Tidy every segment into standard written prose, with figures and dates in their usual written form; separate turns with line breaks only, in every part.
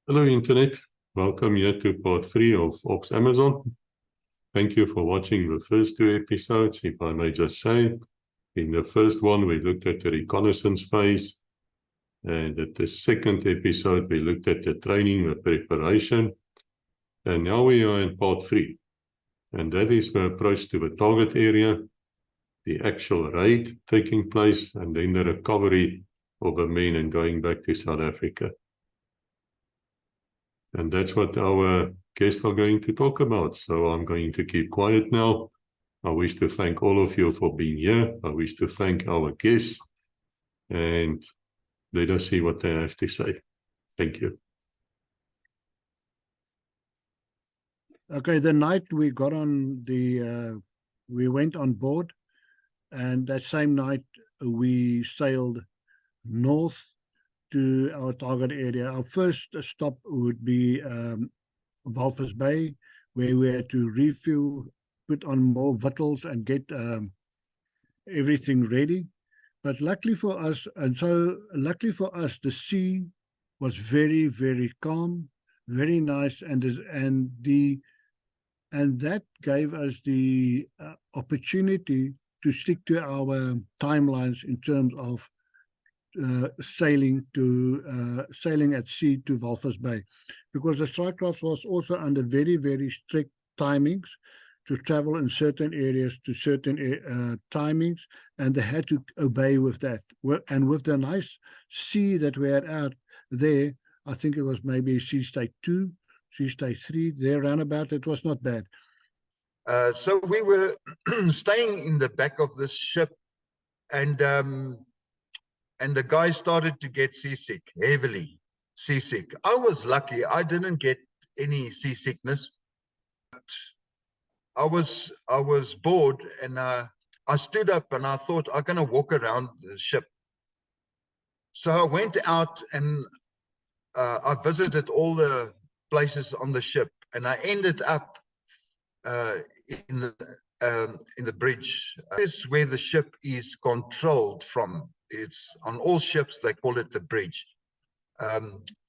Hello Internet, welcome here to part 3 of Ops Amazon. Thank you for watching the first 2 episodes, if I may just say. In the first one we looked at the reconnaissance phase, and at the second episode we looked at the training, the preparation, and now we are in part 3, and that is the approach to the target area, the actual raid taking place, and then the recovery of the men and going back to South Africa. And that's what our guests are going to talk about. So I'm going to keep quiet now. I wish to thank all of you for being here. I wish to thank our guests. And let us see what they have to say. Thank you.
Okay, the night we got on we went on board, and that same night we sailed north to our target area. Our first stop would be Walvis Bay, where we had to refuel, put on more victuals and get everything ready. But luckily for us, the sea was very, very calm, very nice, and that gave us the opportunity to stick to our timelines in terms of sailing at sea to Walvis Bay, because the strike craft was also under very, very strict timings to travel in certain areas to certain timings, and they had to obey with that. And with the nice sea that we had out there, I think it was maybe sea state 2, sea state 3, there roundabout, it was not bad.
So we were staying in the back of this ship, and the guy started to get seasick, heavily seasick. I was lucky. I didn't get any seasickness. But I was bored, and I stood up and I thought, I'm going to walk around the ship. So I went out and I visited all the places on the ship, and I ended up in the bridge. This is where the ship is controlled from. It's on all ships, they call it the bridge.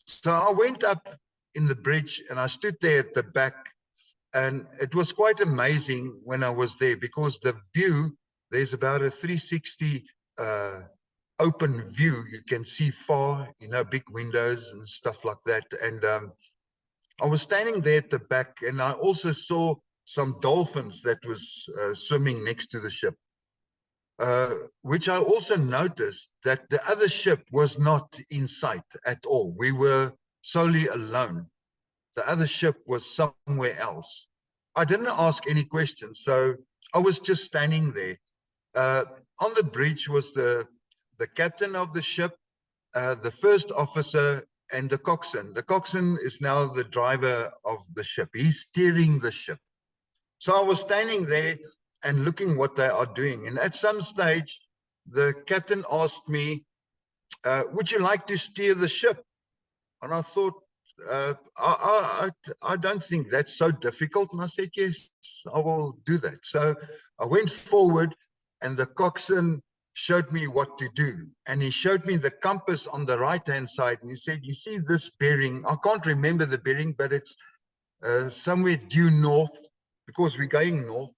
So I went up in the bridge and I stood there at the back, and it was quite amazing when I was there, because the view, there's about a 360 open view. You can see far, big windows and stuff like that. And I was standing there at the back, and I also saw some dolphins that was swimming next to the ship. Which I also noticed that the other ship was not in sight at all. We were solely alone. The other ship was somewhere else. I didn't ask any questions, so I was just standing there. On the bridge was the captain of the ship, the first officer, and the coxswain. The coxswain is now the driver of the ship. He's steering the ship. So I was standing there and looking what they are doing. And at some stage, the captain asked me, would you like to steer the ship? And I thought, I don't think that's so difficult. And I said, yes, I will do that. So I went forward, and the coxswain showed me what to do. And he showed me the compass on the right-hand side. And he said, you see this bearing? I can't remember the bearing, but it's somewhere due north, because we're going north.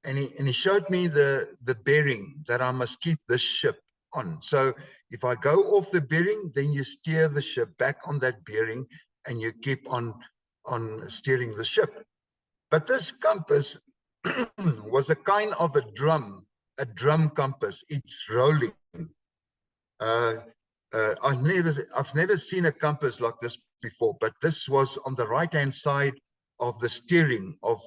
And he showed me the bearing that I must keep this ship on. So if I go off the bearing, then you steer the ship back on that bearing, and you keep on steering the ship. But this compass was a kind of a drum compass. It's rolling. I've never seen a compass like this before, but this was on the right-hand side of the steering of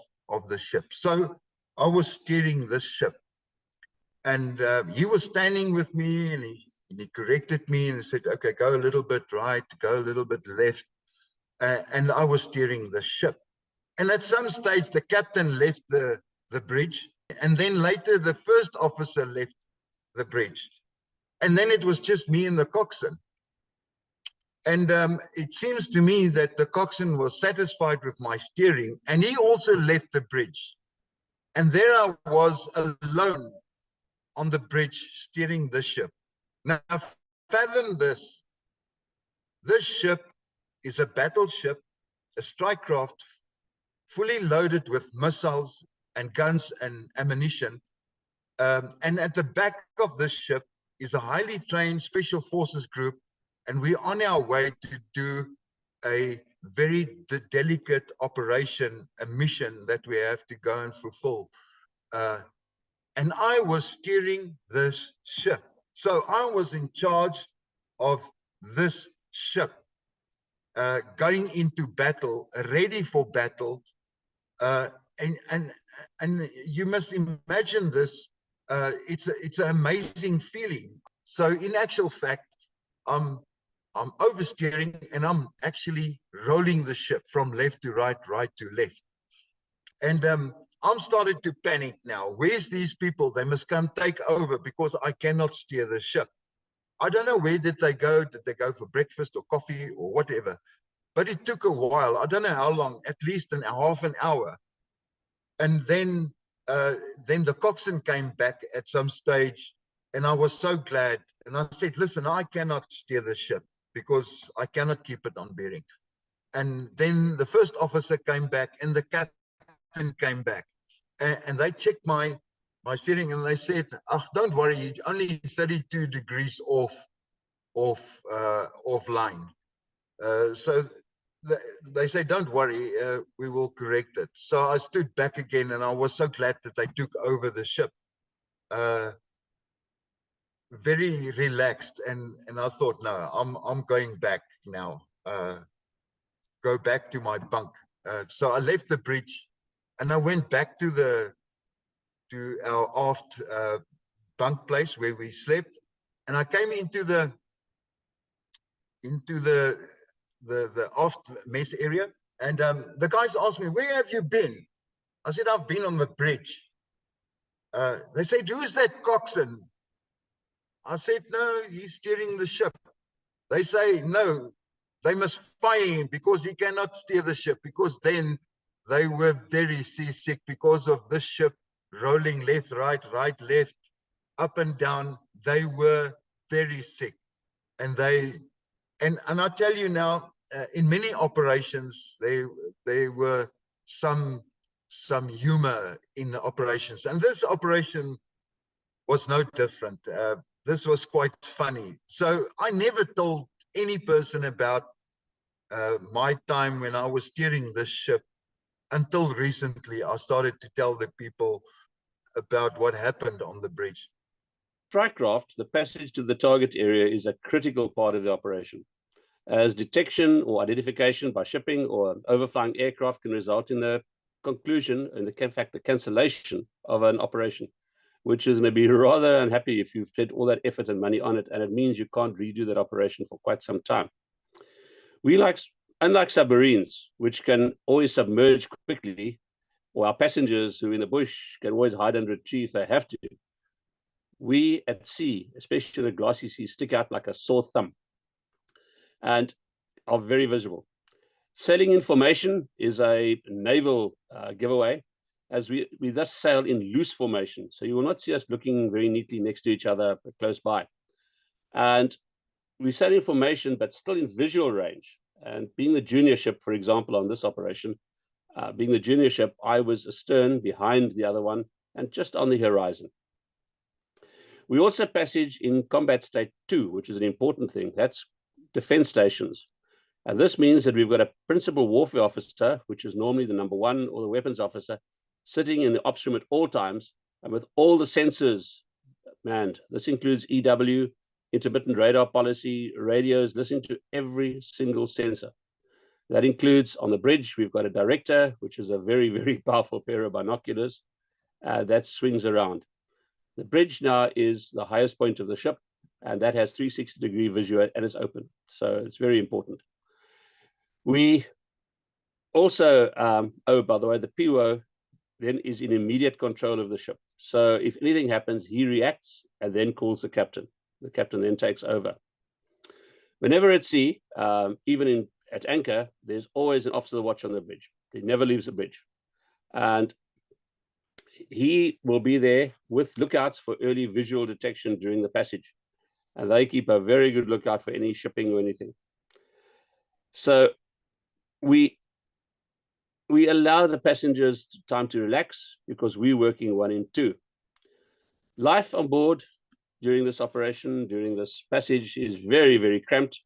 the ship. So I was steering this ship, and he was standing with me, and he corrected me and he said, okay, go a little bit right, go a little bit left. And I was steering the ship. And at some stage, the captain left the bridge, and then later the first officer left the bridge. And then it was just me and the coxswain. And it seems to me that the coxswain was satisfied with my steering, and he also left the bridge. And there I was alone on the bridge steering the ship. Now, fathom this. This ship is a battleship, a strike craft, fully loaded with missiles and guns and ammunition. And at the back of this ship is a highly trained special forces group, and we're on our way to do a very delicate operation, a mission that we have to go and fulfill. And I was steering this ship. So I was in charge of this ship, going into battle, ready for battle. And you must imagine this. It's an amazing feeling. So in actual fact, I'm oversteering, and I'm actually rolling the ship from left to right, right to left. And I'm starting to panic now. Where's these people? They must come take over, because I cannot steer the ship. I don't know, where did they go? Did they go for breakfast or coffee or whatever? But it took a while. I don't know how long, at least half an hour. And then the coxswain came back at some stage, and I was so glad. And I said, listen, I cannot steer the ship because I cannot keep it on bearing. And then the first officer came back, and the captain came back, and they checked my steering, and they said, oh, don't worry, you're only 32 degrees off line. So they say, don't worry, we will correct it. So I stood back again, and I was so glad that they took over the ship. Very relaxed, and I thought, no, I'm going back now. Go back to my bunk. So I left the bridge, and I went back to our aft bunk place where we slept, and I came into the aft mess area, and the guys asked me, where have you been? I said, I've been on the bridge. They said, who is that coxswain? I said, no, he's steering the ship. They say, no, they must fire him because he cannot steer the ship, because then they were very seasick because of this ship rolling left, right, right, left, up and down. They were very sick. And I tell you now, in many operations, there were some humor in the operations. And this operation was no different. This was quite funny. So I never told any person about my time when I was steering this ship until recently. I started to tell the people about what happened on the bridge.
Strike craft, the passage to the target area is a critical part of the operation, as detection or identification by shipping or overflying aircraft can result in the conclusion, and in fact the cancellation of an operation, which is going to be rather unhappy if you've spent all that effort and money on it, and it means you can't redo that operation for quite some time. Unlike submarines, which can always submerge quickly, or our passengers who in the bush can always hide under a tree if they have to, we at sea, especially the glassy sea, stick out like a sore thumb and are very visible. Sailing information is a naval giveaway, as we thus sail in loose formation. So you will not see us looking very neatly next to each other, but close by. And we sail in formation, but still in visual range. And being the junior ship, for example, on this operation, being the junior ship, I was astern behind the other one and just on the horizon. We also passage in combat state 2, which is an important thing. That's defense stations. And this means that we've got a principal warfare officer, which is normally the number 1 or the weapons officer, sitting in the ops room at all times and with all the sensors manned. This includes EW, intermittent radar policy, radios, listening to every single sensor. That includes, on the bridge, we've got a director, which is a very, very powerful pair of binoculars that swings around. The bridge now is the highest point of the ship, and that has 360-degree visual and is open. So it's very important. We also, oh, by the way, the PO then is in immediate control of the ship. So if anything happens, he reacts and then calls the captain. The captain then takes over. Whenever at sea, even at anchor, there's always an officer watch on the bridge. He never leaves the bridge. And he will be there with lookouts for early visual detection during the passage. And they keep a very good lookout for any shipping or anything. So we allow the passengers time to relax because we're working 1 in 2. Life on board during this operation, during this passage, is very, very cramped.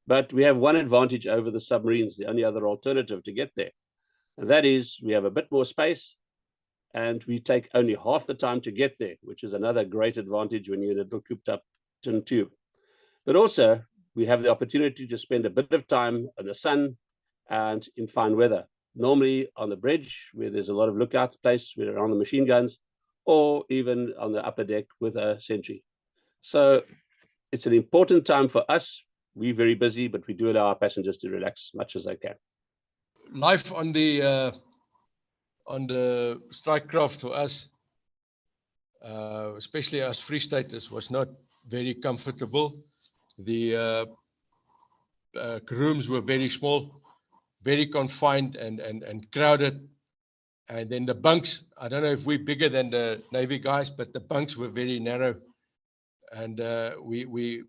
But we have one advantage over the submarines, the only other alternative to get there. And that is we have a bit more space and we take only half the time to get there, which is another great advantage when you're in a little cooped up tin tube. But also we have the opportunity to spend a bit of time in the sun and in fine weather. Normally on the bridge where there's a lot of lookout place, we're around the machine guns, or even on the upper deck with a sentry. So it's an important time for us. We're very busy, but we do allow our passengers to relax as much as they can.
Life on the strike craft for us, especially as Free Staters, was not very comfortable. The rooms were very small, very confined and crowded. And then the bunks, I don't know if we're bigger than the Navy guys, but the bunks were very narrow. And we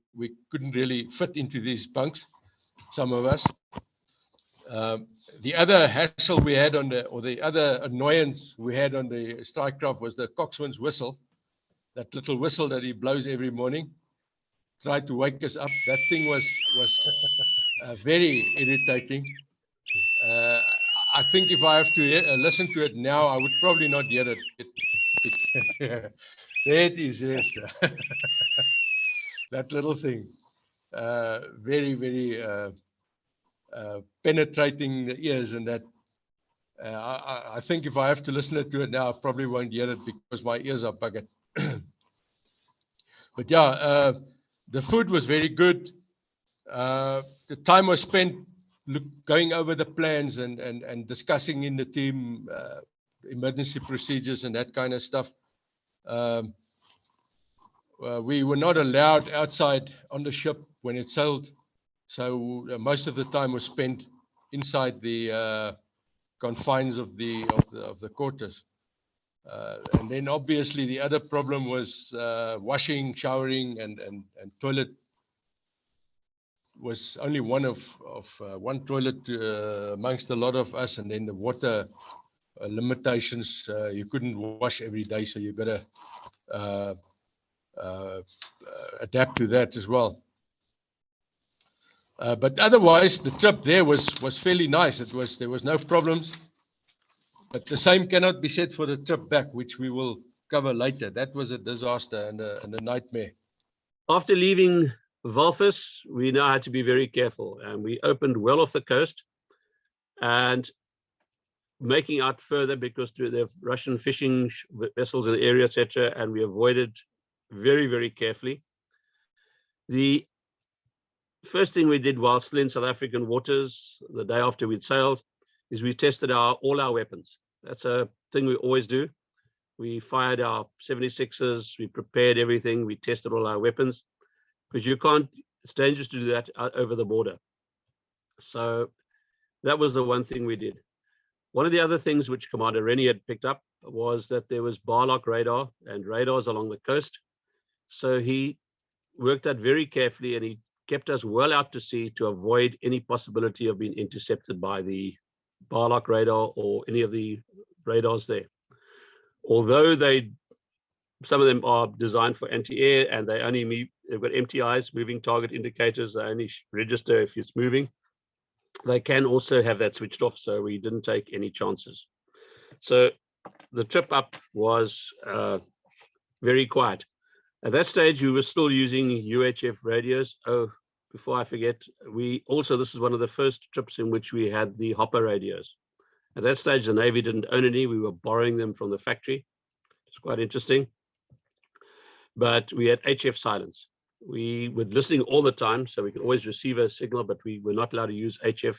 couldn't really fit into these bunks, some of us. The other hassle we had the other annoyance we had on the strike craft was the coxswain's whistle, that little whistle that he blows every morning, tried to wake us up. That thing was very irritating. I think if I have to listen to it now, I would probably not hear it. There it is, yes. That little thing. Very, very penetrating the ears, and that I think if I have to listen to it now, I probably won't hear it because my ears are buggered. But yeah, the food was very good. The time was spent going over the plans and discussing in the team emergency procedures and that kind of stuff. We were not allowed outside on the ship when it sailed, so most of the time was spent inside the confines of the quarters. And then obviously the other problem was washing, showering, and toilet. Was only one toilet amongst a lot of us, and then the water limitations. You couldn't wash every day, so you got to adapt to that as well. But otherwise, the trip there was fairly nice. There was no problems. But the same cannot be said for the trip back, which we will cover later. That was a disaster and a nightmare.
After leaving Walvis, we now had to be very careful, and we opened well off the coast and making out further because there are Russian fishing vessels in the area, etc., and we avoided very, very carefully. The first thing we did while still in South African waters, the day after we'd sailed, is we tested all our weapons. That's a thing we always do. We fired our 76s, we prepared everything, we tested all our weapons, because it's dangerous to do that over the border. So that was the one thing we did. One of the other things which Commander Arne had picked up was that there was bar-lock radar and radars along the coast. So he worked that very carefully, and he kept us well out to sea to avoid any possibility of being intercepted by the bar-lock radar or any of the radars there. Although some of them are designed for anti-air, and they've got MTIs, moving target indicators. They only register if it's moving. They can also have that switched off, so we didn't take any chances. So the trip up was very quiet. At that stage, we were still using UHF radios. Oh, before I forget, this is one of the first trips in which we had the hopper radios. At that stage, the Navy didn't own any. We were borrowing them from the factory. It's quite interesting. But we had HF silence. We were listening all the time, so we could always receive a signal, but we were not allowed to use HF.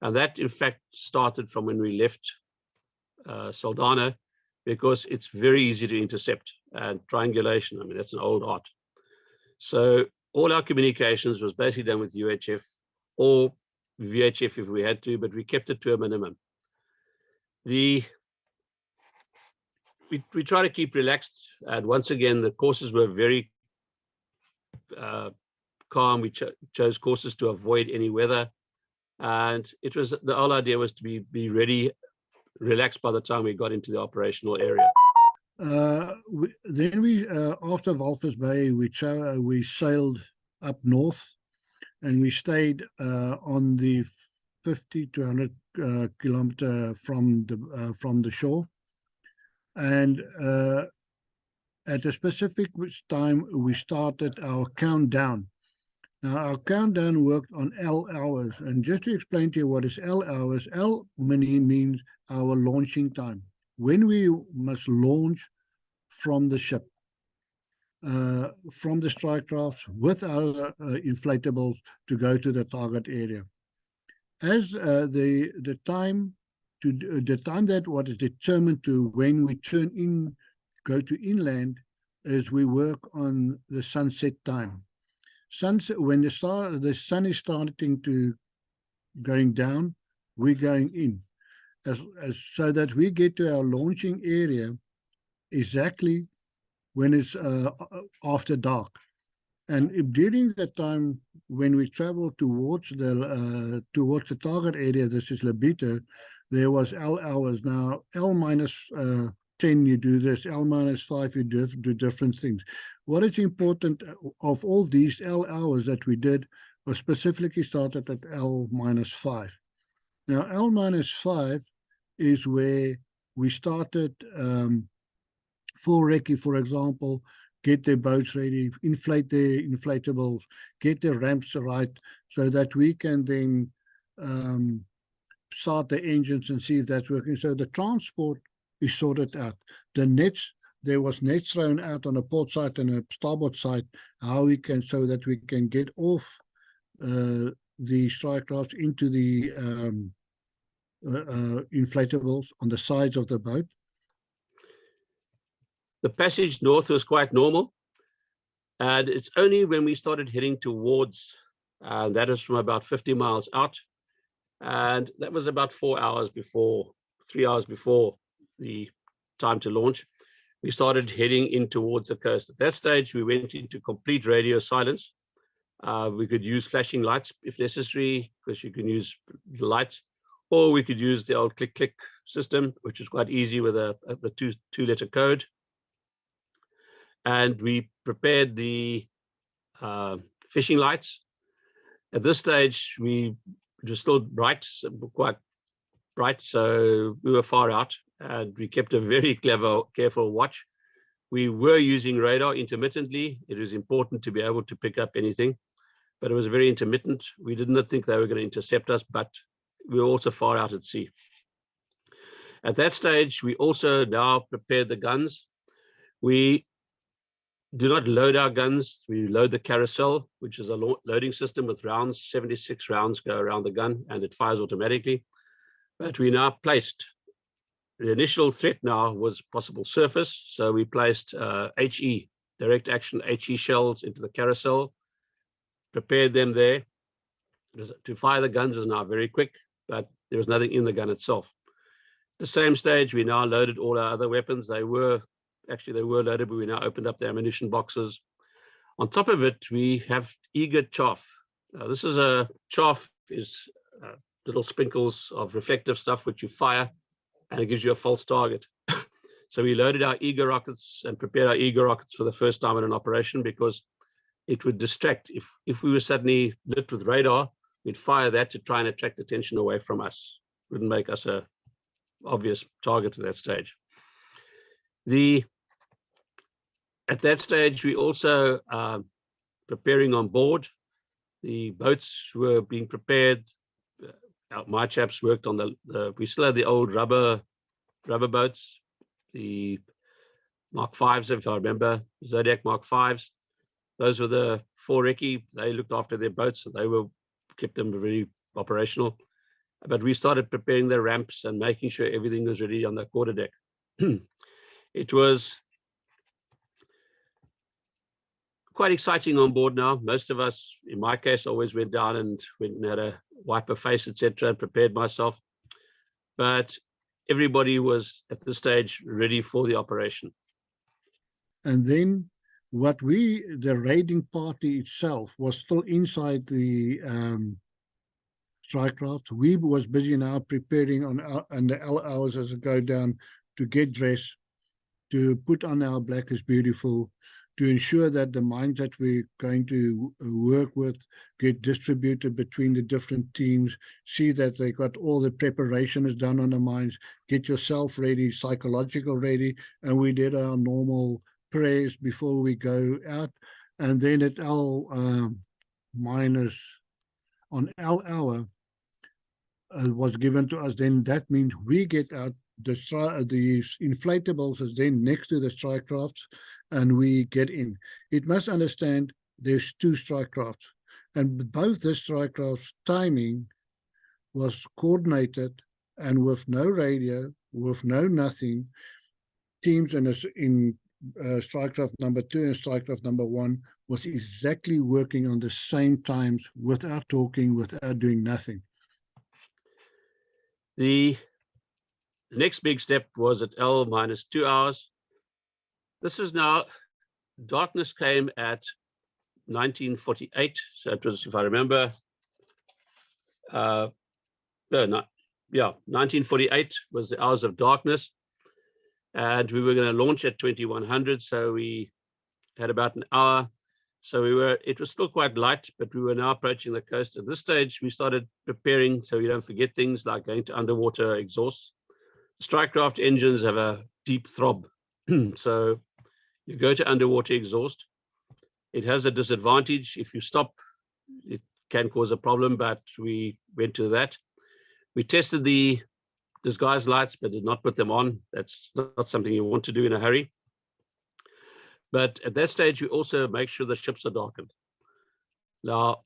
And that, in fact, started from when we left Saldanha, because it's very easy to intercept, and triangulation, I mean, that's an old art. So all our communications was basically done with UHF or VHF if we had to, but we kept it to a minimum. We try to keep relaxed, and once again, the courses were very calm. We chose courses to avoid any weather. And it was, the whole idea was to be ready, relaxed by the time we got into the operational area.
Then we, after Walvis Bay, we sailed up north, and we stayed on the 50 to 100 kilometer from the shore. And at a specific time, we started our countdown. Now, our countdown worked on L hours. And just to explain to you what is L hours, L means our launching time. When we must launch from the ship, from the strike crafts with our inflatables to go to the target area. As the time that what is determined to when we go to inland is we work on the sunset time. Sunset, when the sun is starting to going down, we're going in, so that we get to our launching area exactly when it's after dark. And if during that time when we travel towards the target area, this is Lobito, there was L hours. Now L minus 10 you do this, L minus 5 you do different things. What is important of all these L hours that we did was specifically started at L minus 5. Now L minus 5 is where we started for recce, for example, get their boats ready, inflate their inflatables, get their ramps right, so that we can then start the engines and see if that's working. So the transport is sorted out. The nets, there was nets thrown out on a port side and a starboard side, how we can, so that we can get off the strike crafts into the inflatables on the sides of the boat.
The passage north was quite normal, and it's only when we started heading towards, that is from about 50 miles out, and that was about 3 hours before the time to launch, we started heading in towards the coast. At that stage, we went into complete radio silence. We could use flashing lights if necessary, because you can use the lights, or we could use the old click-click system, which is quite easy with the two-letter code. And we prepared the fishing lights. At this stage, we were still bright, quite bright, so we were far out, and we kept a very careful watch. We were using radar intermittently. It was important to be able to pick up anything, but it was very intermittent. We did not think they were going to intercept us, but we were also far out at sea. At that stage, we also now prepared the guns. We do not load our guns. We load the carousel, which is a loading system with rounds. 76 rounds go around the gun, and it fires automatically. But we now placed, the initial threat now was possible surface. So we placed HE, direct action HE shells into the carousel, prepared them there. To fire the guns was now very quick, but there was nothing in the gun itself. At the same stage, we now loaded all our other weapons. They were loaded, but we now opened up the ammunition boxes. On top of it, we have eager chaff. This is a chaff is little sprinkles of reflective stuff which you fire, and it gives you a false target. So we loaded our eager rockets and prepared our eager rockets for the first time in an operation, because it would distract. If we were suddenly lit with radar, we'd fire that to try and attract attention away from us. It wouldn't make us a obvious target at that stage. At that stage, we also preparing on board. The boats were being prepared. My chaps worked on we still had the old rubber boats, the Mark 5s, if I remember, Zodiac Mark 5s. Those were the 4 recce. They looked after their boats, so they kept them very operational. But we started preparing the ramps and making sure everything was ready on the quarterdeck. It was quite exciting on board now. Most of us, in my case, always went down and went and had a wipe of face, etc., and prepared myself. But everybody was at this stage ready for the operation.
And then the raiding party itself was still inside the strike craft. We was busy now preparing on the L hours as it go down to get dressed, to put on our black is beautiful, to ensure that the mines that we're going to work with get distributed between the different teams, see that they got all the preparation is done on the mines, get yourself ready, psychological ready, and we did our normal prayers before we go out. And then at L minus on L hour was given to us, then that means we get out. The inflatables is then next to the strike crafts, and we get in. It must understand there's 2 strike crafts, and both the strike crafts timing was coordinated, and with no radio, with no nothing, teams in strike craft number 2 and strike craft number 1 was exactly working on the same times without talking, without doing nothing.
The next big step was at L minus 2 hours. This is now, darkness came at 1948. So it was, if I remember, 1948 was the hours of darkness. And we were going to launch at 2100. So we had about an hour. So it was still quite light, but we were now approaching the coast. At this stage, we started preparing so you don't forget things like going to underwater exhausts. Strikecraft engines have a deep throb. So you go to underwater exhaust. It has a disadvantage. If you stop, it can cause a problem, but we went to that. We tested the disguise lights, but did not put them on. That's not something you want to do in a hurry. But at that stage, you also make sure the ships are darkened. Now,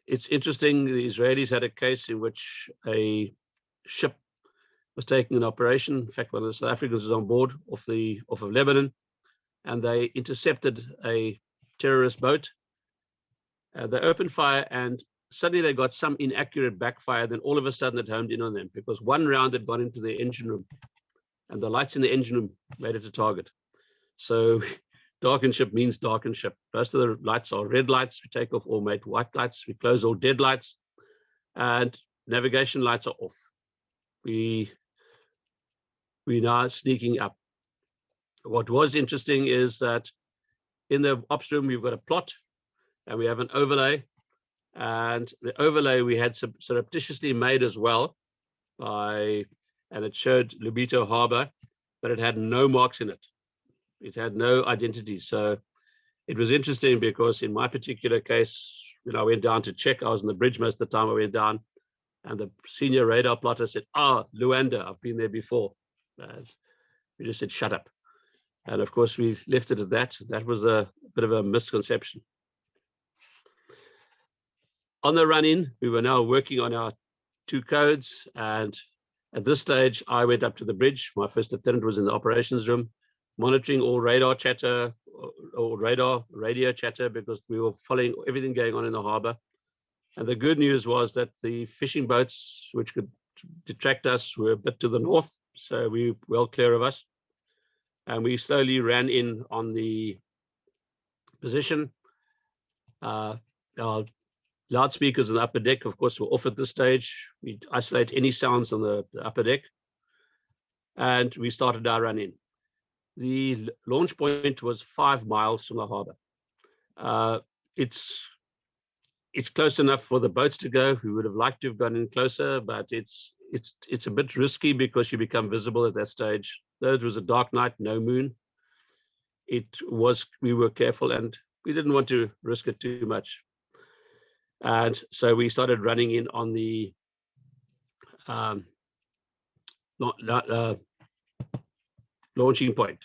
it's interesting, the Israelis had a case in which a ship was taking an operation. In fact, one of the South Africans was on board off of Lebanon, and they intercepted a terrorist boat. They opened fire, and suddenly they got some inaccurate backfire. Then all of a sudden it homed in on them because one round had gone into the engine room, and the lights in the engine room made it a target. So darkened ship means darkened ship. Most of the lights are red lights. We take off all mate white lights. We close all dead lights, and navigation lights are off. We're now sneaking up. What was interesting is that in the ops room, we've got a plot and we have an overlay. And the overlay we had surreptitiously made as well and it showed Lobito Harbor, but it had no marks in it. It had no identity. So it was interesting because in my particular case, when I went down to check, I was on the bridge most of the time I went down, and the senior radar plotter said, Luanda, I've been there before. And we just said, shut up. And of course, we left it at that. That was a bit of a misconception. On the run-in, we were now working on our 2 codes. And at this stage, I went up to the bridge. My first lieutenant was in the operations room, monitoring all radar chatter, or radar radio chatter, because we were following everything going on in the harbor. And the good news was that the fishing boats, which could detract us, were a bit to the north. So we were well clear of us. And we slowly ran in on the position. Our loudspeakers on the upper deck, of course, were off at this stage. We isolate any sounds on the upper deck. And we started our run in. The launch point was 5 miles from the harbor. It's close enough for the boats to go. We would have liked to have gone in closer, but it's a bit risky because you become visible at that stage. Though it was a dark night, no moon, we were careful and we didn't want to risk it too much. And so we started running in on the launching point.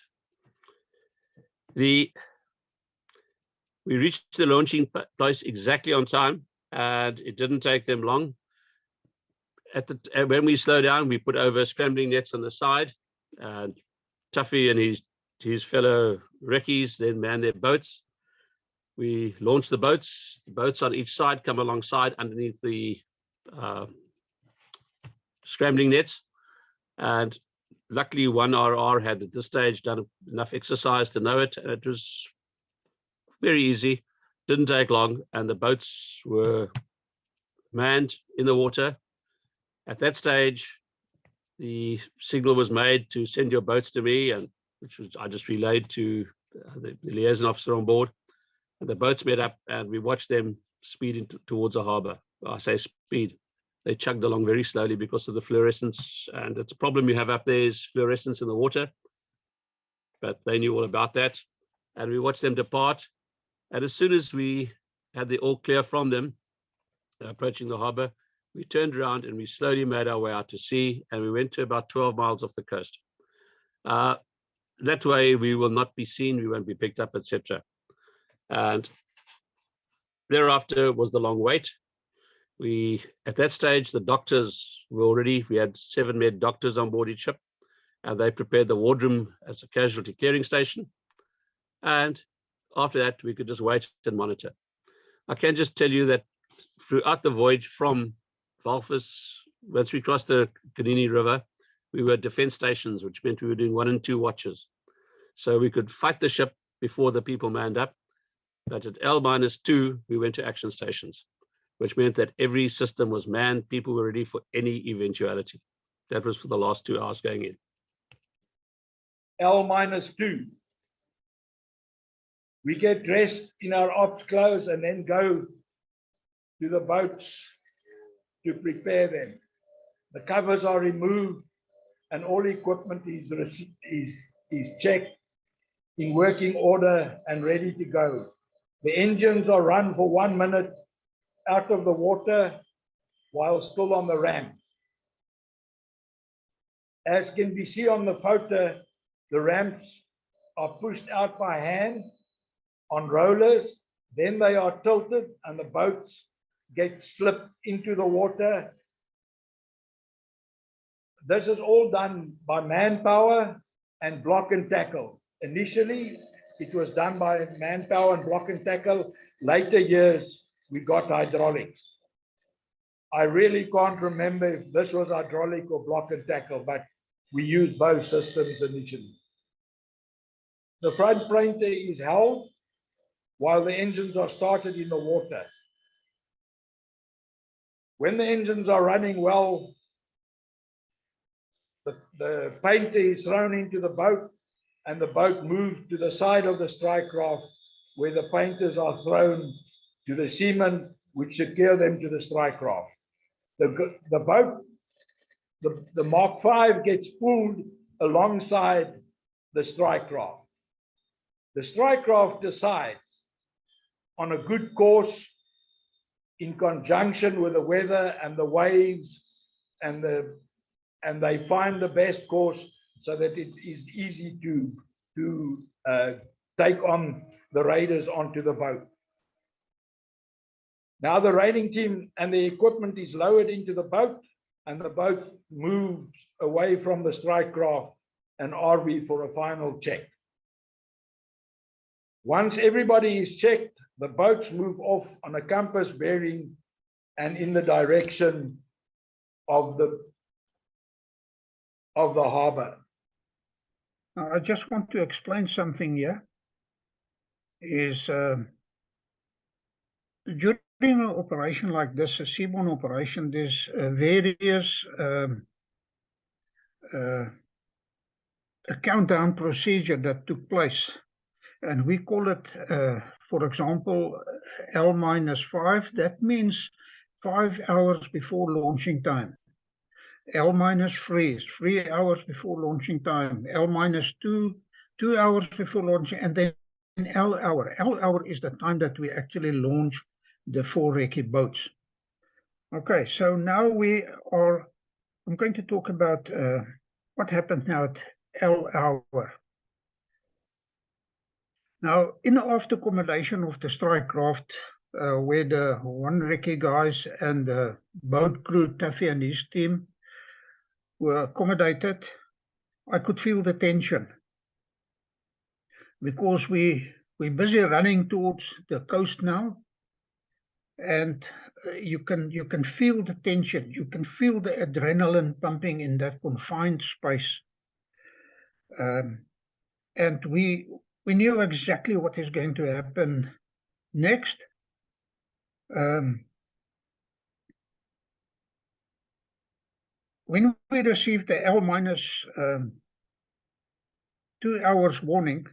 We reached the launching place exactly on time, and it didn't take them long. When we slow down, we put over scrambling nets on the side, and Tuffy and his fellow recce's then man their boats. We launch the boats. The boats on each side come alongside underneath the scrambling nets, and luckily 1RR had at this stage done enough exercise to know it, and it was very easy, didn't take long, and the boats were manned in the water. At that stage, the signal was made to send your boats to me, and which was I just relayed to the liaison officer on board. And the boats met up, and we watched them speed towards the harbour. I say speed. They chugged along very slowly because of the fluorescence, and it's a problem you have up there is fluorescence in the water. But they knew all about that, and we watched them depart. And as soon as we had the all clear from them, approaching the harbour, we turned around and we slowly made our way out to sea, and we went to about 12 miles off the coast. That way we will not be seen, we won't be picked up, etc. And thereafter was the long wait. At that stage, the doctors were already, we had 7 med doctors on board each ship, and they prepared the wardroom as a casualty clearing station. And after that, we could just wait and monitor. I can just tell you that throughout the voyage from Walvis, once we crossed the Kanini River, we were defense stations, which meant we were doing 1 and 2 watches. So we could fight the ship before the people manned up. But at L-2, we went to action stations, which meant that every system was manned. People were ready for any eventuality. That was for the last 2 hours going in.
L-2. We get dressed in our ops clothes and then go to the boats to prepare them. The covers are removed and all equipment is checked in working order and ready to go. The engines are run for 1 minute out of the water while still on the ramps. As can be seen on the photo, the ramps are pushed out by hand on rollers, then they are tilted and the boats get slipped into the water. This is all done by manpower and block and tackle. Initially, it was done by manpower and block and tackle. Later years, we got hydraulics. I really can't remember if this was hydraulic or block and tackle, but we used both systems initially. The front painter is held while the engines are started in the water. When the engines are running well, the painter is thrown into the boat and the boat moves to the side of the strike craft where the painters are thrown to the seamen which secure them to the strike craft. The boat, the Mark V gets pulled alongside the strike craft. The strike craft decides on a good course in conjunction with the weather and the waves, and they find the best course so that it is easy to take on the raiders onto the boat. Now the raiding team and the equipment is lowered into the boat, and the boat moves away from the strike craft and RV for a final check. Once everybody is checked, the boats move off on a compass bearing and in the direction of the harbor.
Now, I just want to explain something here. During an operation like this, a seaborne operation, there's various a countdown procedure that took place. And we call it, for example, L-5. That means 5 hours before launching time. L-3 is 3 hours before launching time. L-2, 2 hours before launching, and then L-hour. L-hour is the time that we actually launch the 4 recce boats. Okay, so now I'm going to talk about what happened now at L-hour. Now, in the after accommodation of the strike craft, where the 1 recce guys and the boat crew, Taffy and his team, were accommodated, I could feel the tension. Because we're busy running towards the coast now, and you can feel the tension, you can feel the adrenaline pumping in that confined space. And we knew exactly what is going to happen next. when we received the L minus 2 hours warning,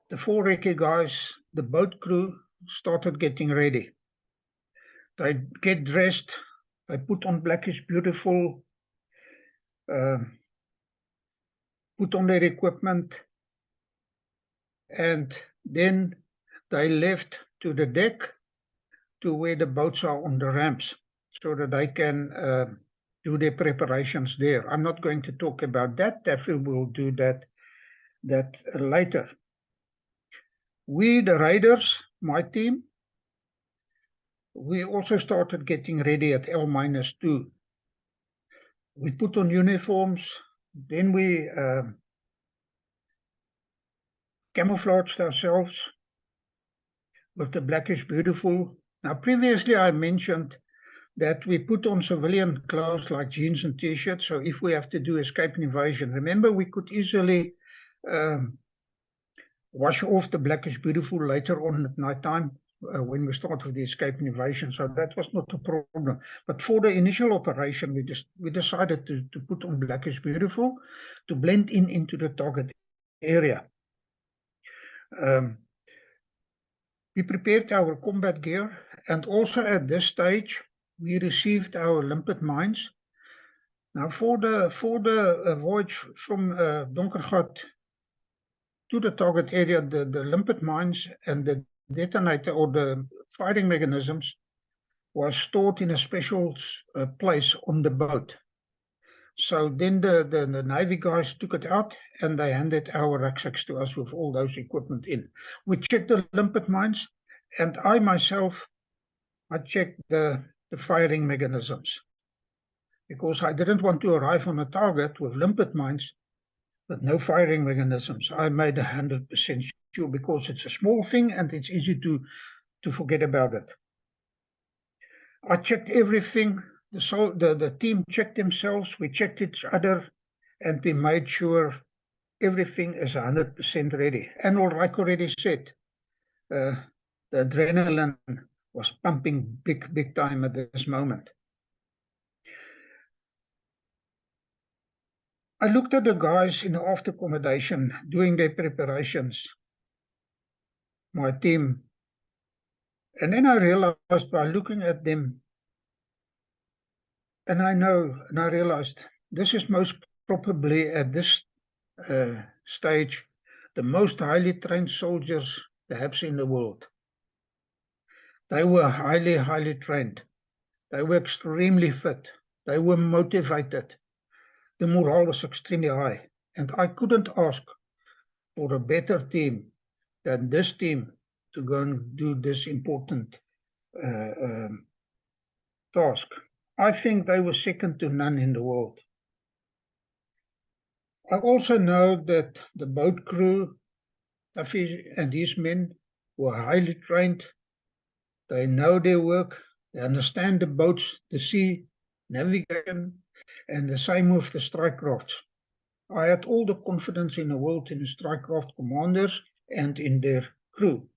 the 4 recce guys, the boat crew, started getting ready. They get dressed, they put on Blackish Beautiful, put on their equipment, and then they left to the deck to where the boats are on the ramps so that they can do their preparations there. I'm not going to talk about that. Definitely will do that later. We, the raiders, my team, we also started getting ready at L minus 2. We put on uniforms, then we camouflaged ourselves with the Blackish Beautiful. Now, previously I mentioned that we put on civilian clothes like jeans and t-shirts, so if we have to do escape and evasion, remember we could easily wash off the Blackish Beautiful later on at night time when we start with the escape and evasion, so that was not a problem. But for the initial operation, we decided to put on Blackish Beautiful to blend into the target area. We prepared our combat gear, and also at this stage we received our limpet mines. Now for the voyage from Donkergat to the target area, the limpet mines and the detonator or the firing mechanisms was stored in a special place on the boat. So then the Navy guys took it out and they handed our rucksacks to us with all those equipment in. We checked the limpet mines, and I myself, I checked the firing mechanisms, because I didn't want to arrive on a target with limpet mines but no firing mechanisms. I made 100% sure, because it's a small thing and it's easy to forget about it. I checked everything. The team checked themselves, we checked each other, and we made sure everything is 100% ready. And like already said, the adrenaline was pumping big time at this moment. I looked at the guys in the after accommodation doing their preparations, my team, and then I realized by looking at them, and I realized this is most probably at this stage the most highly trained soldiers perhaps in the world. They were highly trained. They were extremely fit. They were motivated. The morale was extremely high, and I couldn't ask for a better team than this team to go and do this important task. I think they were second to none in the world. I also know that the boat crew, Taffy and his men, were highly trained. They know their work. They understand the boats, the sea, navigation, and the same with the strike crafts. I had all the confidence in the world in the strike craft commanders and in their crew.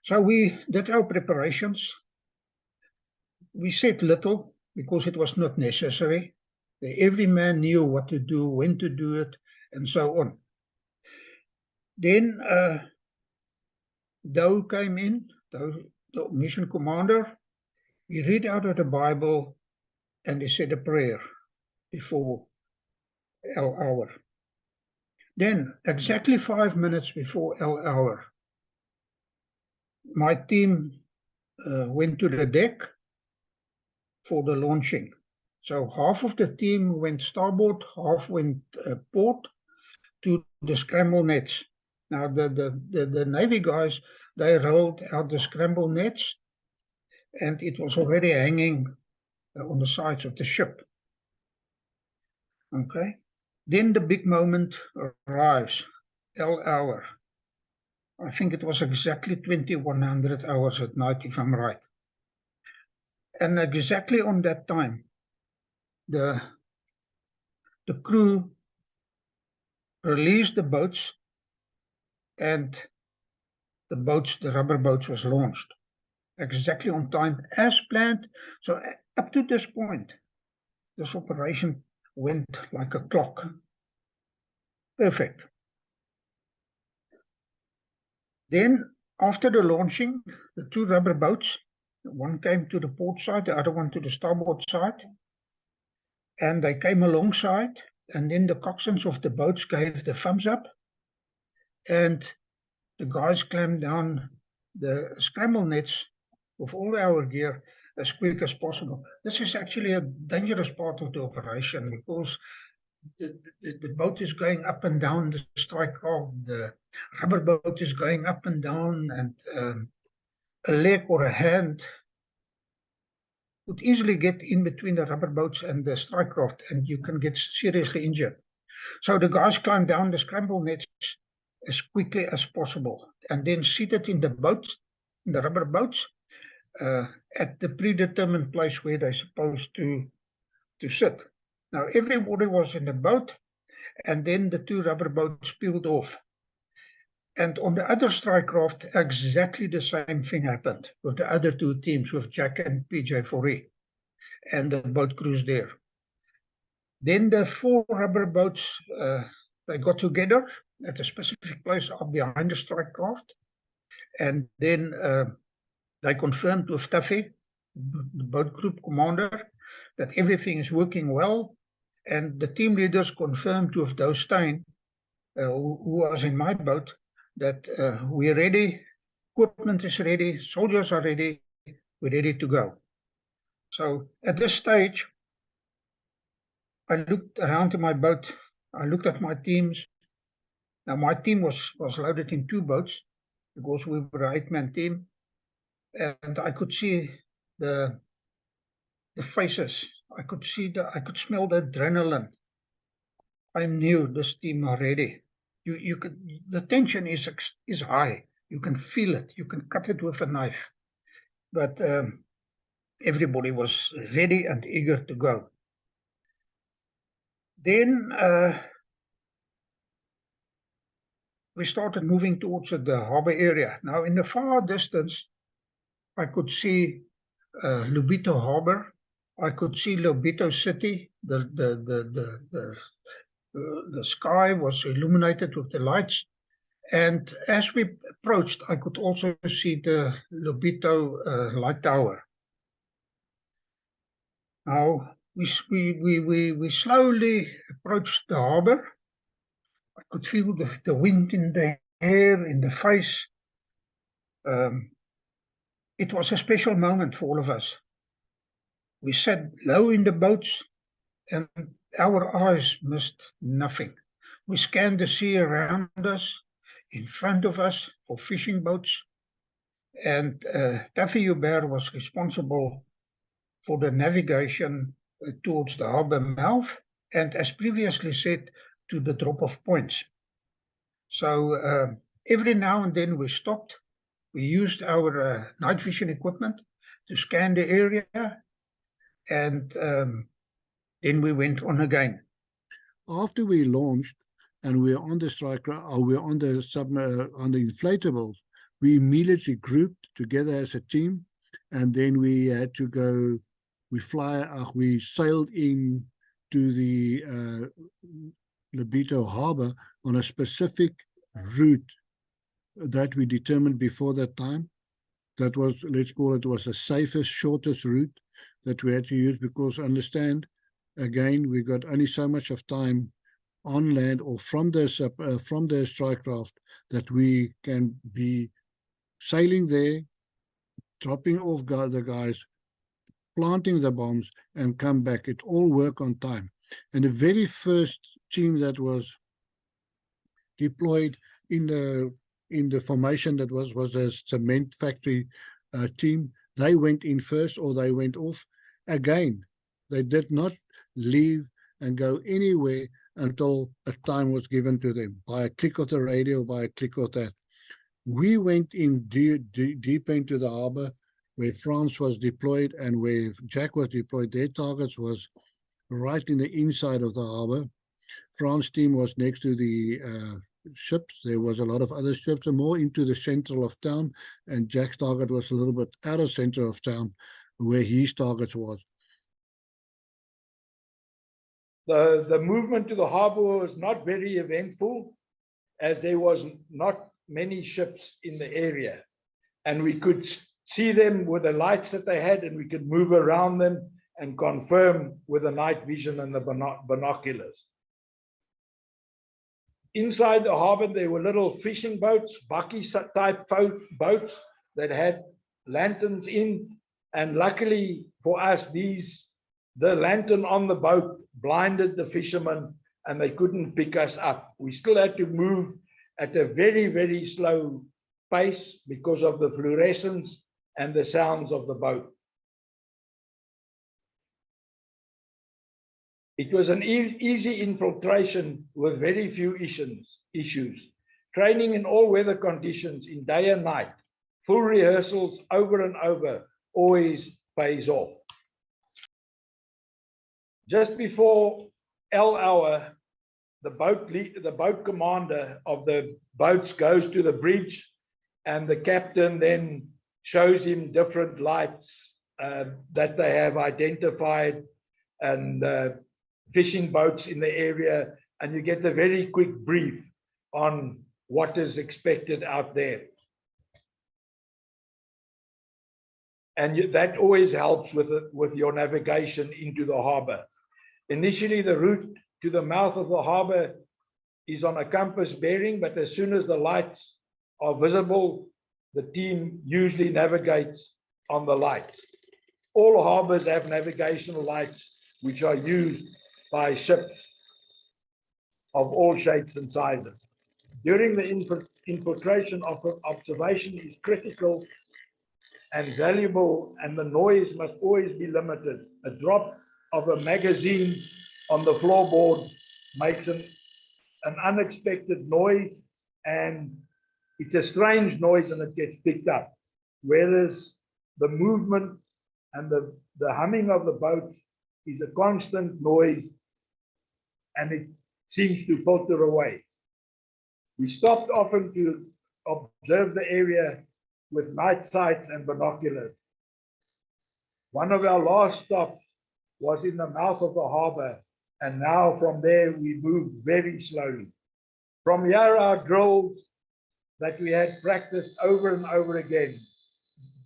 So we did our preparations. We said little because it was not necessary. Every man knew what to do, when to do it, and so on. Then Douw came in, the mission commander. He read out of the Bible and he said a prayer before L hour. Then, exactly 5 minutes before L hour, my team went to the deck for the launching. So half of the team went starboard, half went port to the scramble nets. Now the Navy guys, they rolled out the scramble nets, and it was already hanging on the sides of the ship. Okay. Then the big moment arrives, L hour. I think it was exactly 2100 hours at night, if I'm right. And exactly on that time, the crew released the boats, and the rubber boats was launched. Exactly on time, as planned. So up to this point, this operation went like a clock. Perfect. Then, after the launching, the two rubber boats, one came to the port side, the other one to the starboard side, and they came alongside, and then the coxswains of the boats gave the thumbs up, and the guys clamped down the scramble nets with all our gear as quick as possible. This is actually a dangerous part of the operation because the boat is going up and down the strike craft, the rubber boat is going up and down, and a leg or a hand could easily get in between the rubber boats and the strike craft, and you can get seriously injured. So the guys climbed down the scramble nets as quickly as possible, and then seated in the boats, in the rubber boats, at the predetermined place where they're supposed to sit. Now everybody was in the boat, and then the two rubber boats peeled off. And on the other strike craft, exactly the same thing happened with the other two teams, with Jack and PJ Foree, and the boat crews there. Then the four rubber boats, they got together at a specific place up behind the strike craft, and then they confirmed with Taffy, the boat group commander, that everything is working well, and the team leaders confirmed with Douw Steyn, who was in my boat, that we're ready, equipment is ready, soldiers are ready, we're ready to go. So at this stage, I looked around in my boat, I looked at my teams. Now my team was loaded in two boats because we were an 8-man team, and I could see the faces, I could smell the adrenaline. I knew this team are ready. You could, the tension is high. You can feel it. You can cut it with a knife. But everybody was ready and eager to go. Then we started moving towards the harbor area. Now, in the far distance, I could see Lobito Harbor. I could see Lobito City. The sky was illuminated with the lights, and as we approached, I could also see the Lobito light tower. Now we slowly approached the harbor. I could feel the wind in the air, in the face. It was a special moment for all of us. We sat low in the boats, and our eyes missed nothing. We scanned the sea around us, in front of us, for fishing boats, and Taffy Hubert was responsible for the navigation towards the harbor mouth, and as previously said, to the drop-off points. So every now and then we stopped. We used our night vision equipment to scan the area, and then we went on again.
After we launched and we were on the striker, or we were on the inflatables, we immediately grouped together as a team, and then we had to go. We sailed in to the Lobito Harbor on a specific route that we determined before that time. That was, let's call it, was the safest, shortest route that we had to use, because understand, again, we got only so much of time on land or from the strike craft that we can be sailing there, dropping off the guys, planting the bombs, and come back. It all work on time. And the very first team that was deployed in the formation that was a cement factory team, they went in first, or they went off. Again, they did not leave and go anywhere until a time was given to them, by a click of the radio, by a click of that. We went in deep into the harbor where France was deployed and where Jack was deployed. Their targets was right in the inside of the harbor. France team was next to the ships. There was a lot of other ships, and more into the center of town, and Jack's target was a little bit out of center of town where his targets was.
The movement to the harbor was not very eventful, as there was not many ships in the area, and we could see them with the lights that they had, and we could move around them and confirm with the night vision and the binoculars. Inside the harbor, there were little fishing boats, bakkie type boats that had lanterns in, and luckily for us, the lantern on the boat blinded the fishermen and they couldn't pick us up. We still had to move at a very, very slow pace because of the fluorescence and the sounds of the boat. It was an easy infiltration with very few issues. Training in all weather conditions in day and night, full rehearsals over and over, always pays off. Just before L hour, the boat commander of the boats goes to the bridge, and the captain then shows him different lights that they have identified, and fishing boats in the area, and you get a very quick brief on what is expected out there. And that always helps with your navigation into the harbor. Initially, the route to the mouth of the harbor is on a compass bearing, but as soon as the lights are visible, the team usually navigates on the lights. All harbors have navigational lights, which are used by ships of all shapes and sizes. During the infiltration, observation is critical and valuable, and the noise must always be limited. A drop of a magazine on the floorboard makes an unexpected noise, and it's a strange noise and it gets picked up. Whereas the movement and the humming of the boat is a constant noise, and it seems to filter away. We stopped often to observe the area with night sights and binoculars. One of our last stops was in the mouth of the harbor, and now from there we moved very slowly. From here, our drills that we had practiced over and over again,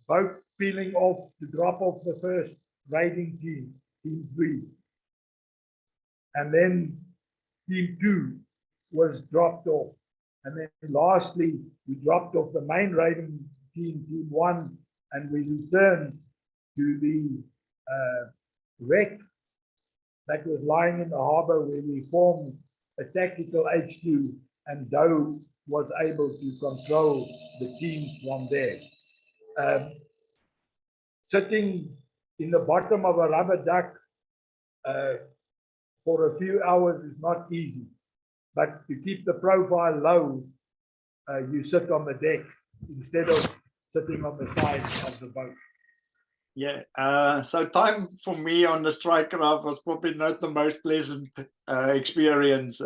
boat peeling off to drop off the first raiding team, Team 3. And then Team 2 was dropped off. And then lastly, we dropped off the main raiding team, Team 1, and we returned to the wreck that was lying in the harbor, where we formed a tactical HQ, and Douw was able to control the teams from there. Sitting in the bottom of a rubber duck for a few hours is not easy, but to keep the profile low, you sit on the deck instead of sitting on the side of the boat.
Yeah, so time for me on the strike craft was probably not the most pleasant experience.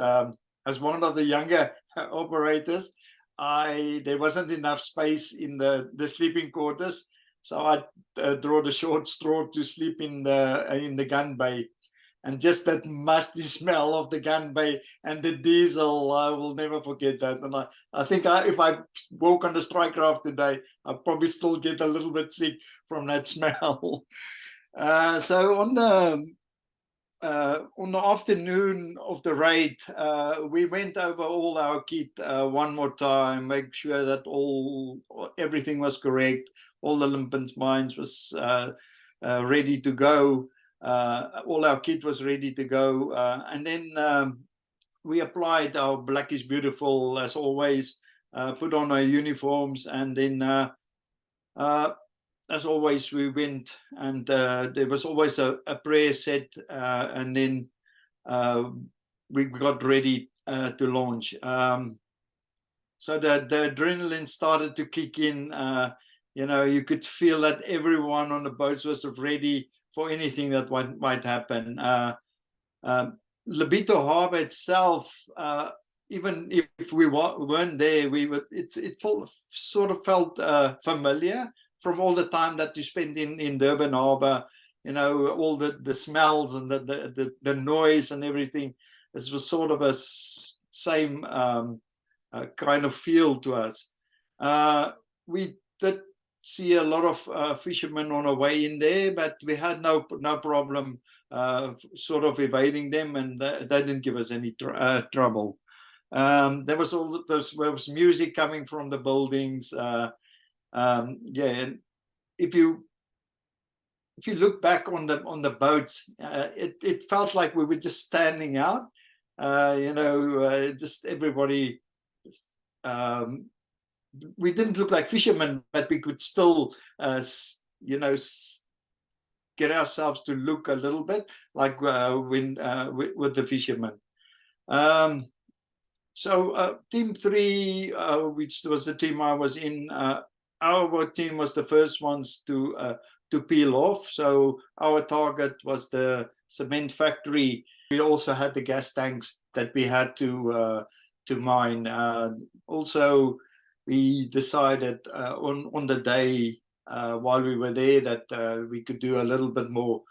As one of the younger operators, there wasn't enough space in the sleeping quarters, so I drew the short straw to sleep in the gun bay. And just that musty smell of the gun bay and the diesel, I will never forget that. And I think if I woke on the strike craft today, I'll probably still get a little bit sick from that smell. So on the afternoon of the raid, we went over all our kit one more time, make sure that everything was correct. All the limpets mines was ready to go. All our kit was ready to go, and then we applied our Black is Beautiful as always, put on our uniforms, and then as always we went, and there was always a prayer set, and then we got ready to launch. So the adrenaline started to kick in. You know, you could feel that everyone on the boats was ready for anything that might happen. Lobito Harbor itself, even if we weren't there, it sort of felt familiar from all the time that you spent in Durban Harbor. you know, all the smells and the noise and everything. This was sort of a same kind of feel to us. We did see a lot of fishermen on our way in there, but we had no problem sort of evading them, and they didn't give us any trouble. There was music coming from the buildings. Yeah, and if you look back on the boats, it felt like we were just standing out. You know, just everybody. We didn't look like fishermen, but we could still, you know, get ourselves to look a little bit like with the fishermen. So team 3, which was the team I was in, our team was the first ones to peel off. So our target was the cement factory. We also had the gas tanks that we had to mine. Also, we decided on the day while we were there that we could do a little bit more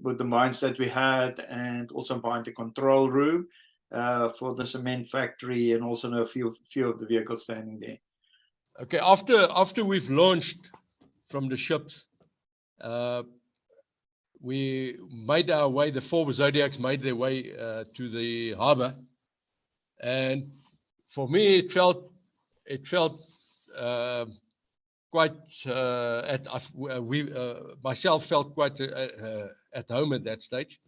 with the mines that we had, and also find the control room for the cement factory, and also know a few of the vehicles standing there.
Okay, after we've launched from the ships, we made our way. The 4 Zodiacs made their way to the harbour, and for me it felt quite myself felt quite at home at that stage,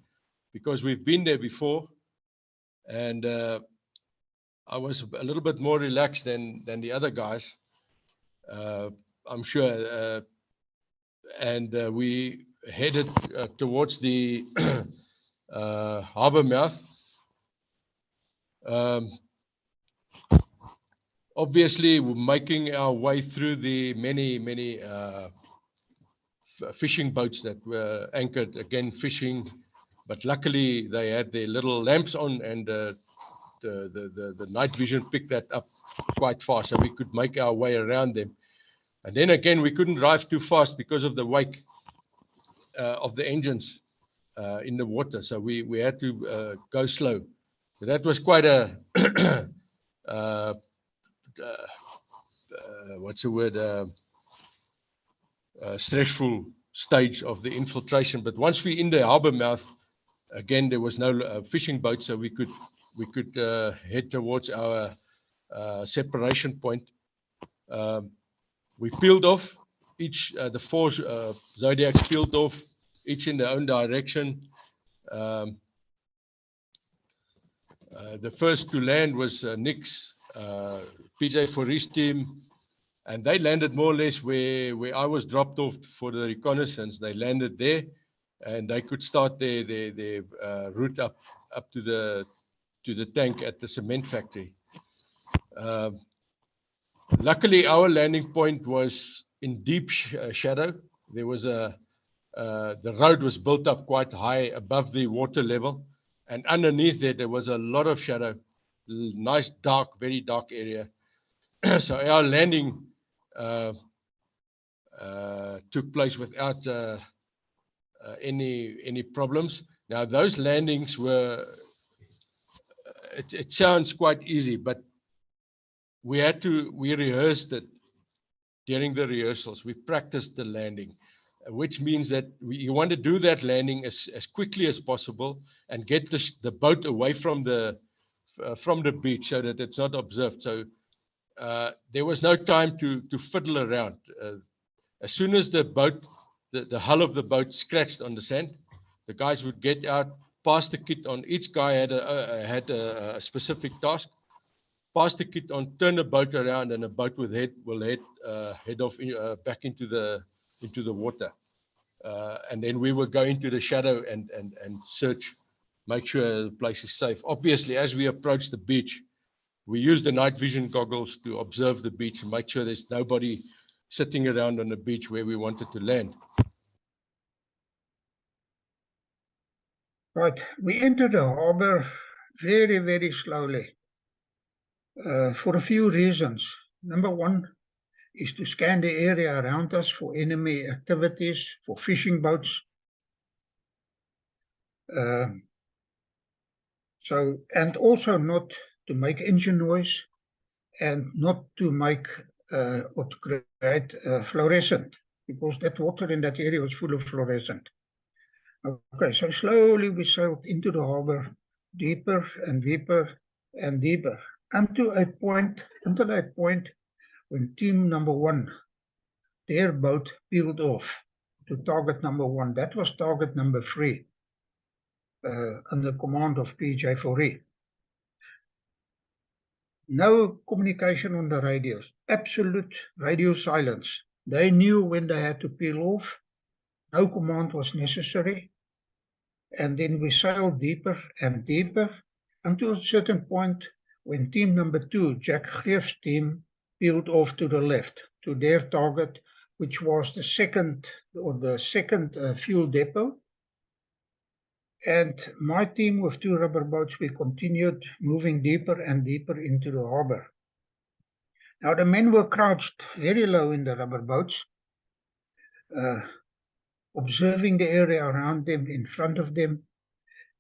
because we've been there before, and I was a little bit more relaxed than the other guys, I'm sure, and we headed towards the harbour mouth. Obviously, we're making our way through the many fishing boats that were anchored, again fishing, but luckily they had their little lamps on, and the night vision picked that up quite fast, so we could make our way around them. And then again, we couldn't drive too fast because of the wake of the engines in the water, so we had to go slow. So that was quite a what's the word? Stressful stage of the infiltration. But once we in the harbour mouth, again there was no fishing boat, so we could head towards our separation point. We peeled off each, the 4 Zodiacs peeled off, each in their own direction. The first to land was Nick's PJ Fouris team, and they landed more or less where I was dropped off for the reconnaissance. They landed there, and they could start their route up to the tank at the cement factory. Luckily, our landing point was in deep shadow. There was the road was built up quite high above the water level, and underneath there was a lot of shadow, nice dark, very dark area. So our landing took place without any problems. Now those landings were, it sounds quite easy, but we rehearsed it during the rehearsals. We practiced the landing, which means that you want to do that landing as quickly as possible and get the boat away from the beach so that it's not observed. So there was no time to fiddle around. As soon as the boat, the hull of the boat scratched on the sand, the guys would get out, pass the kit on. Each guy had a specific task. Pass the kit on, turn the boat around, and the boat will head off back into the water. And then we will go into the shadow and search, make sure the place is safe. Obviously, as we approach the beach, we use the night vision goggles to observe the beach and make sure there's nobody sitting around on the beach where we wanted to land.
Right, we entered the harbour very, very slowly for a few reasons. Number one is to scan the area around us for enemy activities, for fishing boats, So, and also not to make engine noise and not to make or to create fluorescent, because that water in that area was full of fluorescent. Okay, so slowly we sailed into the harbor, deeper and deeper and deeper, until a point when team number 1, their boat peeled off to target number 1. That was target number 3, under command of PJ Fourie. No communication on the radios, absolute radio silence. They knew when they had to peel off. No command was necessary. And then we sailed deeper and deeper until a certain point when team number 2, Jack Greeff's team, peeled off to the left to their target, which was the second fuel depot. And my team with 2 rubber boats, we continued moving deeper and deeper into the harbor. Now the men were crouched very low in the rubber boats, observing the area around them, in front of them.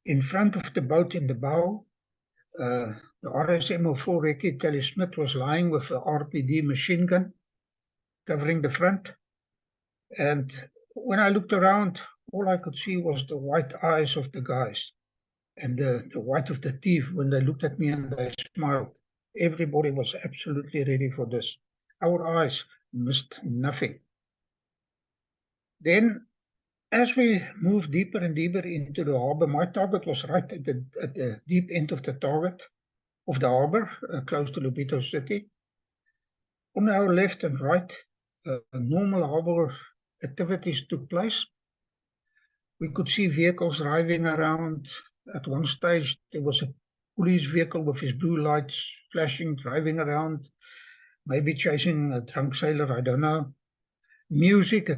In front of the boat in the bow, the RSMO4 Recce Kelly Smith was lying with a RPD machine gun covering the front. And when I looked around, all I could see was the white eyes of the guys and the white of the teeth when they looked at me and they smiled. Everybody was absolutely ready for this. Our eyes missed nothing. Then, as we moved deeper and deeper into the harbor, my target was right at the deep end of the target of the harbor, close to Lobito City. On our left and right, normal harbor activities took place. We could see vehicles driving around. At one stage, there was a police vehicle with his blue lights flashing, driving around, maybe chasing a drunk sailor, I don't know. Music,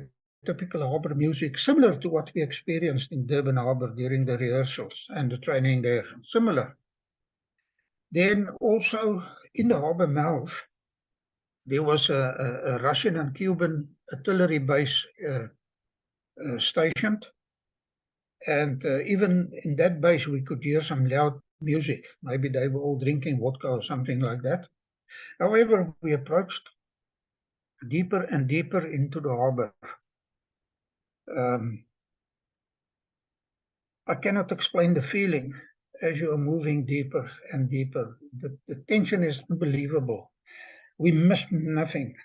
typical harbor music, similar to what we experienced in Durban Harbor during the rehearsals and the training there, similar. Then also in the harbor mouth, there was a Russian and Cuban artillery base stationed. And even in that base, we could hear some loud music. Maybe they were all drinking vodka or something like that. However, we approached deeper and deeper into the harbor. I cannot explain the feeling as you are moving deeper and deeper. The tension is unbelievable. We missed nothing.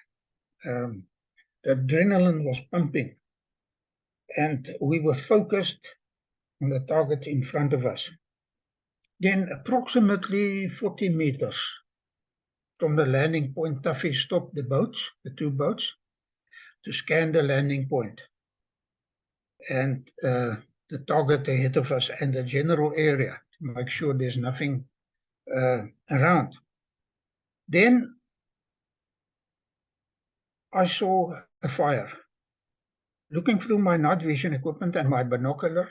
The adrenaline was pumping. And we were focused on the target in front of us. Then approximately 40 meters from the landing point, Tuffy stopped the boats, the 2 boats, to scan the landing point. And the target ahead of us and the general area to make sure there's nothing around. Then I saw a fire. Looking through my night vision equipment and my binocular,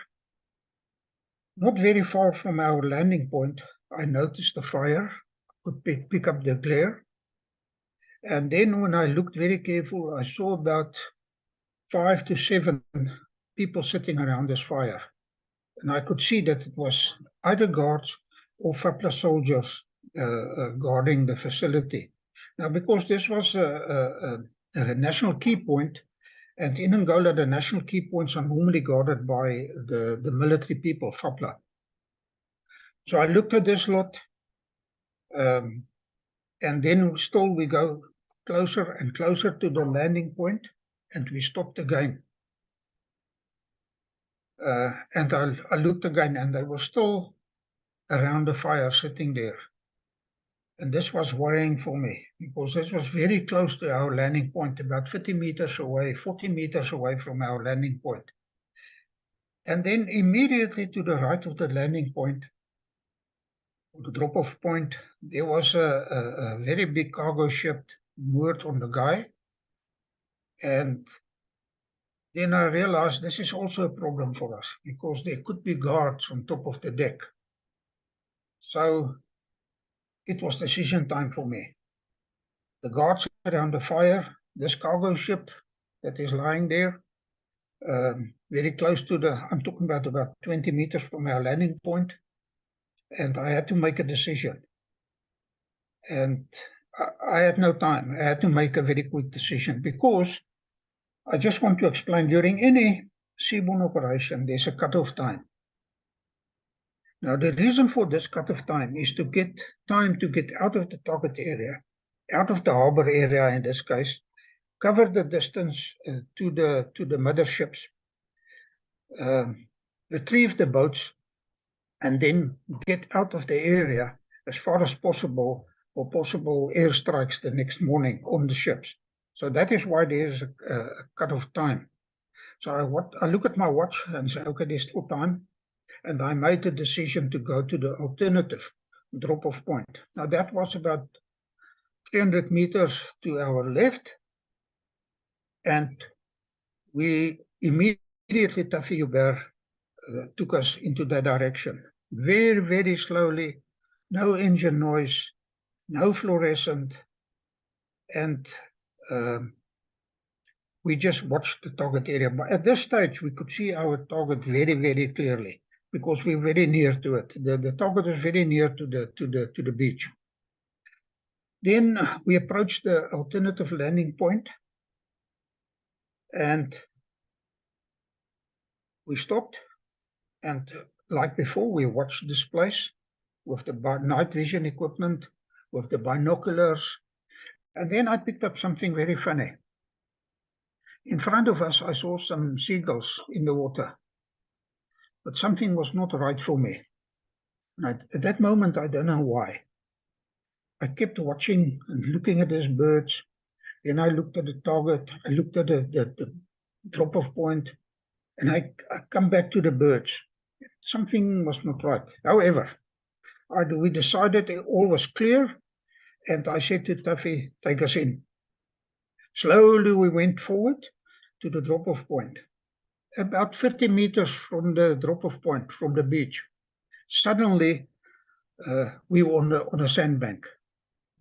not very far from our landing point, I noticed the fire, could pick up the glare. And then when I looked very careful, I saw about 5 to 7 people sitting around this fire. And I could see that it was either guards or FAPLA soldiers guarding the facility. Now, because this was a national key point, and in Angola, the national key points are normally guarded by the military people, FAPLA. So I looked at this lot, and then still we go closer and closer to the landing point, and we stopped again. And I looked again, and they were still around the fire sitting there. And this was worrying for me, because this was very close to our landing point, about 50 meters away, 40 meters away from our landing point. And then immediately to the right of the landing point, the drop-off point, there was a very big cargo ship moored on the guy. And then I realized this is also a problem for us, because there could be guards on top of the deck. So it was decision time for me. The guards around the fire, this cargo ship that is lying there, very close to I'm talking about 20 meters from our landing point. And I had to make a decision. And I had no time. I had to make a very quick decision because I just want to explain, during any seaborne operation, there's a cut-off time. Now, the reason for this cut-off time is to get time to get out of the target area, out of the harbor area in this case, cover the distance to the motherships, retrieve the boats, and then get out of the area as far as possible for possible airstrikes the next morning on the ships. So that is why there is a cut-off time. So I look at my watch and say, okay, there's still time. And I made the decision to go to the alternative drop-off point. Now that was about 300 meters to our left. And we immediately, Taffy Hubert took us into that direction. Very, very slowly, no engine noise, no fluorescent, and we just watched the target area. But at this stage, we could see our target very, very clearly because we're very near to it. The target is very near to the beach. Then we approached the alternative landing point, and we stopped. And like before, we watched this place with the night vision equipment, with the binoculars. And then I picked up something very funny. In front of us, I saw some seagulls in the water. But something was not right for me. And at that moment, I don't know why. I kept watching and looking at these birds. Then I looked at the target. I looked at the drop-off point. And I come back to the birds. Something was not right. However, we decided all was clear. And I said to Taffy, take us in. Slowly we went forward to the drop-off point. About 50 meters from the drop-off point, from the beach. Suddenly, we were on a sandbank.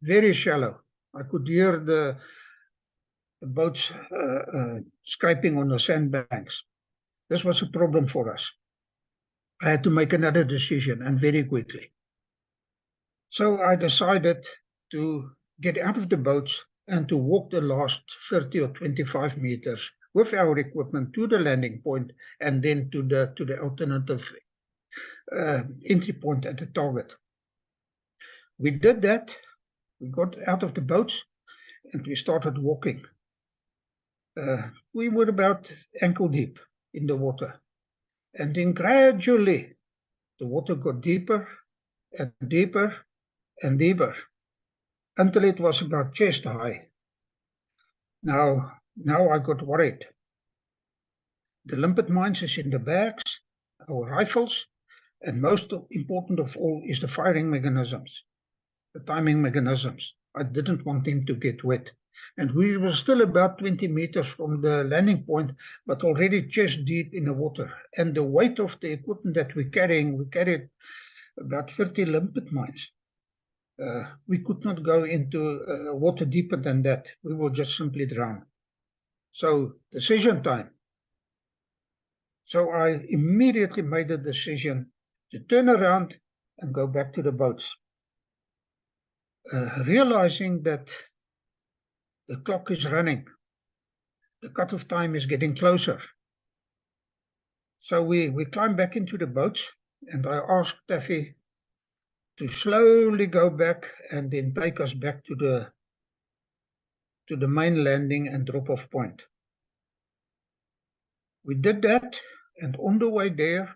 Very shallow. I could hear the boats scraping on the sandbanks. This was a problem for us. I had to make another decision, and very quickly. So I decided to get out of the boats and to walk the last 30 or 25 meters with our equipment to the landing point and then to the alternative entry point at the target. We did that. We got out of the boats and we started walking. We were about ankle deep in the water. And then gradually the water got deeper and deeper and deeper until it was about chest high. Now I got worried. The limpet mines is in the bags, our rifles, and most important of all is the firing mechanisms, the timing mechanisms. I didn't want them to get wet. And we were still about 20 meters from the landing point, but already chest deep in the water. And the weight of the equipment that we carried about 30 limpet mines. We could not go into water deeper than that. We will just simply drown. So, decision time. So I immediately made the decision to turn around and go back to the boats. Realizing that the clock is running. The cutoff time is getting closer. So we climbed back into the boats, and I asked Taffy to slowly go back and then take us back to the main landing and drop-off point. We did that, and on the way there,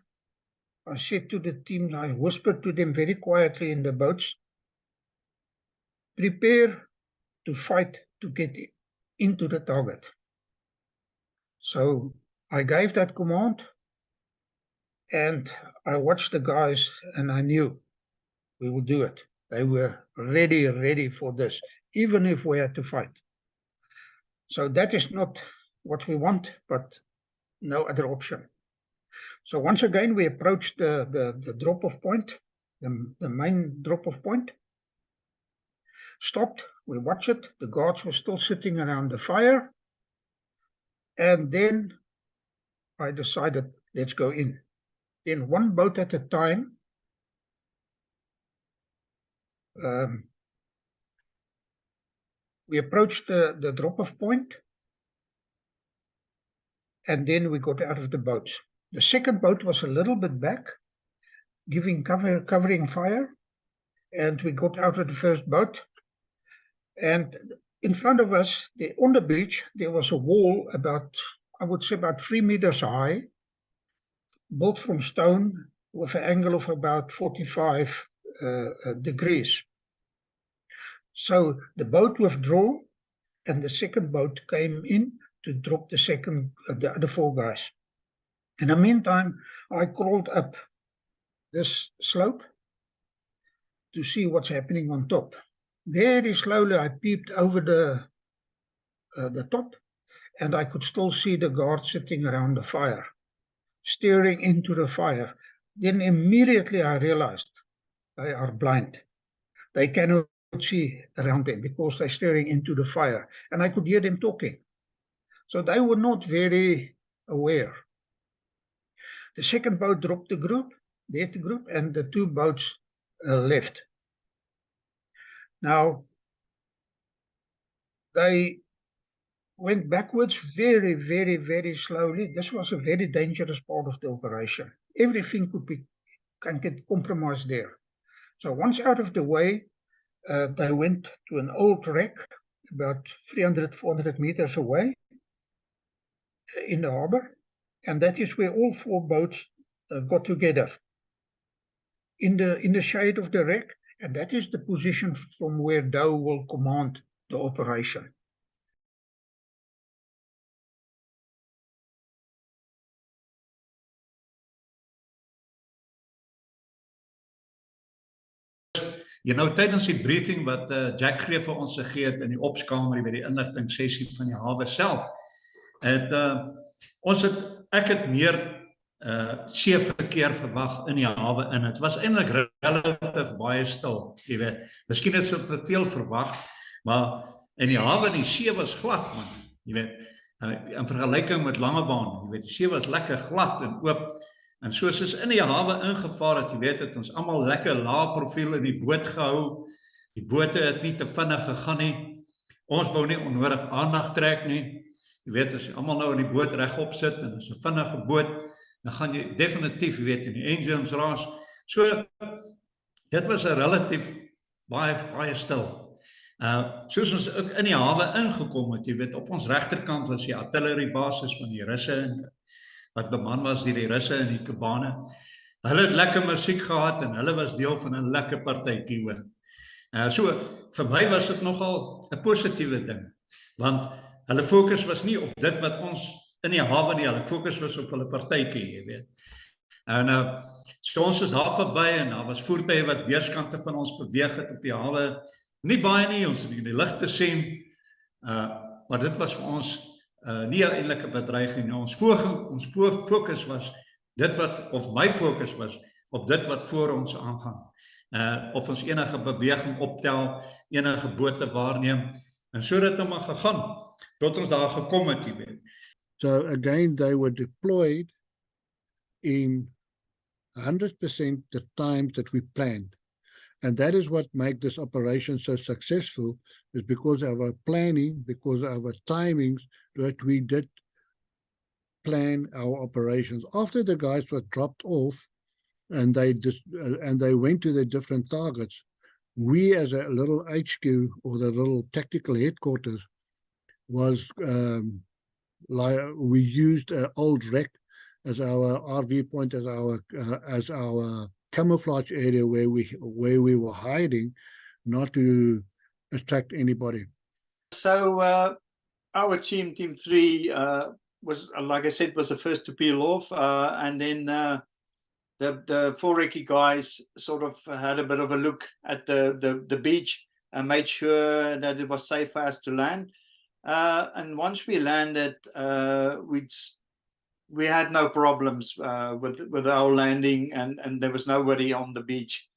I said to the team, I whispered to them very quietly in the boats, prepare to fight to get into the target. So I gave that command, and I watched the guys, and I knew we would do it. They were ready for this, even if we had to fight. So that is not what we want, but no other option. So once again, we approached the drop-off point, the main drop-off point. Stopped, we watched it. The guards were still sitting around the fire. And then I decided, let's go in. Then one boat at a time. We approached the drop-off point, and then we got out of the boats. The second boat was a little bit back, covering fire, and we got out of the first boat. And in front of us, on the beach, there was a wall about, I would say, about 3 meters high, built from stone with an angle of about 45 degrees. So the boat withdrew, and the second boat came in to drop the other 4 guys. In the meantime, I crawled up this slope to see what's happening on top. Very slowly, I peeped over the top, and I could still see the guards sitting around the fire, staring into the fire. Then immediately I realized they are blind. They cannot see around them because they're staring into the fire, and I could hear them talking. So they were not very aware. The second boat dropped the group, and the 2 boats left. Now, they went backwards very, very, very slowly. This was a very dangerous part of the operation. Everything can get compromised there. So once out of the way, they went to an old wreck about 300, 400 meters away in the harbor. And that is where all 4 boats got together in the shade of the wreck. And that is the position from where Douw will command the operation.
Jy nou tydens die briefing wat Jack Greeff vir ons gegee het in die opskamer by die inligting sessie van die hawe self, ek het meer seeverkeer verwag in die hawe in. Het was eintlik relatief baie stil, jy weet. Miskien is dit te veel verwag, maar in die hawe die see was glad, man, jy weet. In vergelyking met Langebaan, jy weet, die see was lekker glad en oop. En soos ons in die hawe ingevaar het, jy weet, het ons allemaal lekker lae profiel in die boot gehou. Die bote het nie te vinnig gegaan nie. Ons wou nie onnodig aandag trek nie. Jy weet, as jy allemaal nou in die boot regop sit en is 'n vinnige boot, dan gaan jy definitief, jy weet, in die engines raas. So, dit was 'n relatief baie stil. Soos ons ook in die hawe ingekom het, jy weet, op ons regterkant was die artilleriebasis van die Russe, wat beman was deur die Russe en die Kubane. Hulle het lekker musiek gehad en hulle was deel van 'n lekker partytjie hoor. So, vir my was dit nogal 'n positiewe ding, want hulle fokus was nie op dit wat ons in die hawe nie, hulle fokus was op hulle partytjie, jy weet. En so ons is daar verby en daar was voertuie wat weerskante van ons beweeg het op die hawe. Nie baie nie, ons het die ligte sien, maar dit was vir ons nie eintlik 'n bedreiging. Ons fokus was dit wat, of my fokus was op dit wat voor ons aangaan. Of ons enige beweging optel, enige bote waarneem, en so het nou maar gegaan, tot ons daar gekom het, jy weet.
So again, they were deployed in 100% the times that we planned. And that is what made this operation so successful, is because of our planning, because of our timings, that we did plan our operations. After the guys were dropped off and they went to their different targets, we as a little HQ, or the little tactical headquarters, was we used an old wreck as our RV point, as our camouflage area where we were hiding, not to attract anybody.
So our team 3, was, like I said, was the first to peel off, and then the 4 recce guys sort of had a bit of a look at the beach and made sure that it was safe for us to land. And once we landed, we had no problems with our landing, and there was nobody on the beach.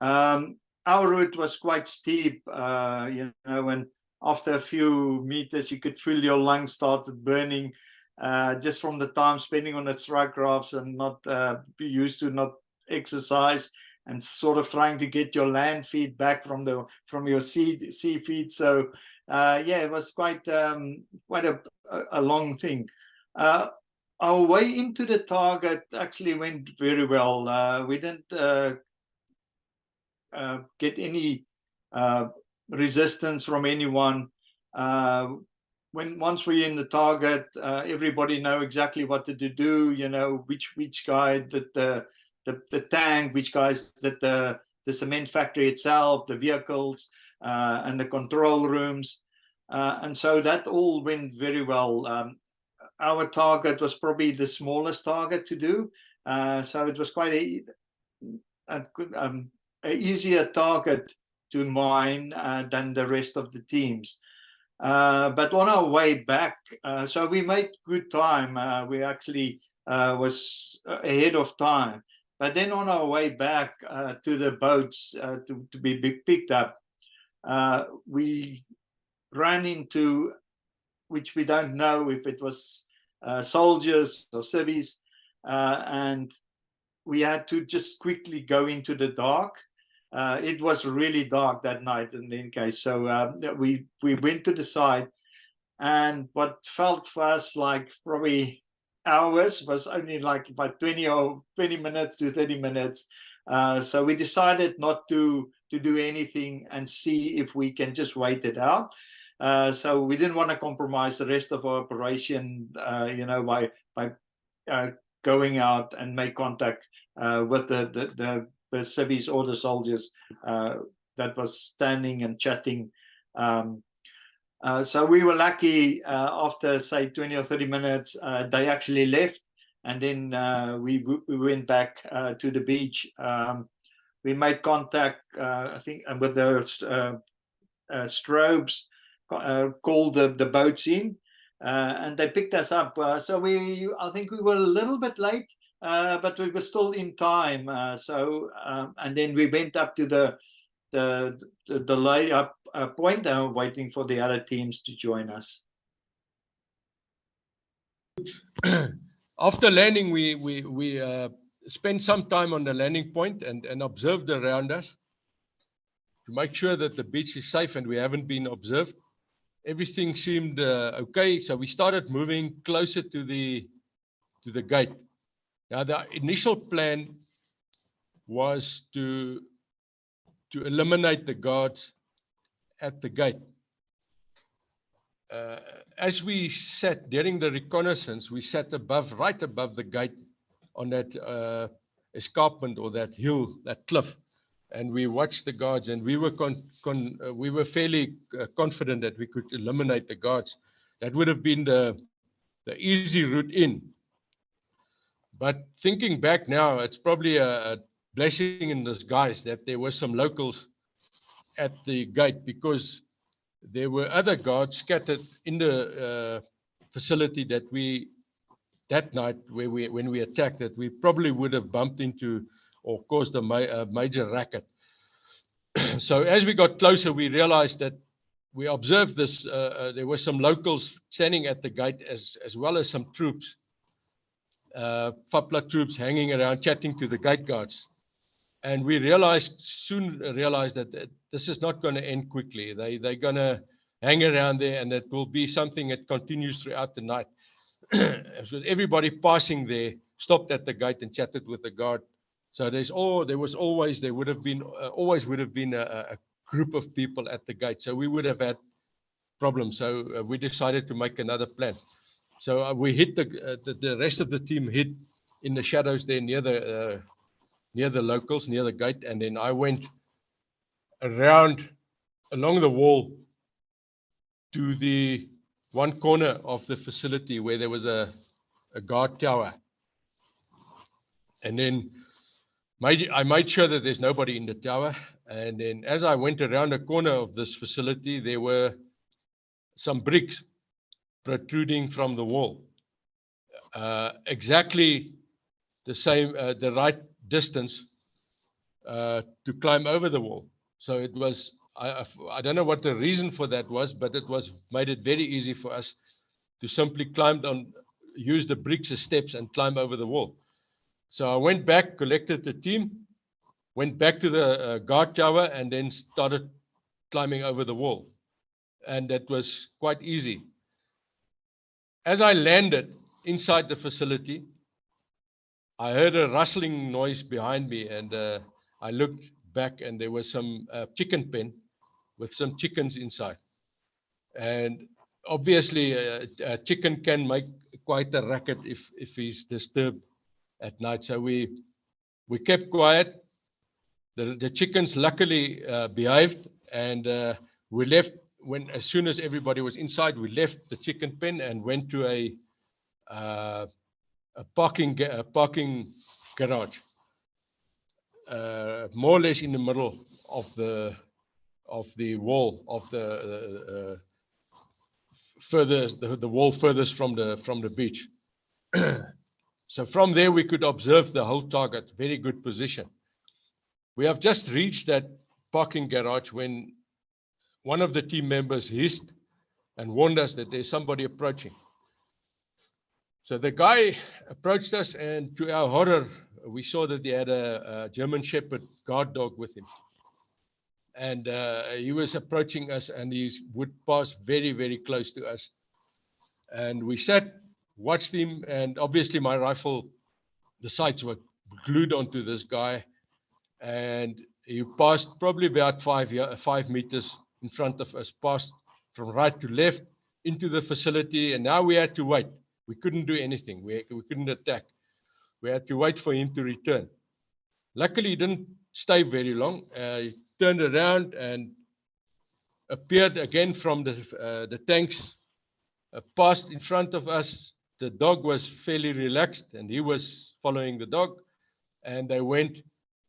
Our route was quite steep, you know, and after a few meters you could feel your lungs started burning. just from the time spending on the strike crafts and not be used to not exercise and sort of trying to get your land feed back from your sea feed. So yeah, it was quite a long thing. Our way into the target actually went very well. We didn't get any resistance from anyone. Once we're in the target, everybody know exactly what to do. You know which guy that the tank, which guys that the cement factory itself, the vehicles, and the control rooms, and so that all went very well. Our target was probably the smallest target to do, so it was quite an easier target to mine than the rest of the teams. But on our way back, so we made good time. We actually was ahead of time. But then on our way back to the boats to be picked up, we ran into, which we don't know if it was soldiers or civvies, and we had to just quickly go into the dark. It was really dark that night in any case, so we went to the side, and what felt for us like probably hours was only like about 20 minutes to 30 minutes. So we decided not to do anything and see if we can just wait it out. So we didn't want to compromise the rest of our operation, you know, by going out and make contact with the civvies or the soldiers that was standing and chatting. So we were lucky. After say 20 or 30 minutes, they actually left, and then we went back to the beach. We made contact, I think, with the strobes, called the boats in, and they picked us up. So I think we were a little bit late, but we were still in time. And then we went up to the layup point, waiting for the other teams to join us.
After landing, we spent some time on the landing point and observed around us to make sure that the beach is safe and we haven't been observed. Everything seemed okay, so we started moving closer to the gate. Now, the initial plan was to eliminate the guards at the gate. As we sat during the reconnaissance, we sat right above the gate on that escarpment or that hill, that cliff, and we watched the guards, and we were fairly confident that we could eliminate the guards. That would have been the easy route in. But thinking back now, it's probably a blessing in disguise that there were some locals at the gate, because there were other guards scattered in the facility that night when we attacked, that we probably would have bumped into or caused a major racket. So as we got closer, we realized that we observed this. There were some locals standing at the gate, as well as some troops, FAPLA troops, hanging around chatting to the gate guards. And we soon realized that this is not going to end quickly. They're going to hang around there, and it will be something that continues throughout the night. Because everybody passing there stopped at the gate and chatted with the guard. So there would have been a group of people at the gate. So we would have had problems. So we decided to make another plan. So we hid the rest of the team hid in the shadows there near the locals, near the gate, and then I went along the wall to the one corner of the facility where there was a guard tower. And then I made sure that there's nobody in the tower. And then as I went around the corner of this facility, there were some bricks protruding from the wall. Exactly the same, the right distance to climb over the wall. So it was, I don't know what the reason for that was, but it made it very easy for us to simply climb use the bricks as steps and climb over the wall. So I went back, collected the team, went back to the guard tower, and then started climbing over the wall. And that was quite easy. As I landed inside the facility, I heard a rustling noise behind me, and I looked back, and there was some chicken pen with some chickens inside. And obviously, a chicken can make quite a racket if he's disturbed at night. So we kept quiet. The chickens luckily behaved, and we left. As soon as everybody was inside, we left the chicken pen and went to a parking garage, more or less in the middle of the wall of the wall furthest from the beach. So from there we could observe the whole target. Very good position. We have just reached that parking garage when one of the team members hissed and warned us that there's somebody approaching. So the guy approached us, and to our horror, we saw that he had a German Shepherd guard dog with him. And he was approaching us, and he would pass very, very close to us. And we sat, watched him, and obviously my rifle, the sights were glued onto this guy. And he passed probably about 5 meters in front of us, passed from right to left into the facility, and now we had to wait. We couldn't do anything. We couldn't attack. We had to wait for him to return. Luckily, he didn't stay very long. He turned around and appeared again from the tanks, passed in front of us. The dog was fairly relaxed, and he was following the dog, and they went.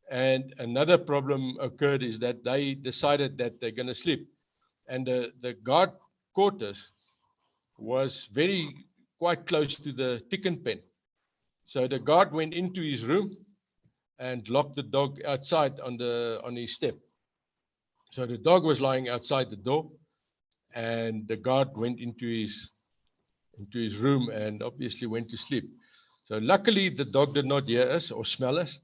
And another problem occurred is that they decided that they're going to sleep. And the guard quarters was quite close to the chicken pen. So the guard went into his room and locked the dog outside on his step. So the dog was lying outside the door, and the guard went into his room and obviously went to sleep. So luckily the dog did not hear us or smell us.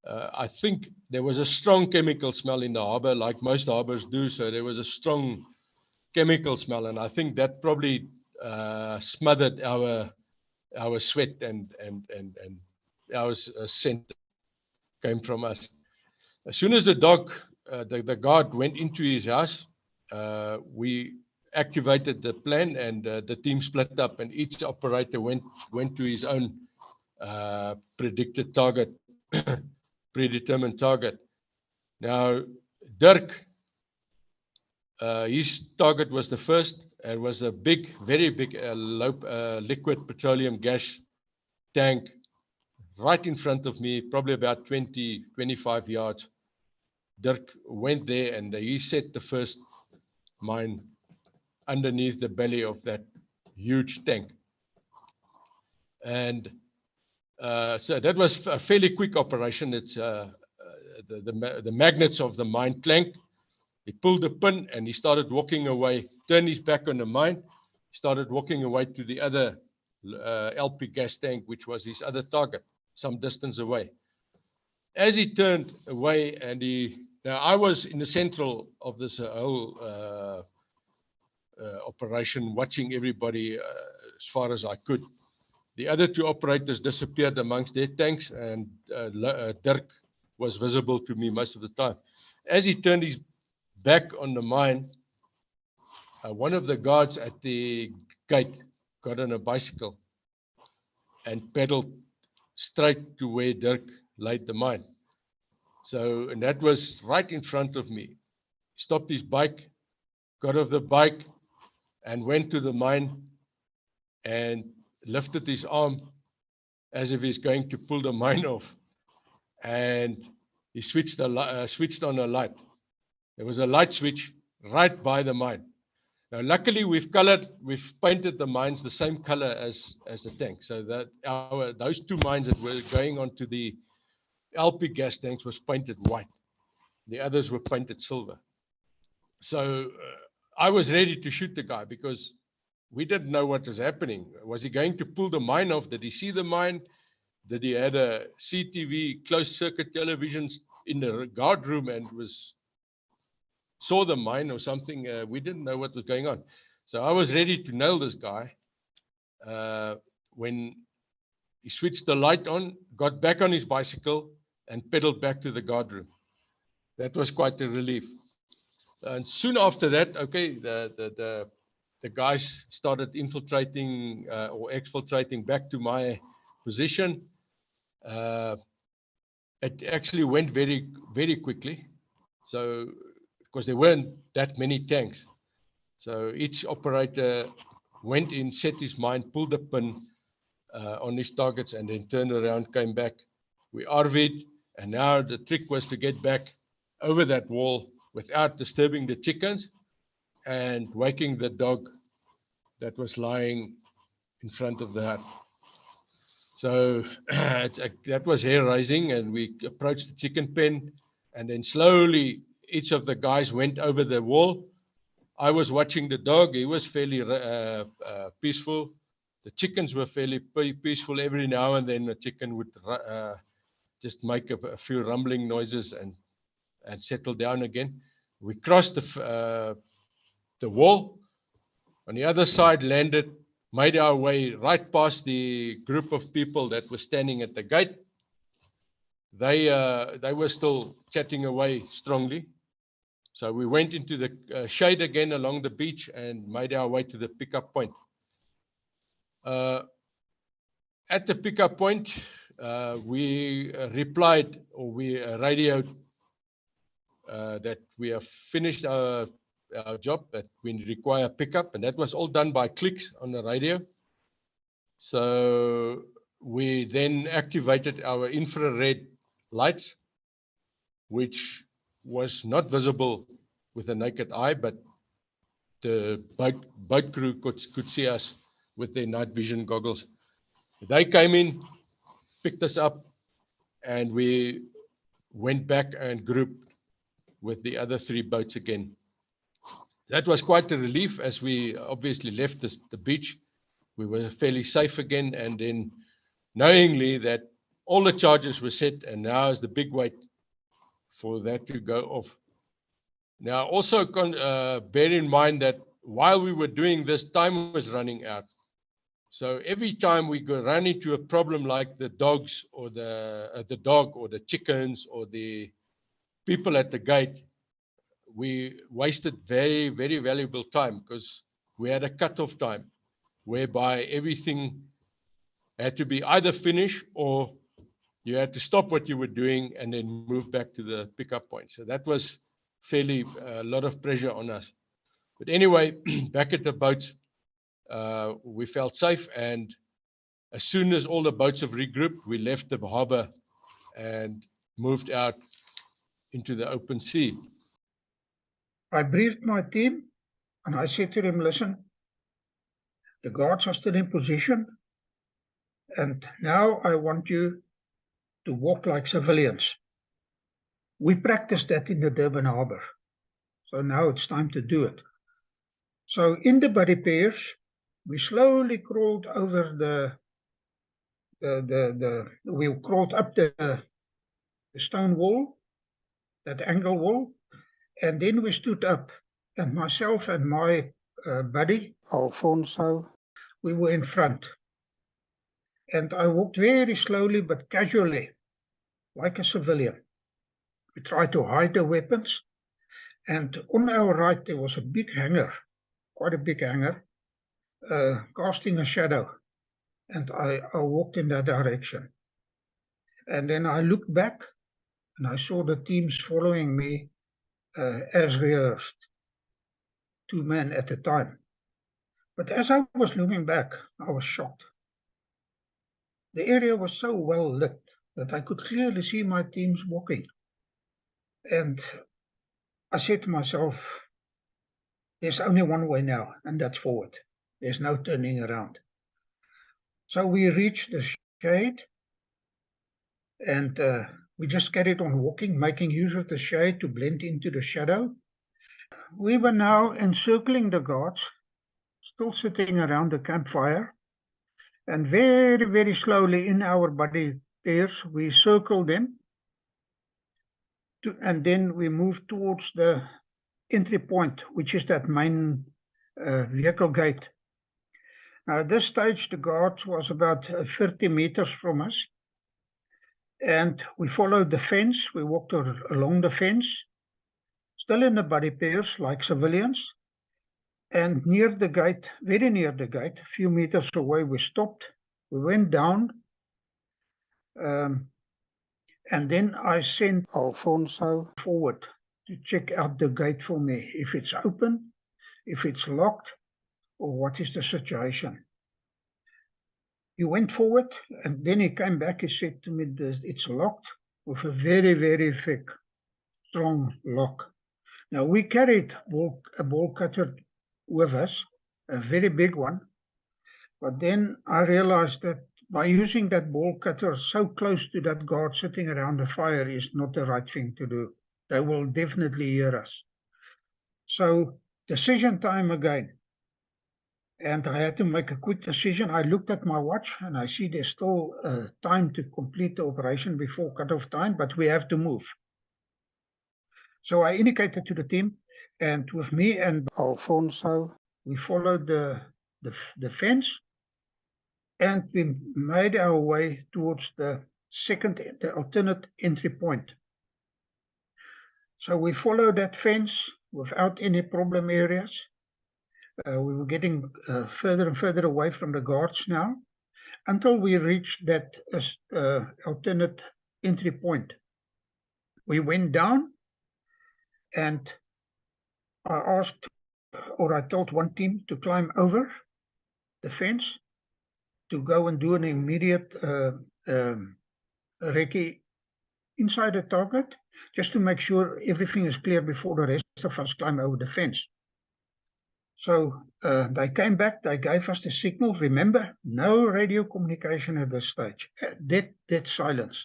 I think there was a strong chemical smell in the harbor, like most harbors do. So there was a strong chemical smell, and I think that probably smothered our sweat and our scent came from us. As soon as the guard went into his house, we activated the plan, and the team split up, and each operator went to his own predicted target. Predetermined target. Now, Dirk, his target was the first. It was a very big liquid petroleum gas tank right in front of me, probably about 20-25 yards. Dirk went there, and he set the first mine underneath the belly of that huge tank. And so that was a fairly quick operation. It's the magnets of the mine clanked. He pulled the pin, and he started walking away, turned his back on the mine, started walking away to the other LP gas tank, which was his other target, some distance away. As he turned away, and now I was in the central of this whole operation, watching everybody as far as I could. The other two operators disappeared amongst their tanks, and Dirk was visible to me most of the time. As he turned his back on the mine, one of the guards at the gate got on a bicycle and pedaled straight to where Dirk laid the mine. And that was right in front of me. Stopped his bike, got off the bike, and went to the mine and lifted his arm as if he's going to pull the mine off. And he switched on a light. There was a light switch right by the mine. Now, luckily, we've painted the mines the same color as the tank. So that those two mines that were going onto the LP gas tanks was painted white. The others were painted silver. So I was ready to shoot the guy because we didn't know what was happening. Was he going to pull the mine off? Did he see the mine? Did he had a CTV, closed circuit television in the guard room and saw the mine or something? We didn't know what was going on. So I was ready to nail this guy when he switched the light on, got back on his bicycle and pedaled back to the guard room. That was quite a relief. And soon after that, okay, the guys started infiltrating or exfiltrating back to my position. It actually went very, very quickly. So, because there weren't that many tanks. So each operator went in, set his mine, pulled the pin on his targets, and then turned around, came back. We RV'd, and now the trick was to get back over that wall without disturbing the chickens and waking the dog that was lying in front of the hut. So that was hair-raising, and we approached the chicken pen, and then slowly each of the guys went over the wall. I was watching the dog. He was fairly peaceful. The chickens were fairly peaceful. Every now and then a chicken would just make a few rumbling noises and settle down again. We crossed the wall. On the other side, landed, made our way right past the group of people that were standing at the gate. They were still chatting away strongly. So we went into the shade again along the beach and made our way to the pickup point. At the pickup point, we replied, or we radioed that we have finished our job, that we require pickup, and that was all done by clicks on the radio. So we then activated our infrared lights, which was not visible with the naked eye, but the boat crew could see us with their night vision goggles. They came in, picked us up, and we went back and grouped with the other 3 boats again. That was quite a relief, as we obviously left the beach. We were fairly safe again, and then knowingly that all the charges were set, and now is the big wait for that to go off. Now, also bear in mind that while we were doing this, time was running out. So every time we run into a problem like the dogs or the dog or the chickens or the people at the gate, we wasted very, very valuable time, because we had a cutoff time whereby everything had to be either finished or you had to stop what you were doing and then move back to the pickup point. So that was fairly a lot of pressure on us. But anyway, back at the boats, we felt safe, and as soon as all the boats have regrouped, we left the harbor and moved out into the open sea.
I briefed my team and I said to them, listen, the guards are still in position, and now I want you to walk like civilians. We practiced that in the Durban Harbour, so now it's time to do it. So in the buddy pairs, we slowly crawled over we crawled up the stone wall, that angle wall, and then we stood up, and myself and my buddy, Alfonso, we were in front. And I walked very slowly but casually, like a civilian. We tried to hide the weapons, and on our right there was a big hangar, quite a big hangar, casting a shadow, and I walked in that direction. And then I looked back, and I saw the teams following me as rehearsed, 2 men at a time. But as I was looking back, I was shocked. The area was so well lit that I could clearly see my teams walking. And I said to myself, there's only one way now, and that's forward. There's no turning around. So we reached the shade, and we just carried on walking, making use of the shade to blend into the shadow. We were now encircling the guards, still sitting around the campfire. And very, very slowly in our body pairs, we circle them. And then we move towards the entry point, which is that main vehicle gate. Now, at this stage, the guards was about 30 meters from us. And we followed the fence. We walked along the fence, still in the body pairs like civilians. And near the gate, very near the gate, a few meters away, we stopped. We went down. And then I sent Alfonso forward to check out the gate for me, if it's open, if it's locked, or what is the situation. He went forward, and then he came back. He said to me, it's locked with a very, very thick, strong lock. Now, we carried a ball cutter with us, a very big one. But then I realized that by using that ball cutter so close to that guard sitting around the fire is not the right thing to do. They will definitely hear us. So, decision time again. And I had to make a quick decision. I looked at my watch and I see there's still time to complete the operation before cut-off time, but we have to move. So I indicated to the team, and with me and Alfonso, we followed the fence, and we made our way towards the alternate entry point. So we followed that fence without any problem areas. We were getting further and further away from the guards now, until we reached that alternate entry point. We went down, and I told one team to climb over the fence to go and do an immediate recce inside the target, just to make sure everything is clear before the rest of us climb over the fence. So they came back, they gave us the signal. Remember, no radio communication at this stage, dead silence.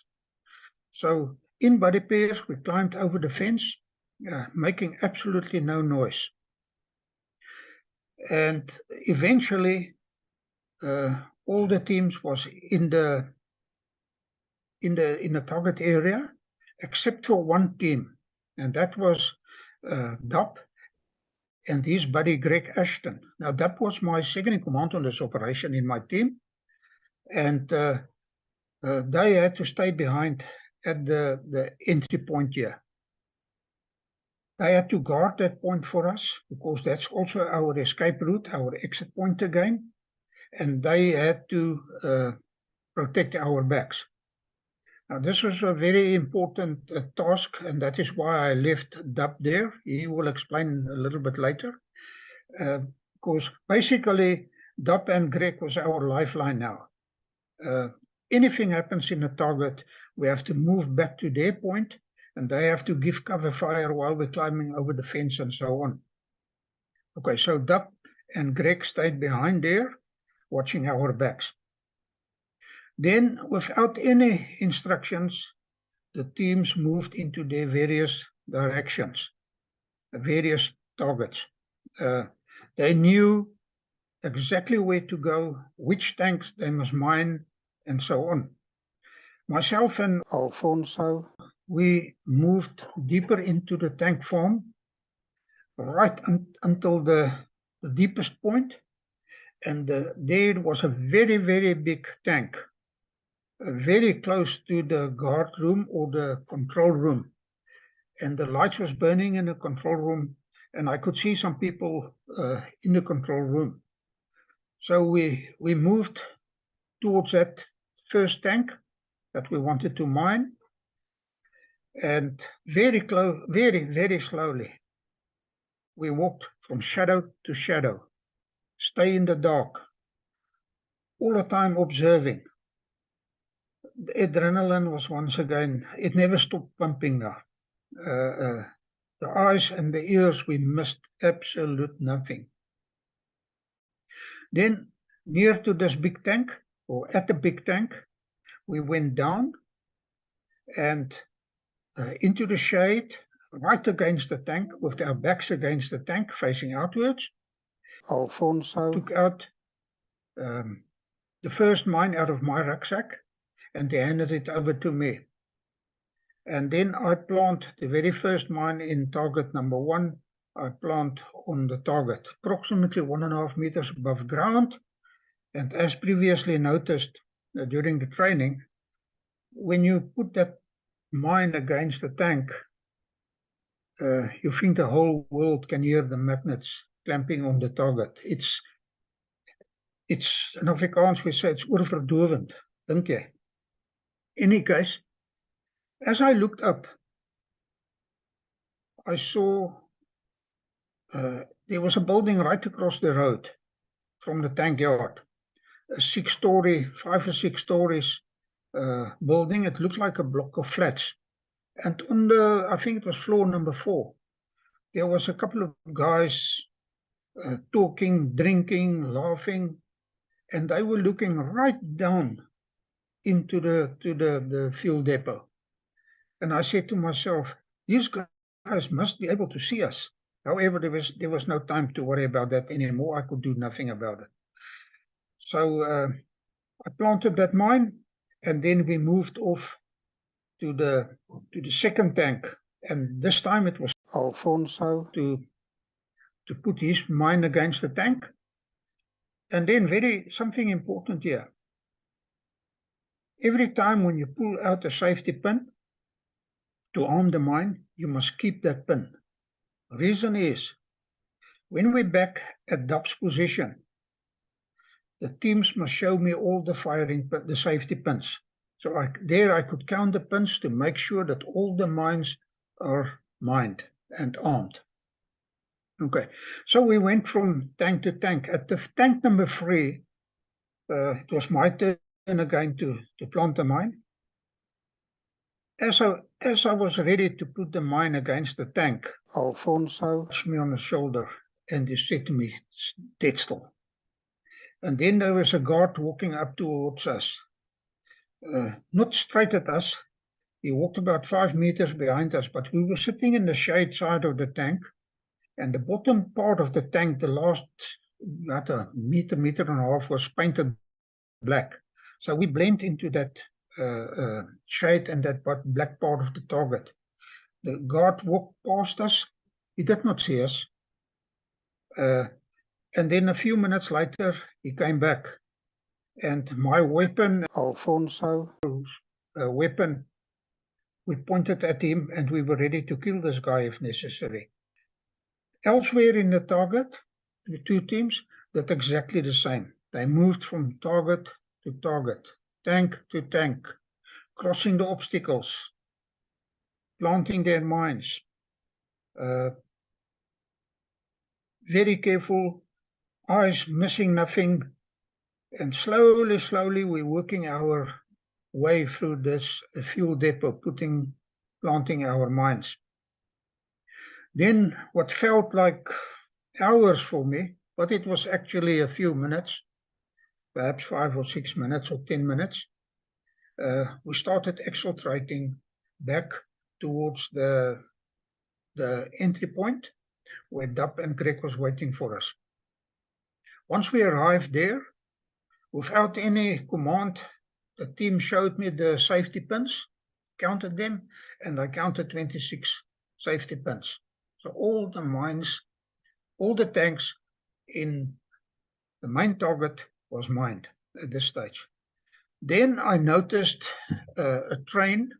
So in body pairs, we climbed over the fence, making absolutely no noise. And eventually, all the teams was in the target area, except for one team, and that was Douw and his buddy Greg Ashton. Now, that was my second in command on this operation in my team, and they had to stay behind at the entry point here. They had to guard that point for us, because that's also our escape route, our exit point again, and they had to protect our backs. Now, this was a very important task, and that is why I left Douw there. He will explain a little bit later. Because basically, Douw and Greg was our lifeline now. Anything happens in a target, we have to move back to their point, and they have to give cover fire while we're climbing over the fence and so on. Okay, so Douw and Greg stayed behind there, watching our backs. Then, without any instructions, the teams moved into their various directions, various targets. They knew exactly where to go, which tanks they must mine, and so on. Myself and Alfonso, we moved deeper into the tank farm, right until the deepest point, and there was a very, very big tank, very close to the guard room or the control room, and the lights was burning in the control room, and I could see some people in the control room. So we moved towards that first tank that we wanted to mine, and very slowly we walked from shadow to shadow, stay in the dark, all the time observing. The adrenaline was once again, it never stopped pumping now. The eyes and the ears, we missed absolute nothing. Then, near to this big tank, or at the big tank, we went down and into the shade, right against the tank, with our backs against the tank, facing outwards. Alfonso took out the first mine out of my rucksack and handed it over to me. And then I plant the very first mine in target number 1. I plant on the target, approximately 1.5 meters above ground. And as previously noticed during the training, when you put that mine against the tank, you think the whole world can hear the magnets clamping on the target. It's in Afrikaans we say it's oorverdowend, dink jy? Any case, as I looked up, I saw there was a building right across the road from the tank yard, a 6-story, 5 or 6 stories building. It looked like a block of flats. And on the, I think it was floor number 4, there was a couple of guys talking, drinking, laughing, and they were looking right down into the fuel depot. And I said to myself, these guys must be able to see us. However, there was no time to worry about that anymore. I could do nothing about it. So I planted that mine, and then we moved off to the second tank. And this time it was Alfonso to put his mine against the tank. And then something important here. Every time when you pull out a safety pin to arm the mine, you must keep that pin. Reason is, when we're back at Douw's position, the teams must show me all the safety pins. So I could count the pins to make sure that all the mines are mined and armed. Okay, so we went from tank to tank. At the tank number 3, it was my turn again to plant the mine. As I was ready to put the mine against the tank, Alfonso touched me on the shoulder and he said to me, dead still. And then there was a guard walking up towards us, not straight at us. He walked about 5 meters behind us, but we were sitting in the shade side of the tank, and the bottom part of the tank, the last meter and a half, was painted black. So we blend into that shade and that black part of the target. The guard walked past us. He did not see us. And then a few minutes later, he came back. And my weapon, Alfonso's weapon, we pointed at him and we were ready to kill this guy if necessary. Elsewhere in the target, the 2 teams did exactly the same. They moved from target to target, tank to tank, crossing the obstacles, planting their mines. Very careful, eyes missing nothing, and slowly we're working our way through this fuel depot, planting our mines. Then what felt like hours for me, but it was actually a few minutes, perhaps 5 or 6 minutes or 10 minutes, we started exfiltrating back towards the entry point where Douw and Greg was waiting for us. Once we arrived there, without any command, the team showed me the safety pins, counted them, and I counted 26 safety pins. So all the mines, all the tanks in the main target was mined at this stage. Then I noticed a train,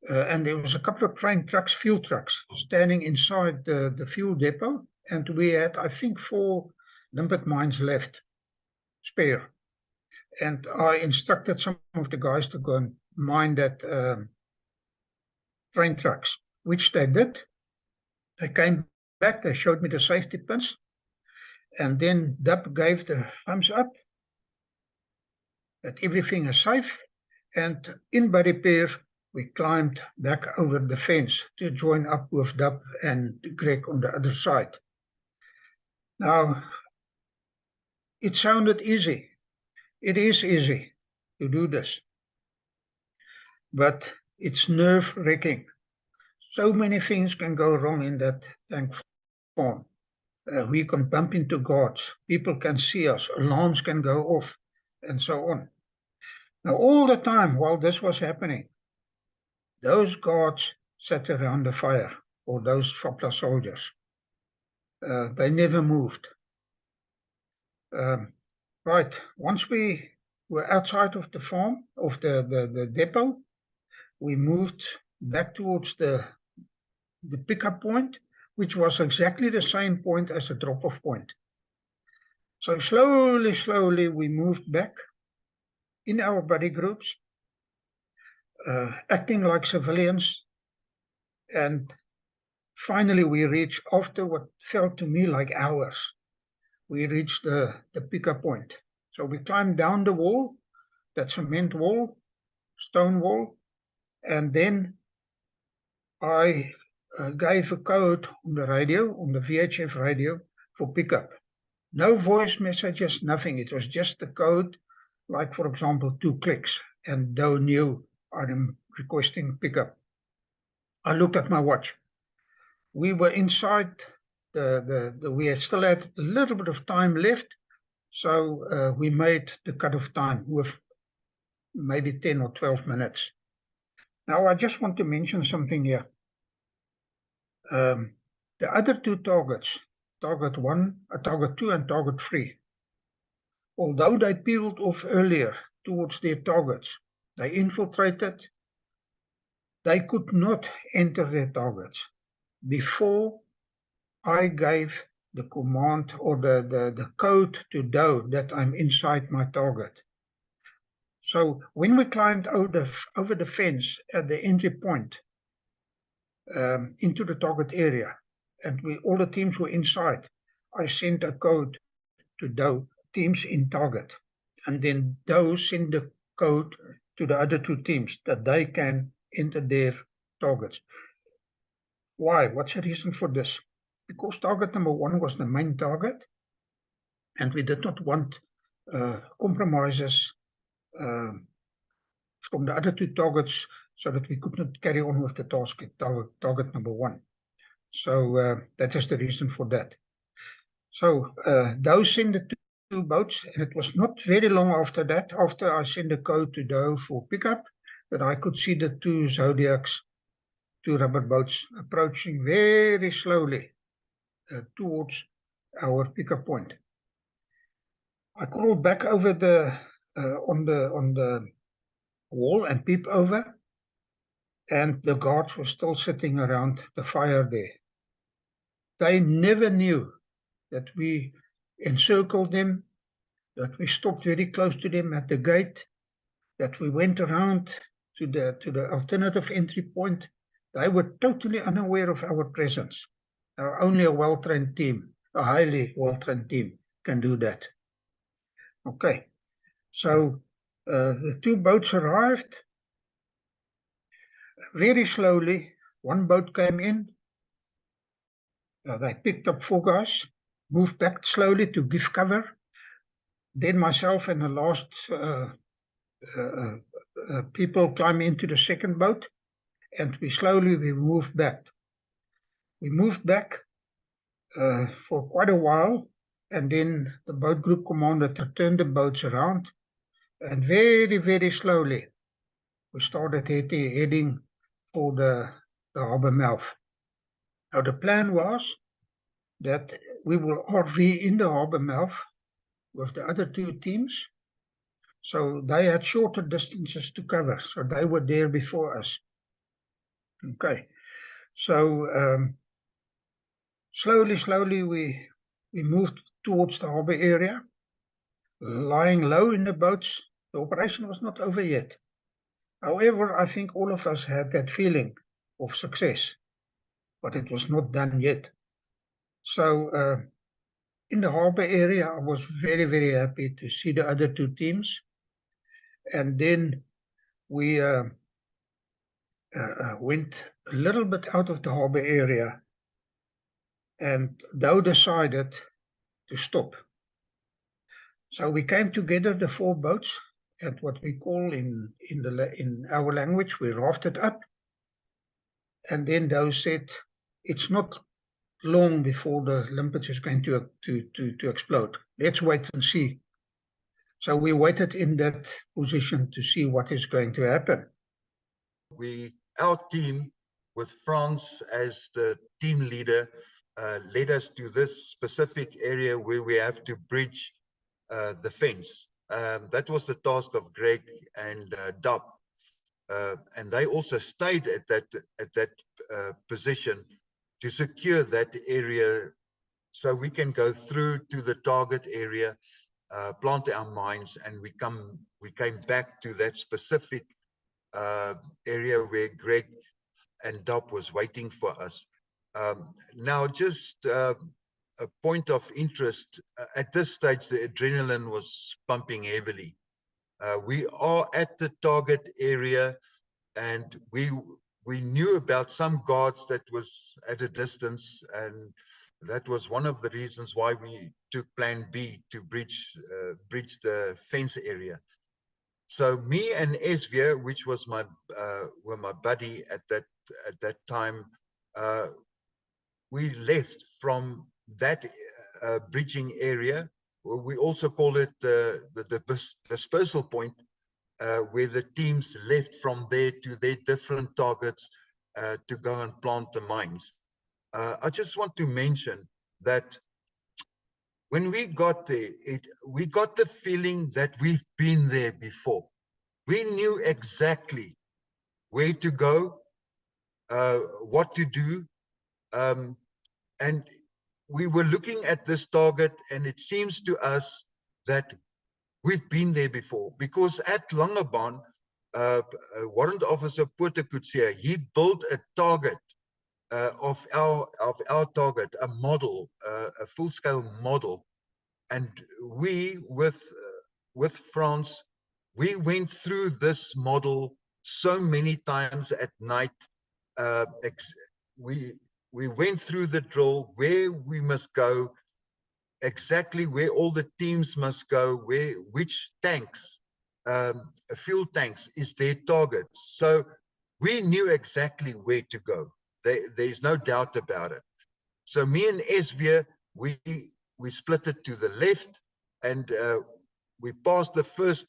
and there was a couple of train trucks, fuel trucks, standing inside the fuel depot, and we had, I think, 4 limpet mines left, spare. And I instructed some of the guys to go and mine that train trucks, which they did. They came back, they showed me the safety pins, and then Douw gave the thumbs up that everything is safe, and in by repair, we climbed back over the fence to join up with Douw and Greg on the other side. Now, it sounded easy. It is easy to do this, but it's nerve-wracking. So many things can go wrong in that tank farm. We can bump into guards. People can see us. Alarms can go off, and so on. Now, all the time while this was happening, those guards sat around the fire, or those Fopla soldiers. They never moved. Right, once we were outside of the farm, of the depot, we moved back towards the pickup point, which was exactly the same point as the drop-off point. So slowly we moved back in our buddy groups, acting like civilians, and finally we reached, after what felt to me like hours, we reached the pickup point. So we climbed down the wall, that cement wall, stone wall, and then I gave a code on the radio, on the VHF radio, for pickup. No voice messages, nothing. It was just the code, like, for example, 2 clicks, and Douw knew I'm requesting pickup. I looked at my watch. We were inside we still had a little bit of time left, so we made the cut-off time with maybe 10 or 12 minutes. Now, I just want to mention something here. The other 2 targets, target 2 and target 3, although they peeled off earlier towards their targets, they infiltrated, they could not enter their targets before I gave the command or the code to Douw that I'm inside my target. So when we climbed over the fence at the entry point into the target area, and all the teams were inside, I sent a code to Douw, teams in target. And then Douw sent the code to the other 2 teams that they can enter their targets. Why? What's the reason for this? Because target number 1 was the main target, and we did not want compromises from the other 2 targets, so that we could not carry on with the task at target number 1. So that is the reason for that. So Douw sent the 2 boats, and it was not very long after that, after I sent the code to Douw for pickup, that I could see the 2 Zodiacs, 2 rubber boats, approaching very slowly towards our pickup point. I crawled back over on the wall and peeped over, and the guards were still sitting around the fire there. They never knew that we encircled them, that we stopped very close to them at the gate, that we went around to the alternative entry point. They were totally unaware of our presence. Only a well-trained team, a highly well-trained team, can do that. Okay, so the 2 boats arrived. Very slowly, 1 boat came in. They picked up 4 guys, moved back slowly to give cover. Then myself and the last people climbed into the 2nd boat, and we moved back. We moved back for quite a while, and then the boat group commander turned the boats around, and very slowly we started heading for the harbor mouth. Now the plan was that we will RV in the harbor mouth with the other 2 teams, so they had shorter distances to cover, so they were there before us. Okay, so slowly we moved towards the harbor area, lying low in the boats. The operation was not over yet. However, I think all of us had that feeling of success, but it was not done yet. So in the harbor area, I was very happy to see the other 2 teams. And then we went a little bit out of the harbor area, and Douw decided to stop. So we came together, the 4 boats, at what we call in our language, we rafted up. And then Douw said, it's not long before the limpet is going to explode. Let's wait and see. So we waited in that position to see what is going to happen.
Our team, with Frans as the team leader, led us to this specific area where we have to bridge the fence. That was the task of Greg and Douw, and they also stayed at that position to secure that area, so we can go through to the target area, plant our mines, and we came back to that specific area where Greg and Douw was waiting for us. Now, just a point of interest, at this stage, the adrenaline was pumping heavily. We are at the target area, and we knew about some guards that was at a distance, and that was one of the reasons why we took plan B to bridge the fence area. So me and Ystervuis, which was were my buddy at that time, we left from that bridging area. We also call it the dispersal point, where the teams left from there to their different targets to go and plant the mines. I just want to mention that when we got there, we got the feeling that we've been there before. We knew exactly where to go, what to do, and we were looking at this target, and it seems to us that we've been there before, because at Langebaan, Warrant Officer Potekutsia, he built a target of our target, a model, a full-scale model, and we with Frans, we went through this model so many times at night. We went through the drill, where we must go, exactly where all the teams must go, which tanks, fuel tanks is their targets. So we knew exactly where to go. There's no doubt about it. So me and Ystervuis, we split it to the left, and we passed the first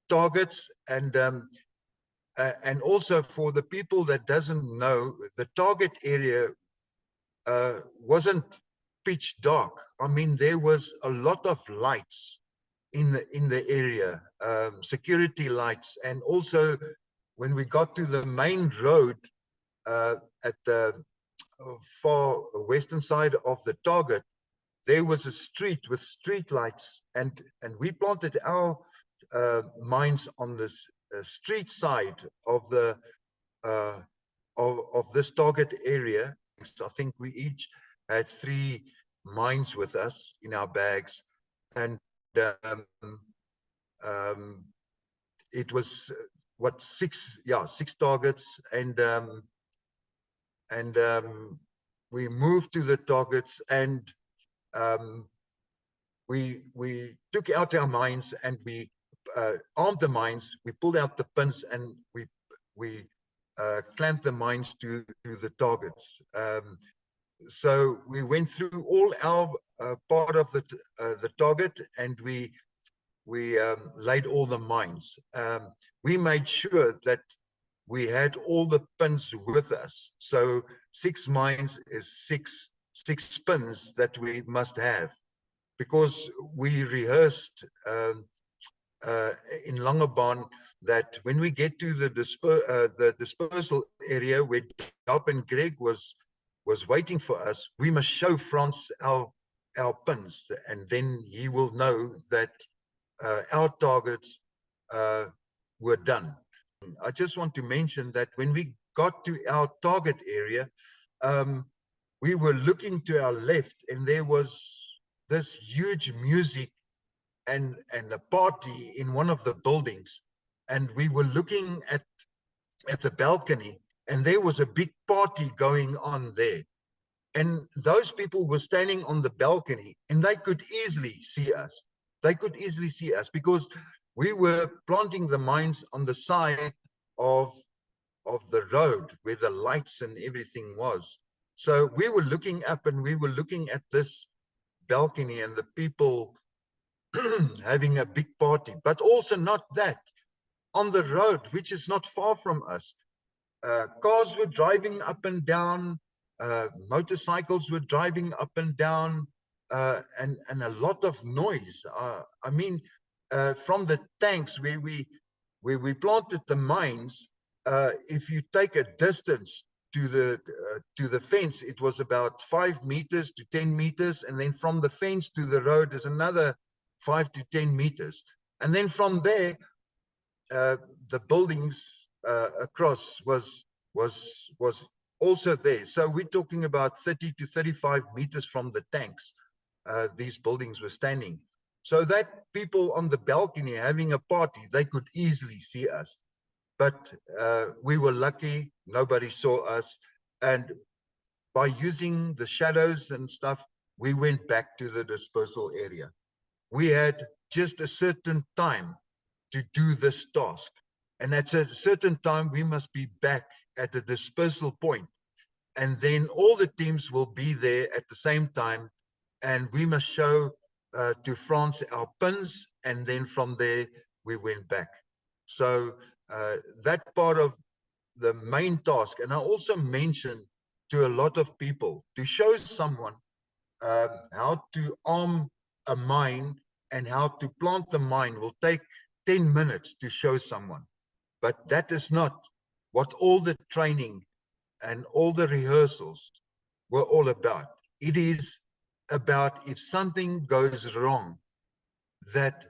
targets, and also for the people that doesn't know, the target area wasn't pitch dark. I mean, there was a lot of lights in the area, security lights, and also when we got to the main road at the far western side of the target, there was a street with street lights, and we planted our mines on this street side of the of this target area. I think we each had 3 mines with us in our bags, and it was what, 6 targets, and we moved to the targets, and we took out our mines, and we armed the mines. We pulled out the pins, and we clamped the mines to the targets. So we went through all our part of the target, and we laid all the mines. We made sure that we had all the pins with us. So 6 mines is 6 pins that we must have, because we rehearsed in Langebaan that when we get to the dispersal area where Douw and Greg was waiting for us, we must show Frans our pins, and then he will know that our targets were done. I just want to mention that when we got to our target area, we were looking to our left, and there was this huge music and a party in one of the buildings, and we were looking at the balcony, and there was a big party going on there, and those people were standing on the balcony, and they could easily see us. They could easily see us because we were planting the mines on the side of the road where the lights and everything was. So we were looking up and we were looking at this balcony and the people having a big party, but also not that. On the road, which is not far from us, cars were driving up and down, motorcycles were driving up and down, and a lot of noise. I mean, from the tanks where we planted the mines, if you take a distance to the fence, it was about 5 meters to 10 meters, and then from the fence to the road is another 5 to 10 meters, and then from there, the buildings across was also there. So we're talking about 30 to 35 meters from the tanks. These buildings were standing, so that people on the balcony having a party, they could easily see us. But we were lucky, nobody saw us, and by using the shadows and stuff, we went back to the dispersal area. We had just a certain time to do this task, and at a certain time we must be back at the dispersal point, and then all the teams will be there at the same time, and we must show to France our pins, and then from there we went back. So that part of the main task, and I also mentioned to a lot of people, to show someone how to arm a mine and how to plant the mine will take 10 minutes to show someone. But that is not what all the training and all the rehearsals were all about. It is about if something goes wrong, that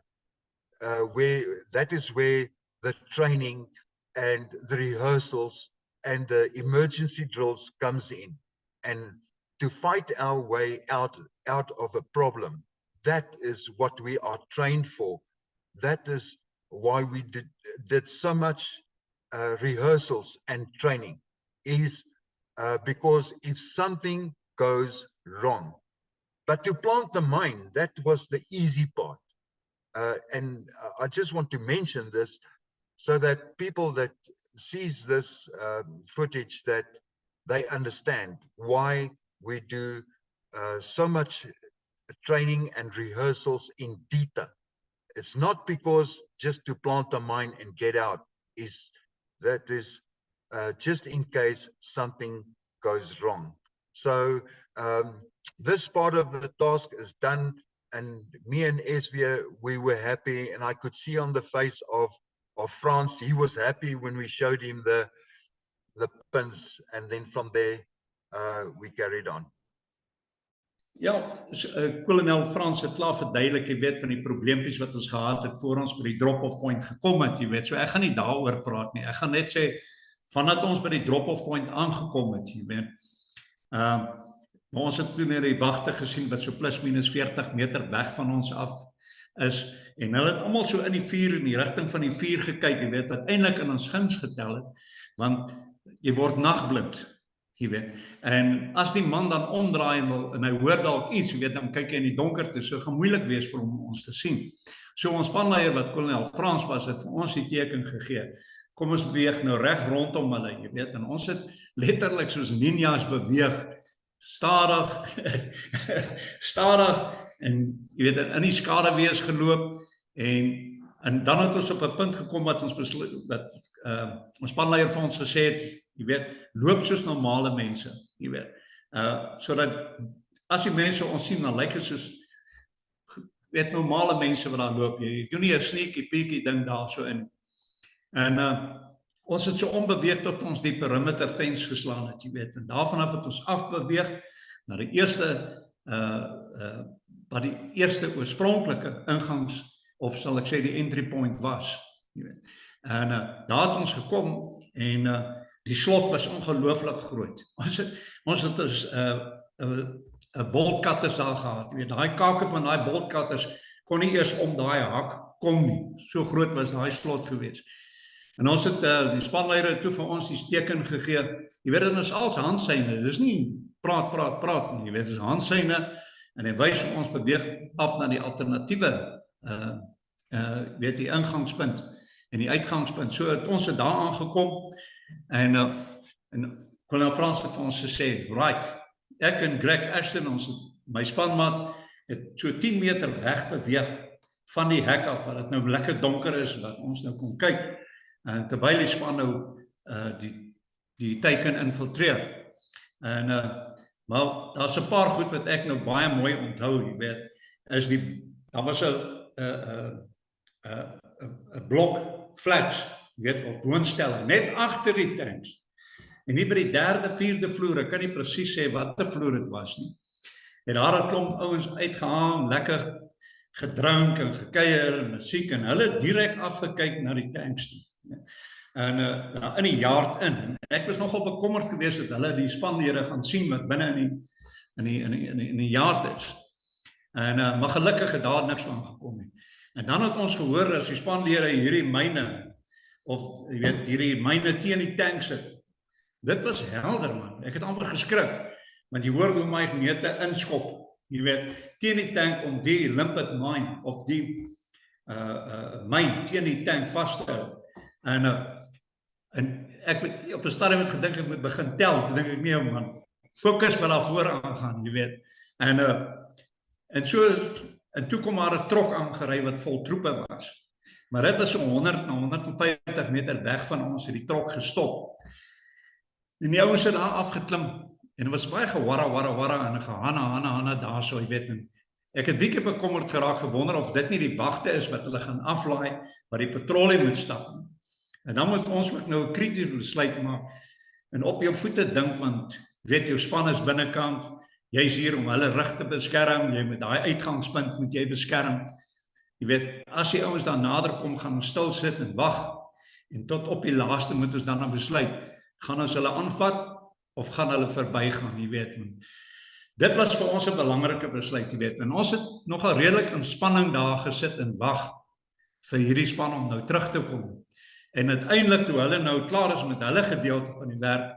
is where the training and the rehearsals and the emergency drills comes in, and to fight our way out of a problem. That is what we are trained for. That is why we did so much rehearsals and training, is because if something goes wrong. But to plant the mine, that was the easy part. And I just want to mention this so that people that sees this footage, that they understand why we do so much training and rehearsals in detail. It's not because just to plant a mine and get out, that is just in case something goes wrong. So this part of the task is done, and me and Ystervuis, we were happy, and I could see on the face of Frans, he was happy when we showed him the pins, and then from there we carried on.
Ja, kolonel Frans het klaar verduidelik, jy weet, van die probleempies wat ons gehad het voor ons by die drop-off point gekom het, jy weet, so ek gaan nie daaroor praat nie, ek gaan net sê, vandat ons by die drop-off point aangekom het, jy weet, maar ons het toen die wagte gesien, wat so plus minus 40 meter weg van ons af is, en hulle het allemaal so in die vuur, in die rigting van die vuur gekyk, jy weet, wat eintlik in ons guns getel het, want jy word nagblind, jy weet, en as die man dan omdraai en hy hoor dalk iets, jy weet, dan kyk hy in die donkerte, so gaan moeilik wees vir hom ons te sien. So ons spanleier wat kolonel Frans was, het vir ons die teken gegee, kom ons beweeg nou reg rondom hulle, jy weet, en ons het letterlik soos ninjas beweeg, stadig, stadig, en jy weet, in die skaduwees geloop, en dan het ons op 'n punt gekom wat ons besluit, dat ons spanleier vir ons gesê het, jy weet, loop soos normale mense, jy weet, sodat as die mense ons sien, dan lyk het soos, weet, normale mense wat daar loop, jy doen nie 'n sneaky peeky ding daar so in, en ons het so onbeweeg tot ons die perimeter fence geslaan het, jy weet, en daarvan af het ons afbeweeg na die eerste, wat die eerste oorspronklike ingangs, of sal ek sê die entry point was, jy weet, en daar het ons gekom, en die slot was ongelooflik groot, ons het dus 'n boltcutters daar gehad, jy weet, daai kake van daai boltcutters kon nie eers om daai hak kom nie, so groot was daai slot gewees. En ons het, die spanleier toe vir ons die teken gegee, jy weet, dit is als handsyne, dit is nie praat nie, jy weet, dit is handsyne, en hy wys ons beweeg af na die alternatiewe, weet, die ingangspunt, en die uitgangspunt, so het ons het daar aangekom, en Kolonel Frans het vir ons gesê, right, ek en Greg Ashton, ons my spanmaat, het so 10 meter weg beweeg van die hek af, wat het nou lekker donker is, wat ons nou kon kyk, en terwyl die span nou die teiken infiltreer. En, maar daar's 'n paar goed wat ek nou baie mooi onthou, jy weet, is daar was 'n blok flats, jy weet, of woonstelle, net agter die tanks. En nie by die 3de, 4de vloer, ek kan nie presies sê wat 'n vloer het was nie. En daar 'n klomp ouens uitgehang, lekker gedrink en gekuier en musiek, en hulle direk afgekyk na die tanks toe. En in die yard in. Ek was nogal bekommerd geweest dat hulle die spanlede gaan sien wat binne in die yard is. En maar gelukkig het daar niks aangekom nie. En dan het ons gehoor as die spanlede hierdie myne, of jy weet, hierdie myne teen die tanks het. Dit was helder, man. Ek het amper geskrik, want jy hoor hoe my neute inskop, jy weet, teen die tank om die limpet mine, of die myn teen die tank vast te hou. En ek het op 'n stadium het gedink ek moet begin tel, dink ek nee man, fokus maar daar voor aangaan, jy weet. En toe kom maar 'n trok aangery wat vol troepe was. Maar dit was so 100 na 150 meter weg van ons, het die trok gestop. En die ouens het daar afgeklim, en het was baie gewarra en gehanna daar so, jy weet. En ek het bietjie bekommerd geraak, gewonder of dit nie die wagte is wat hulle gaan aflaai, waar die patrollie moet stap. En dan moet ons ook nou 'n kritiese besluit maak, en op jou voete dink, want weet jou span is binnekant, jy's hier om hulle rug te beskerm, jy met daai uitgangspunt moet jy beskerm. Jy weet, as die ouens dan nader kom, gaan ons stil sit en wag, en tot op die laaste moet ons dan besluit, gaan ons hulle aanvat, of gaan hulle verbygaan, jy weet. Dit was vir ons 'n belangrike besluit, jy weet, en ons het nogal redelik in spanning daar gesit en wag vir hierdie span om nou terug te kom. En uiteindelik toe hulle nou klaar is met hulle gedeelte van die werk,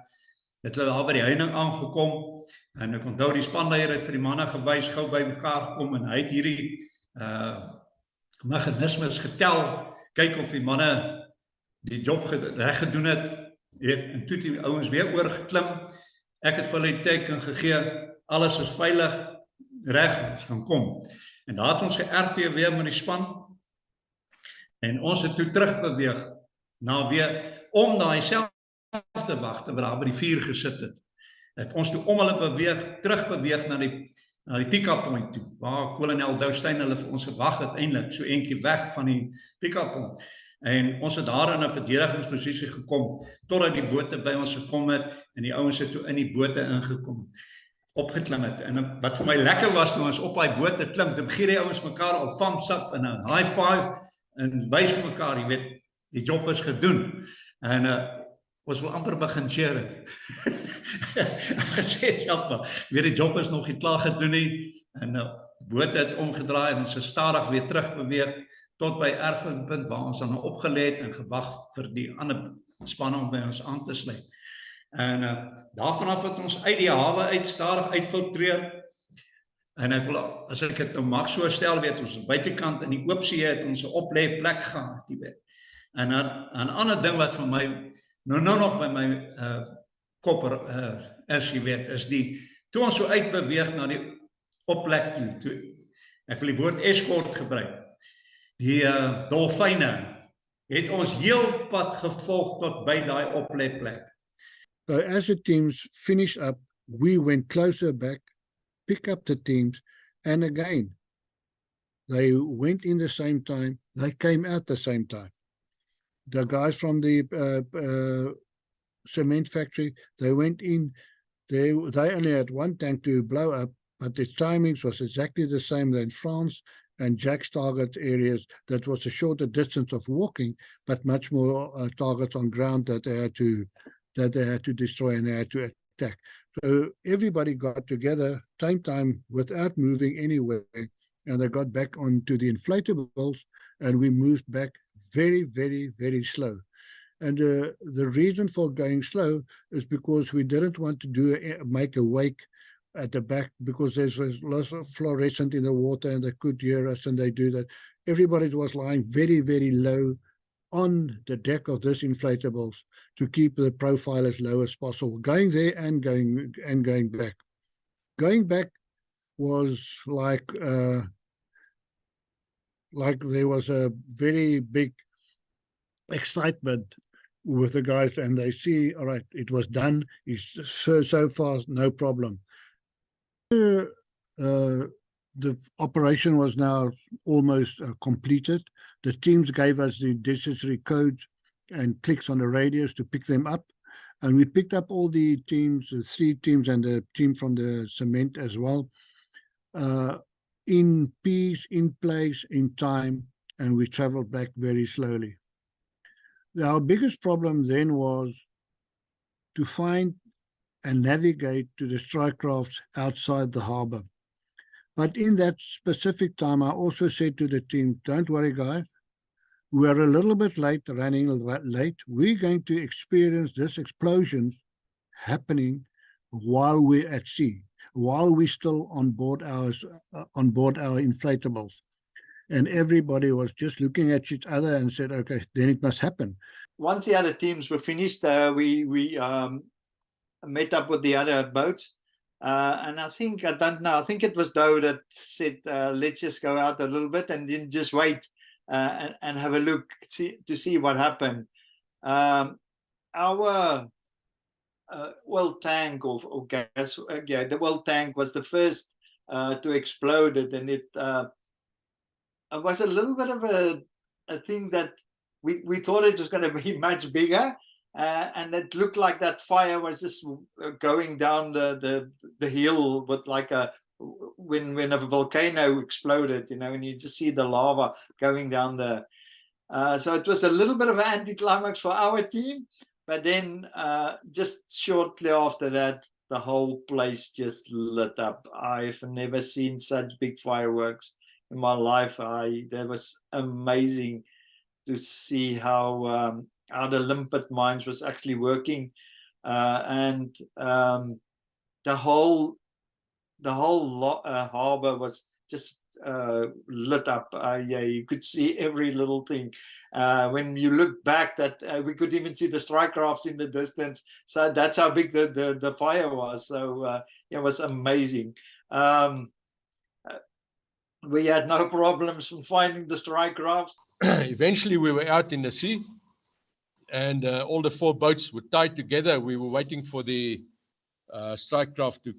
het hulle daar by die heining aangekom, en ek onthou die spanleier het vir die manne gewys, gou by mekaar gekom, en hy het hierdie mechanismes getel, kyk of die manne die job reg gedoen het, en toe het die ouens weer oorgeklim, ek het vir hulle die teken gegee, alles is veilig, reg, ons kan kom. En daar het ons ge-RV weer met die span, en ons het toe terugbeweeg, na weer om daai selfde wagte wat daar by die vuur gesit het. Het ons toe om hulle beweeg, terugbeweeg na die pick-up point toe, waar kolonel Douw Steyn hulle vir ons gewag het, eintlik so eentjie weg van die pick-up point. En ons het daar in 'n verdedigingsposisie gekom, totdat die bote by ons gekom het, en die ouens het toe in die bote ingekom, opgeklim het. En wat vir my lekker was, toe ons op die bote klim, toe begin die ouens mekaar al thumbs up, en 'n high five, en wys vir mekaar, jy weet, die job is gedoen, en ons wil amper begin cheer het. Ek gesê, ja, maar, weet die job is nog nie klaar gedoen nie, en boot het omgedraai, en ons is stadig weer terugbeweeg, tot by erfpunt waar ons dan opgeleid en gewag vir die ander spanne om by ons aan te sluit. En daarvan af het ons uit die hawe uit stadig uitfiltreer, en ek wil, as ek het nou mag so stel, weet ons, buitekant in die oopsee het ons 'n oplê plek gehad, jy weet. En 'n ander ding wat vir my nou nog by my kop is, jy weet, is toe ons so uitbeweeg na die opplek toe, ek wil die woord escort gebruik, die dolfyne het ons heel pad gevolg tot by daai oplêplek.
So as the teams finished up, we went closer back, pick up the teams, and again, they went in the same time, they came out the same time. The guys from the cement factory, they went in, they only had one tank to blow up, but the timings was exactly the same than France and Jack's target areas. That was a shorter distance of walking, but much more targets on ground that they had to destroy and they had to attack. So everybody got together, same time, without moving anywhere, and they got back onto the inflatables, and we moved back very, very, very slow. And the reason for going slow is because we didn't want to make a wake at the back, because there's lots of fluorescent in the water and they could hear us, and they do that. Everybody was lying very, very low on the deck of this inflatables to keep the profile as low as possible, going there and going back. Going back was like there was a very big excitement with the guys, and they see, all right, it was done. It's so far, no problem. The operation was now almost completed. The teams gave us the necessary codes and clicks on the radios to pick them up. And we picked up all the teams, the 3 teams and the team from the cement as well, in peace, in place, in time, and we traveled back very slowly. Our biggest problem then was to find and navigate to the strike crafts outside the harbor. But in that specific time, I also said to the team, don't worry, guys. We're a little bit late, running late. We're going to experience this explosions happening while we're at sea, while we're still on board our inflatables. And everybody was just looking at each other and said, okay, then it must happen.
Once the other teams were finished, we met up with the other boats. And I think it was Douw that said, let's just go out a little bit and then just wait and have a look to see what happened. Our oil tank or gas, the oil tank was the first to explode, and it was a little bit of a thing that we thought it was going to be much bigger. And it looked like that fire was just going down the hill with like when a volcano exploded, you know, and you just see the lava going down there. So it was a little bit of an anticlimax for our team, but then just shortly after that, the whole place just lit up. I've never seen such big fireworks in my life. That was amazing to see how the limpet mines was actually working, and the whole harbor was just lit up. Yeah, you could see every little thing. When you look back, that we could even see the strike crafts in the distance. So that's how big the fire was. So it was amazing. We had no problems in finding the strike crafts.
Eventually, we were out in the sea. And all the 4 boats were tied together. We were waiting for the strike craft to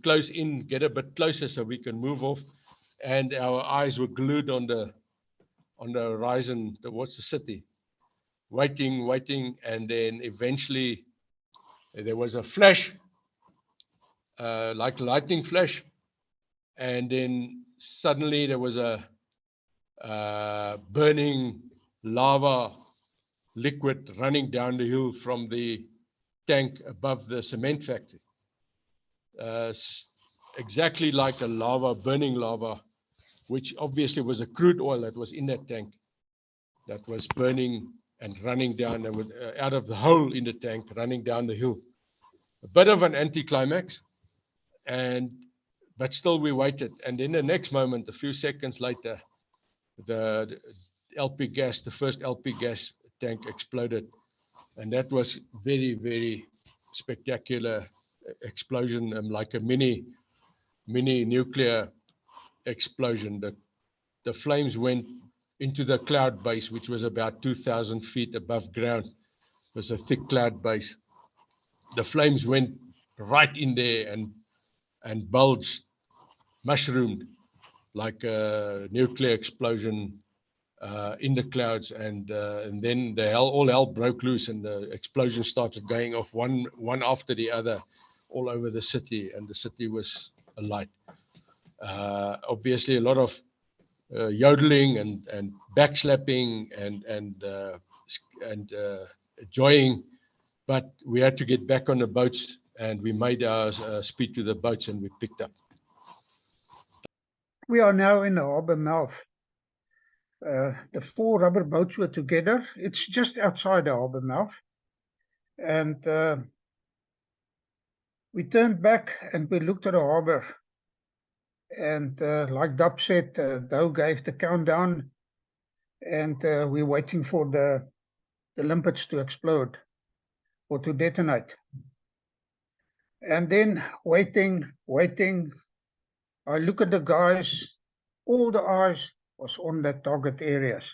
close in, get a bit closer so we can move off. And our eyes were glued on the horizon towards the city, waiting. And then eventually there was a flash, like a lightning flash. And then suddenly there was a burning lava liquid running down the hill from the tank above the cement factory. Exactly like a burning lava, which obviously was a crude oil that was in that tank that was burning and running down and out of the hole in the tank, running down the hill. A bit of an anticlimax, but still we waited. And in the next moment, a few seconds later, the LP gas, the first LP gas tank exploded, and that was very, very spectacular explosion, like a mini nuclear explosion. The flames went into the cloud base, which was about 2,000 feet above ground. It was a thick cloud base. The flames went right in there and bulged, mushroomed like a nuclear explosion in the clouds, and then all hell broke loose, and the explosions started going off one after the other all over the city, and the city was alight. Obviously, a lot of yodeling and backslapping and enjoying, but we had to get back on the boats, and we made our speed to the boats, and we picked up.
We are now in the harbor mouth. The 4 rubber boats were together. It's just outside the harbor mouth. And we turned back and we looked at the harbor. And like Douw said, Douw gave the countdown. and we're waiting for the limpets to explode or to detonate. And then waiting. I look at the guys, all the eyes was on the target areas.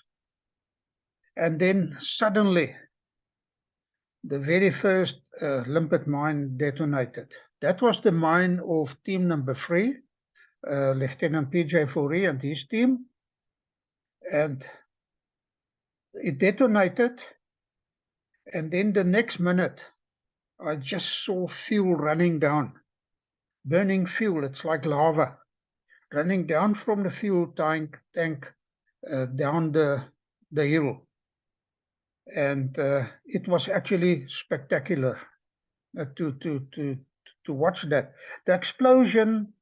And then suddenly, the very first limpet mine detonated. That was the mine of team number 3, Lieutenant PJ Fourie and his team. And it detonated. And then the next minute, I just saw fuel running down. Burning fuel, it's like lava. Running down from the fuel tank down the hill. And it was actually spectacular to watch that. The explosion,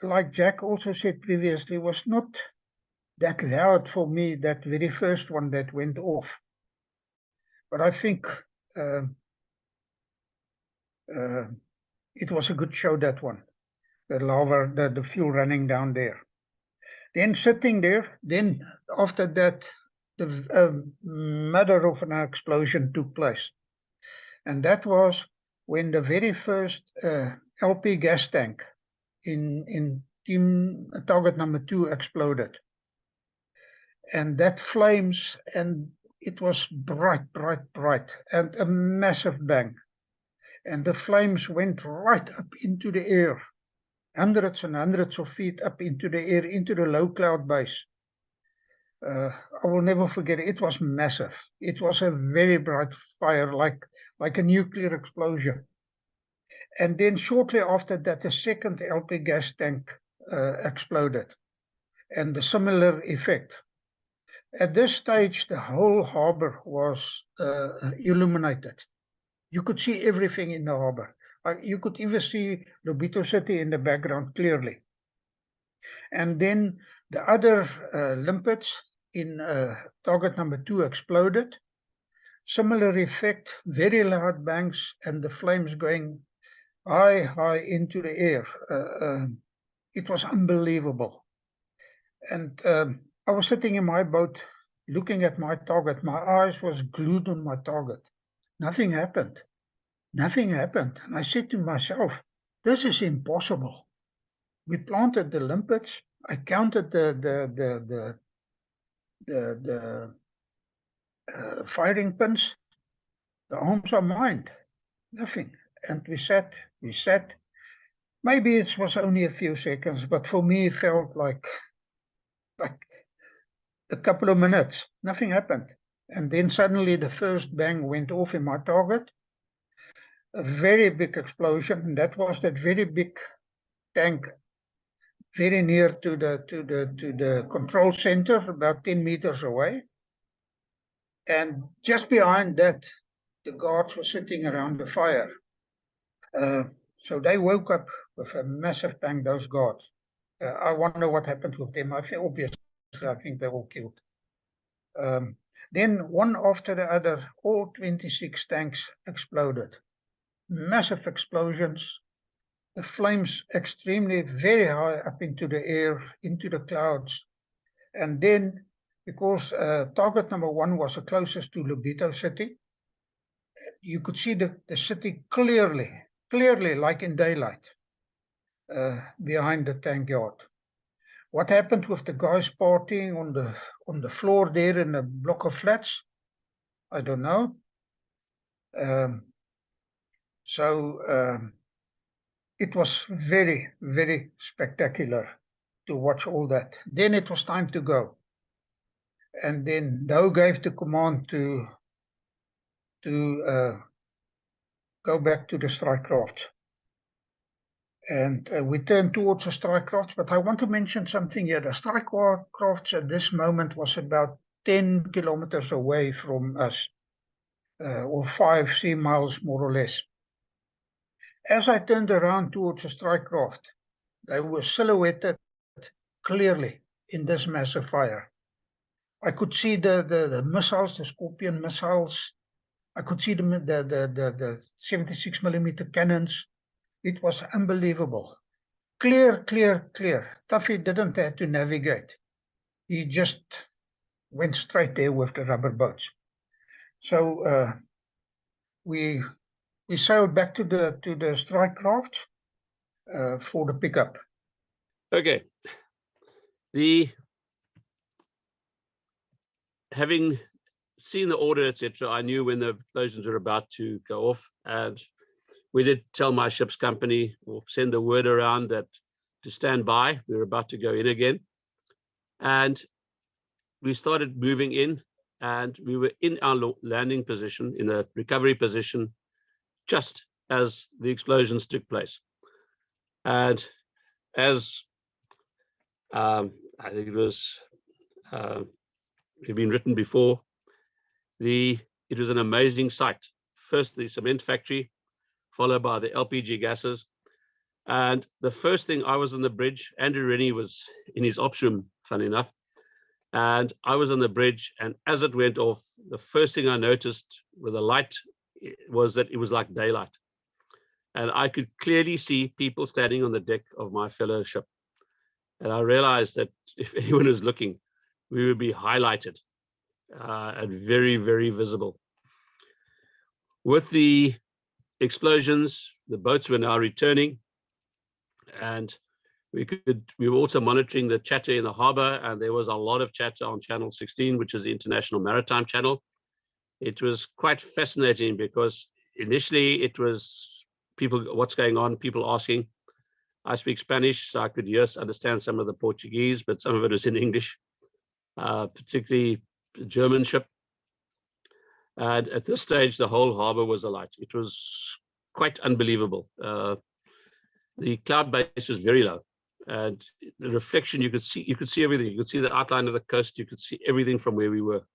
like Jack also said previously, was not that loud for me, that very first one that went off. But I think it was a good show, that one. The lava, the fuel running down there. Then sitting there, then after that, the mother of an explosion took place. And that was when the very first LP gas tank in team target number 2 exploded. And that flames, and it was bright, and a massive bang. And the flames went right up into the air, hundreds and hundreds of feet up into the air, into the low cloud base. I will never forget it. It was massive. It was a very bright fire, like a nuclear explosion. And then shortly after that, the second LP gas tank exploded, and a similar effect. At this stage, the whole harbor was illuminated. You could see everything in the harbor. You could even see Lobito City in the background clearly. And then the other limpets in target number 2 exploded. Similar effect, very loud bangs, and the flames going high into the air. It was unbelievable. And I was sitting in my boat looking at my target. My eyes was glued on my target. Nothing happened. Nothing happened. And I said to myself, this is impossible. We planted the limpets. I counted the firing pins. The arms are mine. Nothing. And we sat. Maybe it was only a few seconds, but for me it felt like a couple of minutes. Nothing happened. And then suddenly the first bang went off in my target. A very big explosion, and that was that very big tank very near to the control center, about 10 meters away. And just behind that, the guards were sitting around the fire. So they woke up with a massive bang, those guards. I wonder what happened with them. Obviously, I think they were killed. Then one after the other, all 26 tanks exploded. Massive explosions. The flames extremely, very high up into the air, into the clouds. And then, because target number 1 was the closest to Lobito City, you could see the city clearly, like in daylight, behind the tank yard. What happened with the guys partying on the floor there in a block of flats? I don't know. It was very, very spectacular to watch all that. Then it was time to go. And then Douw gave the command to go back to the strike craft. And we turned towards the strike craft, but I want to mention something here. The strike craft at this moment was about 10 kilometers away from us, or 5 sea miles more or less. As I turned around towards the strike craft, they were silhouetted clearly in this massive fire. I could see the missiles, the Scorpion missiles. I could see the 76 millimeter cannons. It was unbelievable. Clear. Tuffy didn't have to navigate. He just went straight there with the rubber boats. So we sailed back to the strike craft for the pickup.
Okay. Having seen the order, etc., I knew when the explosions were about to go off, and we did tell my ship's company or send the word around that to stand by. We were about to go in again, and we started moving in, and we were in our landing position, in the recovery position, just as the explosions took place. And as I think it was been written before, it was an amazing sight. First, the cement factory, followed by the LPG gases. And the first thing, I was on the bridge. Andrew Rennie was in his ops room, funny enough. And I was on the bridge, and as it went off, the first thing I noticed with the light was that it was like daylight. And I could clearly see people standing on the deck of my fellow ship. And I realized that if anyone was looking, we would be highlighted and very, very visible. With the explosions, the boats were now returning, and we were also monitoring the chatter in the harbor, and there was a lot of chatter on Channel 16, which is the International Maritime Channel. It was quite fascinating because initially it was people, what's going on, people asking. I speak Spanish, so I could understand some of the Portuguese, but some of it was in English, particularly the German ship. And at this stage, the whole harbor was alight. It was quite unbelievable. The cloud base was very low, and the reflection, you could see everything. You could see the outline of the coast. You could see everything from where we were.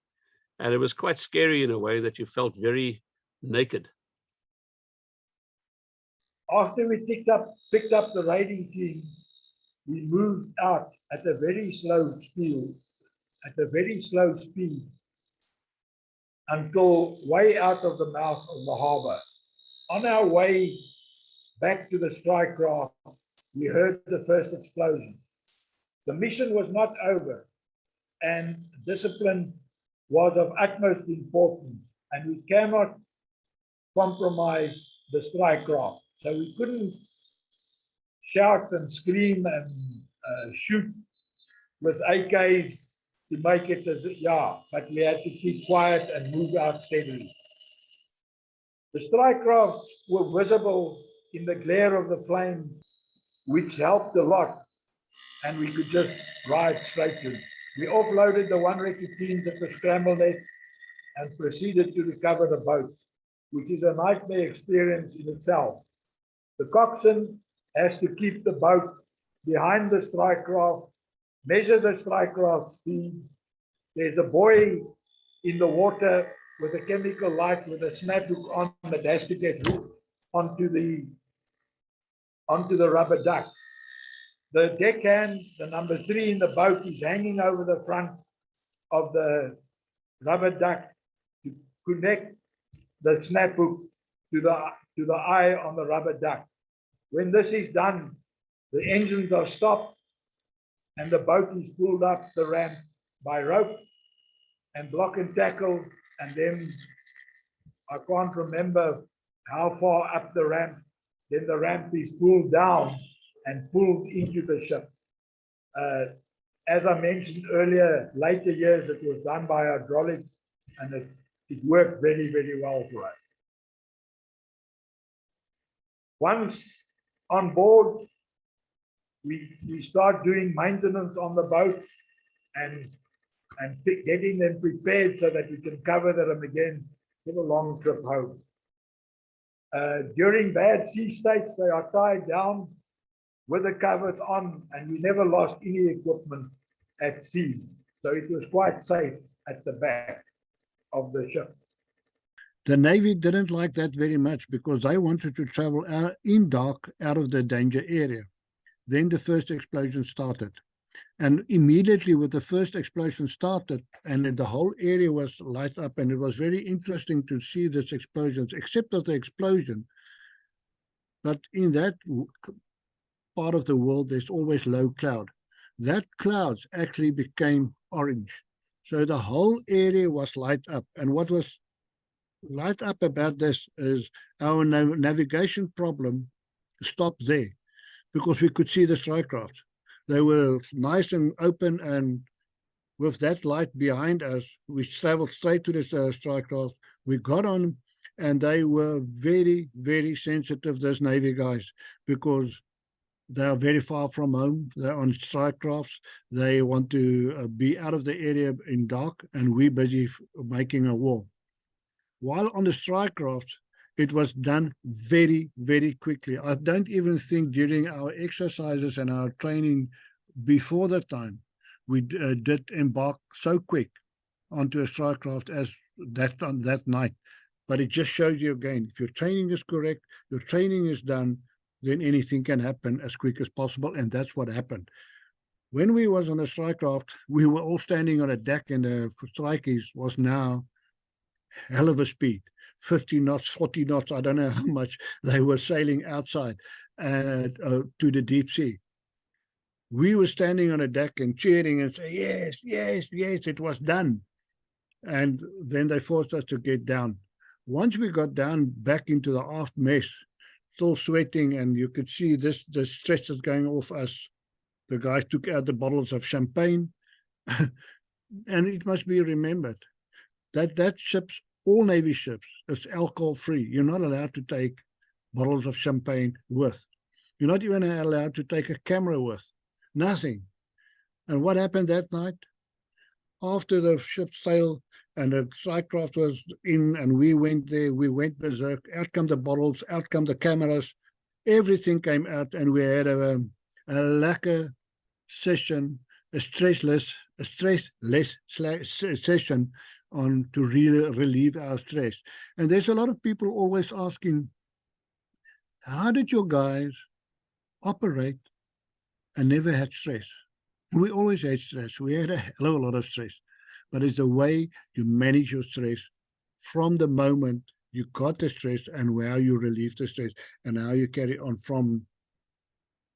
And it was quite scary in a way that you felt very naked.
After we picked up the raiding team, we moved out at a very slow speed, until way out of the mouth of the harbor. On our way back to the strike craft, we heard the first explosion. The mission was not over, and discipline was of utmost importance, and we cannot compromise the strike craft. So we couldn't shout and scream and shoot with AKs to make it but we had to keep quiet and move out steadily. The strike crafts were visible in the glare of the flames, which helped a lot, and we could just ride straight to them. We offloaded the one-recce teams at the scramble net and proceeded to recover the boats, which is a nightmare experience in itself. The coxswain has to keep the boat behind the strike craft, measure the strike craft speed. There's a buoy in the water with a chemical light with a snap hook on that has to get hooked onto the rubber duck. The deckhand, the number 3 in the boat, is hanging over the front of the rubber duck to connect the snap hook to the eye on the rubber duck. When this is done, the engines are stopped and the boat is pulled up the ramp by rope and block and tackle, and then I can't remember how far up the ramp, then the ramp is pulled down and pulled into the ship. As I mentioned earlier, later years it was done by hydraulics, and it worked very, very well for us. Once on board, we start doing maintenance on the boats and getting them prepared so that we can cover them again for the long trip home. During bad sea states, they are tied down with the covers on, and we never lost any equipment at sea. So it was quite safe at the back of the ship.
The Navy didn't like that very much because they wanted to travel in dark out of the danger area. Then the first explosion started. And immediately with the first explosion started, and the whole area was light up, and it was very interesting to see these explosions, except of the explosion. But in that part of the world, there's always low cloud. That clouds actually became orange. So the whole area was light up. And what was light up about this is our navigation problem stopped there because we could see the strike craft. They were nice and open, and with that light behind us, we traveled straight to the strike craft. We got on, and they were very, very sensitive, those Navy guys, because they are very far from home. They're on strike crafts. They want to be out of the area in dark, and we're busy making a war. While on the strike craft, it was done very, very quickly. I don't even think during our exercises and our training before that time, we did embark so quick onto a strike craft as that on that night. But it just shows you again, if your training is correct, your training is done, then anything can happen as quick as possible, and that's what happened. When we was on a strike craft, we were all standing on a deck, and the strikers was now hell of a speed, 50 knots, 40 knots, I don't know how much they were sailing outside to the deep sea. We were standing on a deck and cheering and saying, yes, yes, yes, it was done. And then they forced us to get down. Once we got down back into the aft mess, still sweating, and you could see the stress is going off us. The guys took out the bottles of champagne. And it must be remembered that ships, all Navy ships, is alcohol-free. You're not allowed to take bottles of champagne with. You're not even allowed to take a camera with. Nothing. And what happened that night? After the ship sailed and the strike craft was in and we went there, we went berserk. Out come the bottles, out come the cameras. Everything came out, and we had a lacquer session, a stressless session on to really relieve our stress. And there's a lot of people always asking, how did your guys operate and never had stress? We always had stress. We had a hell of a lot of stress. But it's a way you manage your stress from the moment you got the stress and how you relieve the stress and how you carry on from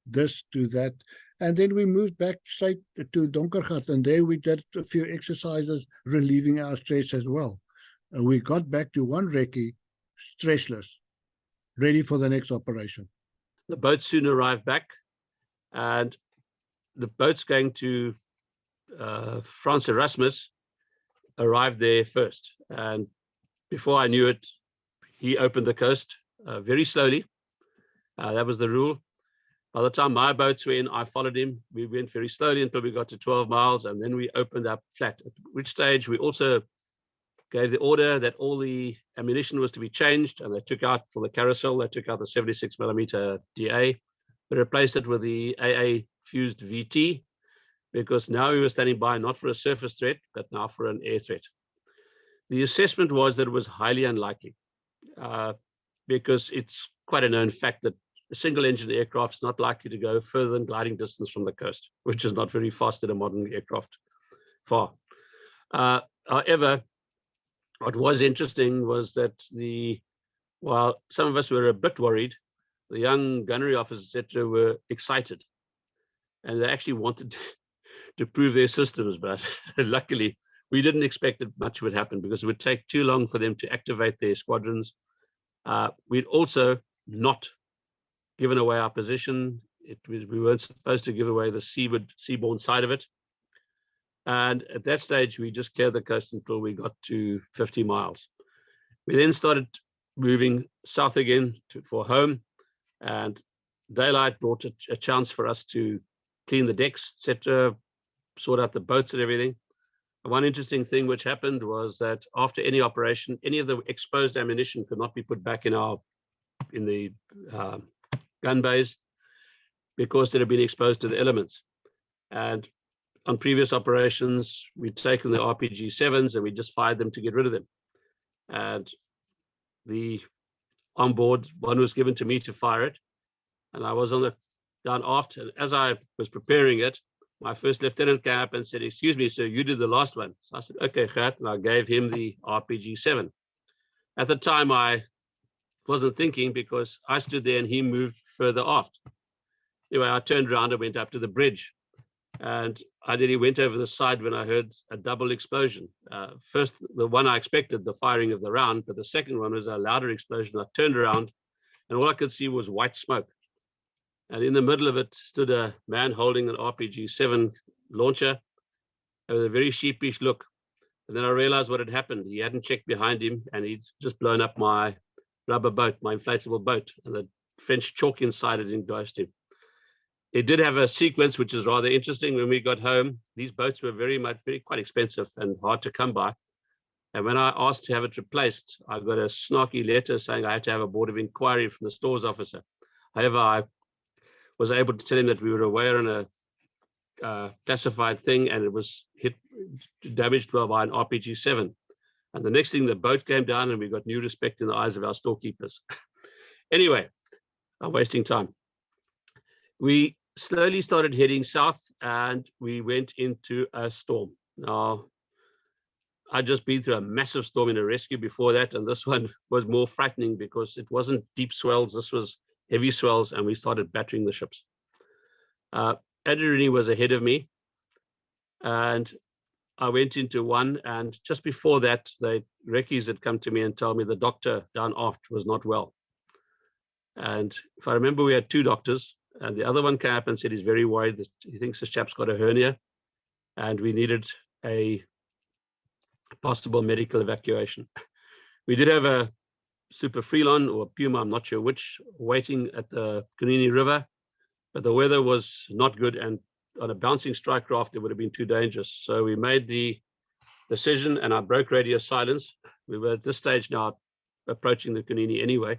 this to that. And then we moved back straight to Donkergat, and there we did a few exercises relieving our stress as well. And we got back to one recce, stressless, ready for the next operation.
The boat soon arrived back, and the boats going to France Erasmus arrived there first. And before I knew it, he opened the coast very slowly. That was the rule. By the time my boats were in, I followed him. We went very slowly until we got to 12 miles, and then we opened up flat, at which stage we also gave the order that all the ammunition was to be changed, and they took out, for the carousel, they took out the 76mm DA. They replaced it with the AA fused VT, because now we were standing by not for a surface threat, but now for an air threat. The assessment was that it was highly unlikely, because it's quite a known fact that a single-engine aircraft is not likely to go further than gliding distance from the coast, which is not very fast in a modern aircraft far. However, what was interesting was that while some of us were a bit worried, the young gunnery officers, etc., were excited, and they actually wanted to prove their systems. But luckily, we didn't expect that much would happen, because it would take too long for them to activate their squadrons. We'd also not given away our position. We weren't supposed to give away the seaborne side of it. And at that stage, we just cleared the coast until we got to 50 miles. We then started moving south again for home, and daylight brought a chance for us to clean the decks, etc., sort out the boats and everything. And one interesting thing which happened was that after any operation, any of the exposed ammunition could not be put back in the gun bays, because it had been exposed to the elements. And on previous operations, we'd taken the RPG-7s and we just fired them to get rid of them. And the onboard one was given to me to fire it, and I was on the down aft. And as I was preparing it, my first lieutenant came up and said, "Excuse me, sir, you did the last one." So I said, "Okay, Gert," and I gave him the RPG-7. At the time, I wasn't thinking, because I stood there and he moved further aft. Anyway, I turned around and went up to the bridge, and I nearly went over the side when I heard a double explosion. First, the one I expected, the firing of the round, but the second one was a louder explosion. I turned around and all I could see was white smoke. And in the middle of it stood a man holding an RPG-7 launcher with a very sheepish look. And then I realized what had happened. He hadn't checked behind him and he'd just blown up my rubber boat, my inflatable boat, and the French chalk inside it engulfed him. It did have a sequence which is rather interesting. When we got home, these boats were quite expensive and hard to come by. And when I asked to have it replaced, I got a snarky letter saying I had to have a board of inquiry from the stores officer. However, I was able to tell him that we were aware on a classified thing and it was damaged by an RPG-7. And the next thing, the boat came down and we got new respect in the eyes of our storekeepers. Anyway, I'm wasting time. We slowly started heading south and we went into a storm. Now, I'd just been through a massive storm in a rescue before that, and this one was more frightening because it wasn't deep swells, this was heavy swells, and we started battering the ships. Adriani was ahead of me, and I went into one, and just before that, the recce's had come to me and told me the doctor down aft was not well. And if I remember, we had 2 doctors, and the other one came up and said he's very worried that he thinks this chap's got a hernia, and we needed a possible medical evacuation. We did have a Super Freelon or Puma, I'm not sure which, waiting at the Kunini River, but the weather was not good, and on a bouncing strike craft, it would have been too dangerous. So we made the decision, and I broke radio silence. We were at this stage now approaching the Kunini anyway.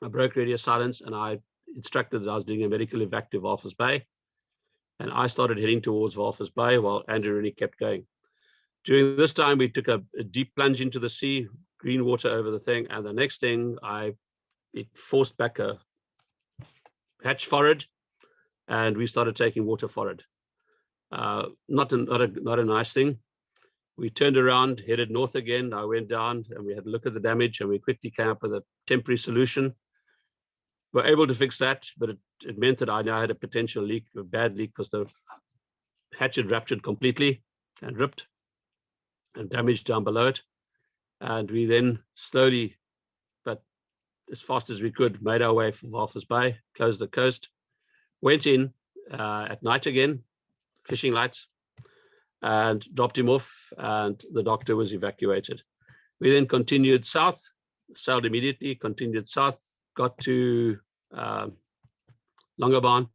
I broke radio silence, and I instructed that I was doing a medical evac to Walvis Bay, and I started heading towards Walvis Bay while Andrew really kept going. During this time, we took a deep plunge into the sea, green water over the thing, and the next thing, it forced back a hatch forward, and we started taking water forward. Not a nice thing. We turned around, headed north again. I went down, and we had a look at the damage, and we quickly came up with a temporary solution. We were able to fix that, but it meant that I now had a potential leak, a bad leak, because the hatch had ruptured completely and ripped and damaged down below it. And we then slowly, but as fast as we could, made our way from Walvis Bay, closed the coast, went in at night again, fishing lights, and dropped him off, and the doctor was evacuated. We then continued south, sailed immediately, continued south, got to Longabaan,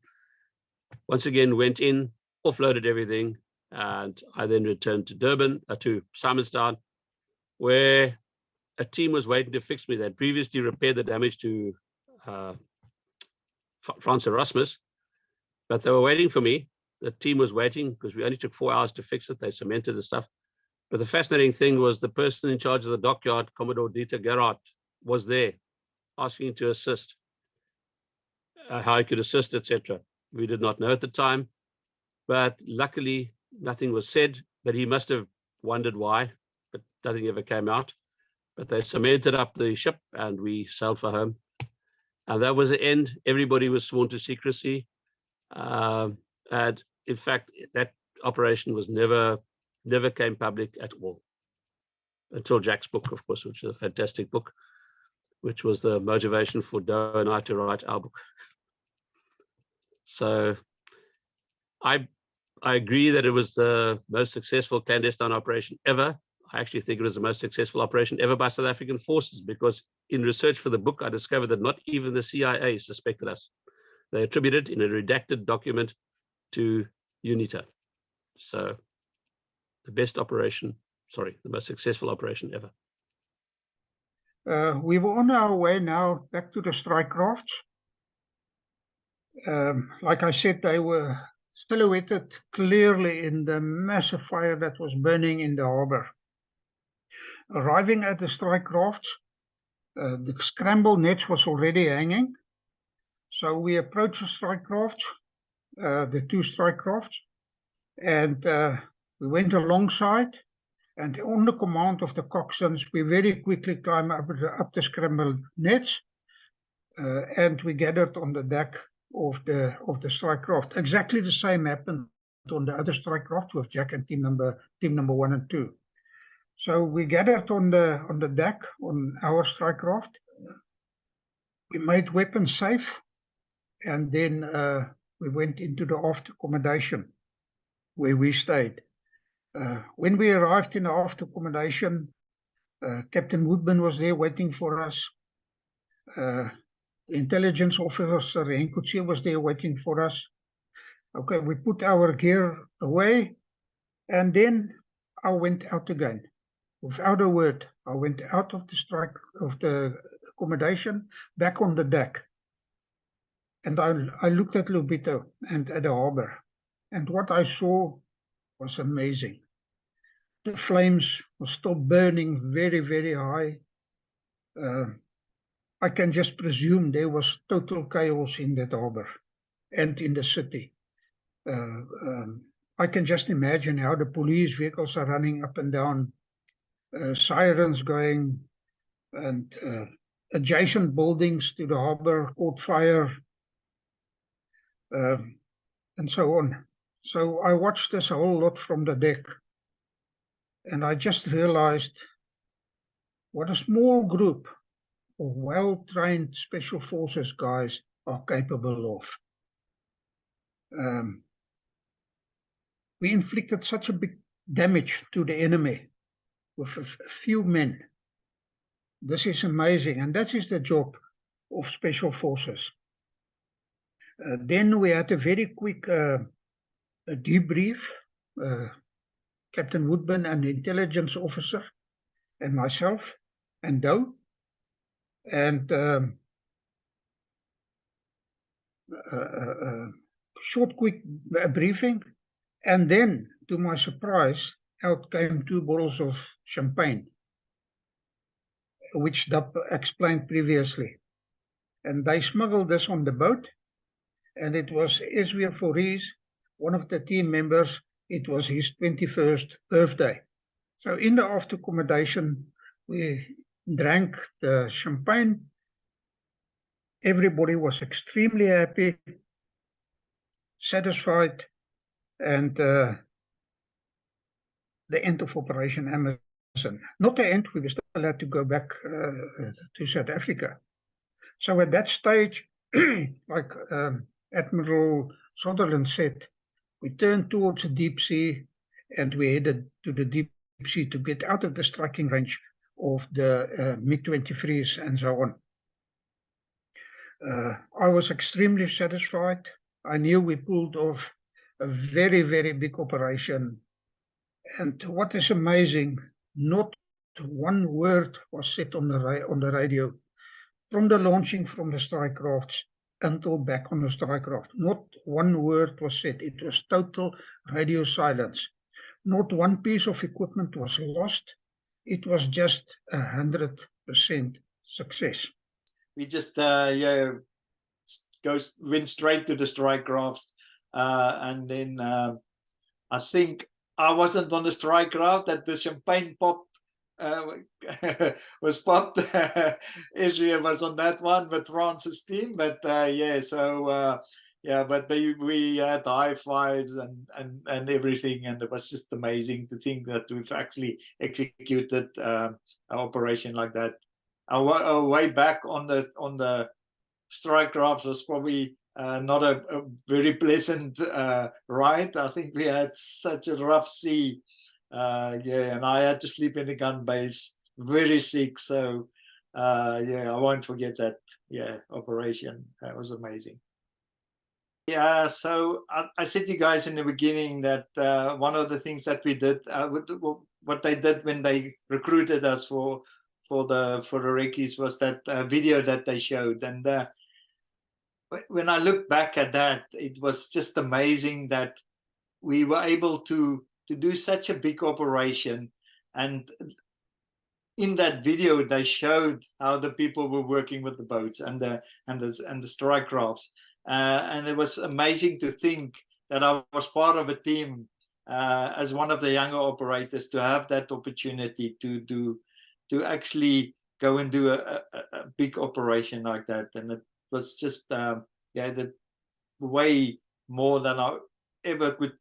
once again went in, offloaded everything, and I then returned to Durban, to Simonstown, where a team was waiting to fix me. They'd previously repaired the damage to Frans Erasmus, but they were waiting for me. The team was waiting because we only took 4 hours to fix it. They cemented the stuff. But the fascinating thing was the person in charge of the dockyard, Commodore Dieter Gerhardt, was there asking to assist, how I could assist, etc. We did not know at the time, but luckily nothing was said, but he must have wondered why, but nothing ever came out. But they cemented up the ship and we sailed for home. And that was the end. Everybody was sworn to secrecy. And in fact, that operation was never came public at all. Until Jack's book, of course, which is a fantastic book, which was the motivation for Douw and I to write our book. So I agree that it was the most successful clandestine operation ever. I actually think it was the most successful operation ever by South African forces, because in research for the book, I discovered that not even the CIA suspected us. They attributed in a redacted document to UNITA. So the best operation, sorry, the most successful operation ever.
We were on our way now back to the strike crafts. Like I said, they were silhouetted clearly in the massive fire that was burning in the harbor. Arriving at the strike crafts, the scramble nets was already hanging. So we approached the strike crafts, the 2 strike crafts, and we went alongside, and under command of the coxswains, we very quickly climbed up the scrambled nets, and we gathered on the deck of the strike craft. Exactly the same happened on the other strike craft with Jack and team number 1 and 2. So we gathered on the deck on our strike craft. We made weapons safe, and then we went into the aft accommodation where we stayed. When we arrived in the aft accommodation, Captain Woodman was there waiting for us. The intelligence officer Henkutse was there waiting for us. Okay, we put our gear away, and then I went out again. Without a word, I went out of the accommodation, back on the deck. And I looked at Lobito and at the harbor. And what I saw was amazing. The flames were still burning very, very high. I can just presume there was total chaos in that harbor and in the city. I can just imagine how the police vehicles are running up and down, sirens going, and adjacent buildings to the harbor caught fire, and so on. So I watched this a whole lot from the deck, and I just realized what a small group of well-trained special forces guys are capable of. We inflicted such a big damage to the enemy with a few men. This is amazing, and that is the job of special forces. Then we had a very quick debrief. Captain Woodman, an intelligence officer, and myself, and Douw. And short, quick briefing. And then, to my surprise, out came 2 bottles of champagne, which Douw explained previously. And they smuggled this on the boat. And it was Ystervuis, one of the team members, it was his 21st birthday. So in the after accommodation, we drank the champagne. Everybody was extremely happy, satisfied, and the end of Operation Amazon. Not the end, we were still allowed to go back to South Africa. So at that stage, like Admiral Soderlund said, we turned towards the deep sea, and we headed to the deep sea to get out of the striking range of the MiG-23s and so on. I was extremely satisfied. I knew we pulled off a very, very big operation. And what is amazing, not one word was said on the radio from the launching from the strike crafts until back on the strike craft. Not one word was said. It was total radio silence. Not one piece of equipment was lost. It was just 100% success.
We just went straight to the strike crafts, and then I think I wasn't on the strike craft that the champagne pop was popped. Israel was on that one with France's team, but but we had high fives and everything, and it was just amazing to think that we've actually executed an operation like that. Our way back on the strike crafts was probably not a very pleasant ride. I think we had such a rough sea. And I had to sleep in the gun base, very sick. So I won't forget that operation. That was amazing. Yeah, so I said to you guys in the beginning that one of the things that we did, what they did when they recruited us for the recce's was that video that they showed. And when I look back at that, it was just amazing that we were able to do such a big operation. And in that video, they showed how the people were working with the boats and the strike crafts. And it was amazing to think that I was part of a team as one of the younger operators to have that opportunity to actually go and do a big operation like that. And it was just the way more than ever could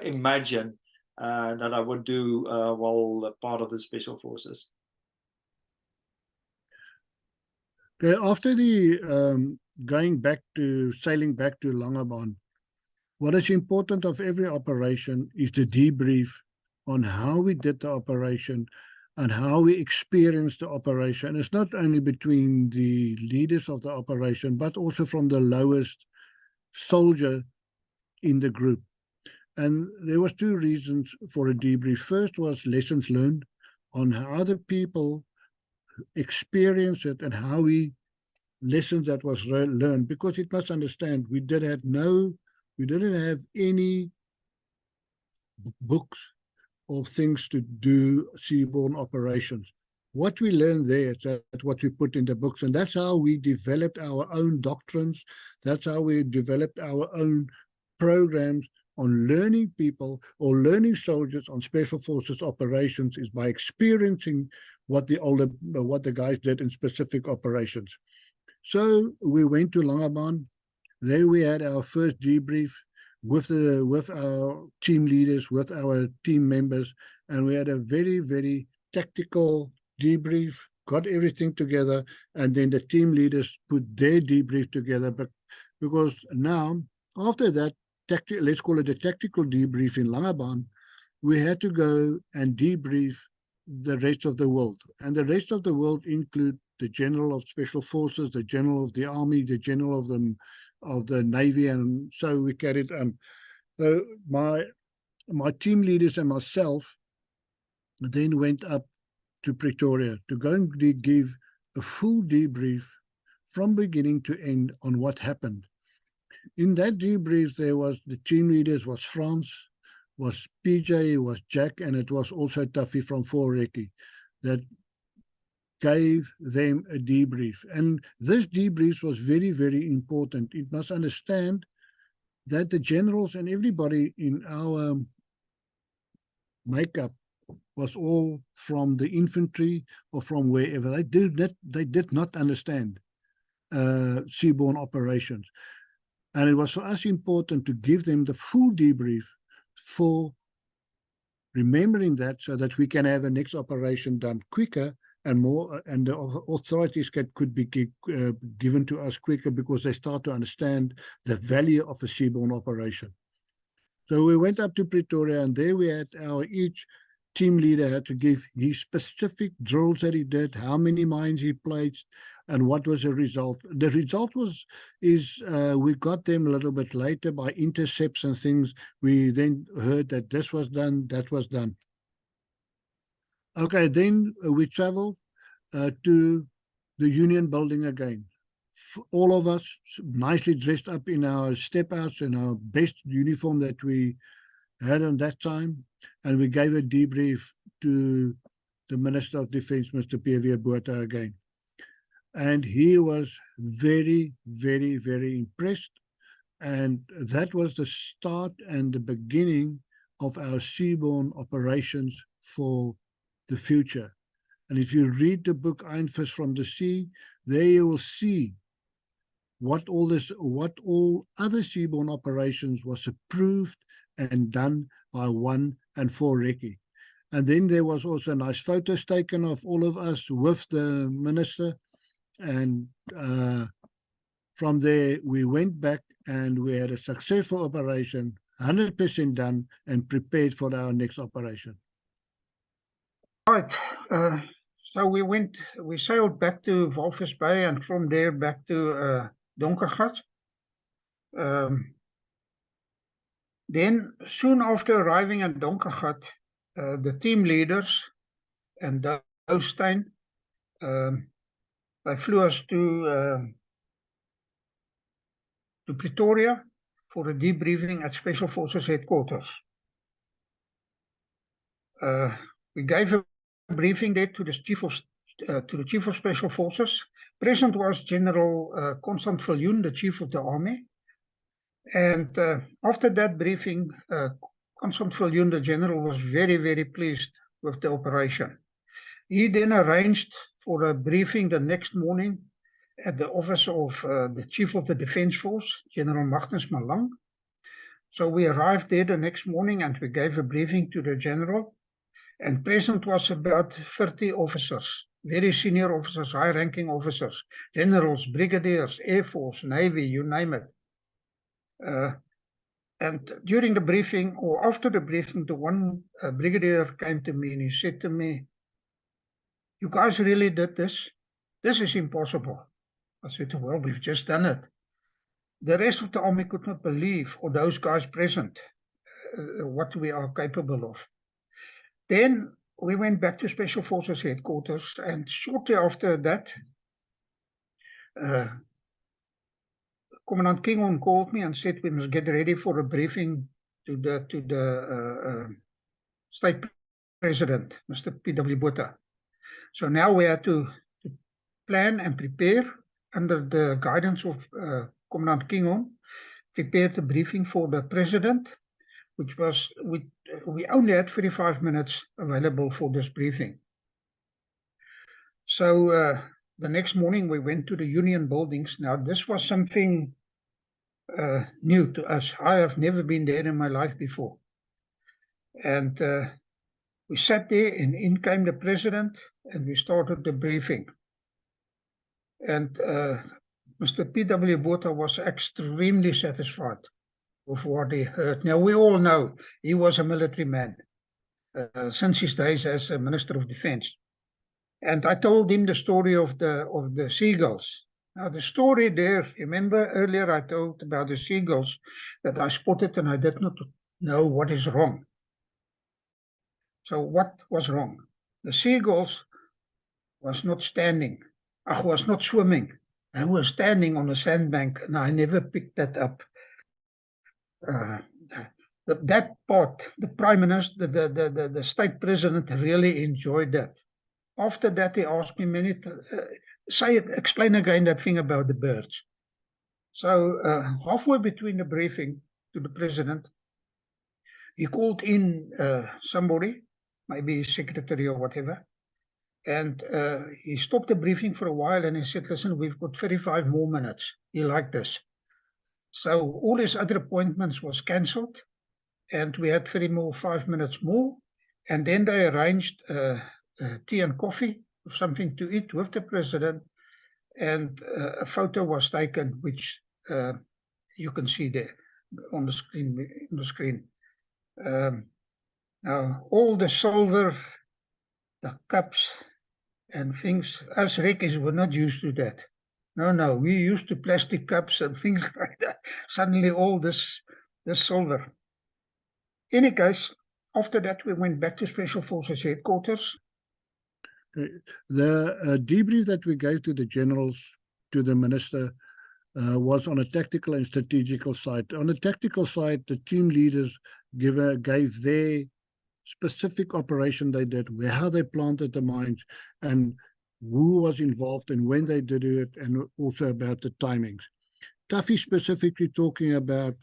imagine that I would do while part of the Special Forces.
Okay, after the sailing back to Langebaan, what is important of every operation is the debrief on how we did the operation and how we experienced the operation. It's not only between the leaders of the operation, but also from the lowest soldier in the group. And there was two reasons for a debrief. First was lessons learned on how other people experience it and how lessons that was learned, because it must understand we didn't have any books or things to do seaborne operations. What we learned there is what we put in the books, and that's how we developed our own doctrines. That's how we developed our own programs on learning people or learning soldiers on Special Forces operations, is by experiencing what the guys did in specific operations. So we went to Langebaan. There we had our first debrief with our team leaders, with our team members, and we had a very, very tactical debrief, got everything together, and then the team leaders put their debrief together. But because now, after that, let's call it a tactical debrief in Langebaan, we had to go and debrief the rest of the world. And the rest of the world include the General of Special Forces, the General of the Army, the General of the Navy, and so we carried on. So my team leaders and myself then went up to Pretoria to go and give a full debrief from beginning to end on what happened. In that debrief, there was the team leaders was Frans, was PJ, was Jack, and it was also Tuffy from 4 Recce that gave them a debrief. And this debrief was very, very important. It must understand that the generals and everybody in our makeup was all from the infantry or from wherever. They did not understand seaborne operations. And it was for us important to give them the full debrief for remembering that, so that we can have a next operation done quicker and more, and the authorities could be given to us quicker, because they start to understand the value of a seaborne operation. So we went up to Pretoria, and there we had each team leader had to give his specific drills that he did, how many mines he placed, and what was the result. The result we got them a little bit later by intercepts and things. We then heard that this was done, that was done. Okay, then we traveled to the Union building again. All of us nicely dressed up in our step-outs and our best uniform that we had on that time, and we gave a debrief to the Minister of Defence, Mr. P.V. Botha again. And he was very, very, very impressed. And that was the start and the beginning of our seaborne operations for the future. And if you read the book Ystervuis from the Sea, there you will see what all other seaborne operations was approved and done by 1 and 4 Recce. And then there was also nice photos taken of all of us with the minister. And from there, we went back and we had a successful operation, 100% done and prepared for our next operation.
Right. So we sailed back to Walvis Bay, and from there back to Donkergat. Then soon after arriving at Donkergat, the team leaders and Douw Steyn, they flew us to Pretoria for a debriefing at Special Forces headquarters. We gave a briefing there to the Chief of Special Forces. Present was General Constant Viljoen, the Chief of the Army. And after that briefing, Constant Viljoen, the General, was very, very pleased with the operation. He then arranged for a briefing the next morning at the office of the Chief of the Defence Force, General Magnus Malang. So we arrived there the next morning and we gave a briefing to the general. And present was about 30 officers, very senior officers, high-ranking officers, generals, brigadiers, Air Force, Navy, you name it. And during the briefing, or after the briefing, the one brigadier came to me and he said to me, "You guys really did this? This is impossible." I said, "Well, we've just done it." The rest of the army could not believe, or those guys present, what we are capable of. Then we went back to Special Forces headquarters, and shortly after that, Commandant Kingon called me and said we must get ready for a briefing to the state president, Mr. P.W. Botha. So now we had to plan and prepare under the guidance of Commandant Kingon, prepare the briefing for the president, which was, we only had 45 minutes available for this briefing. So the next morning we went to the Union buildings. Now this was something new to us. I have never been there in my life before. And we sat there and in came the president and we started the briefing. And Mr. P.W. Botha was extremely satisfied with what he heard. Now, we all know he was a military man since his days as a Minister of Defense. And I told him the story of the seagulls. Now, the story there, remember earlier I told about the seagulls that I spotted and I did not know what is wrong. So what was wrong? The seagulls was not standing, was not swimming. They were standing on a sandbank and I never picked that up. That part, the Prime Minister, the state president really enjoyed that. After that, he asked me many explain again that thing about the birds. So halfway between the briefing to the president, he called in somebody, maybe his secretary or whatever, and he stopped the briefing for a while and he said, "Listen, we've got 35 more minutes. You like this?" So all his other appointments was cancelled, and we had 5 minutes more. And then they arranged tea and coffee, or something to eat with the president, and a photo was taken, which you can see there on the screen. Now all the silver, the cups and things, us Rekkies were not used to that. No, we used to plastic cups and things like that. Suddenly all this silver. In any case, after that we went back to Special Forces headquarters.
The debrief that we gave to the generals, to the minister, was on a tactical and strategical side. On the tactical side, the team leaders gave their specific operation they did, how they planted the mines, and who was involved and when they did it, and also about the timings. Tuffy specifically talking about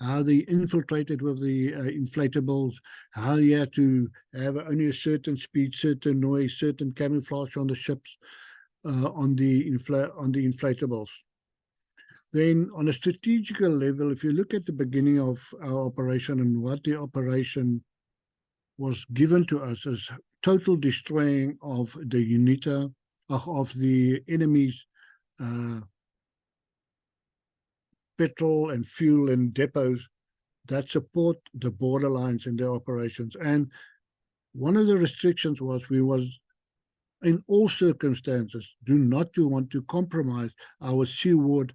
how they infiltrated with the inflatables, how you had to have only a certain speed, certain noise, certain camouflage on the ships, on the inflatables. Then on a strategical level, if you look at the beginning of our operation and what the operation was given to us as total destroying of the UNITA, of the enemy's petrol and fuel and depots that support the borderlines in their operations. And one of the restrictions was we was, in all circumstances, do not want to compromise our seaward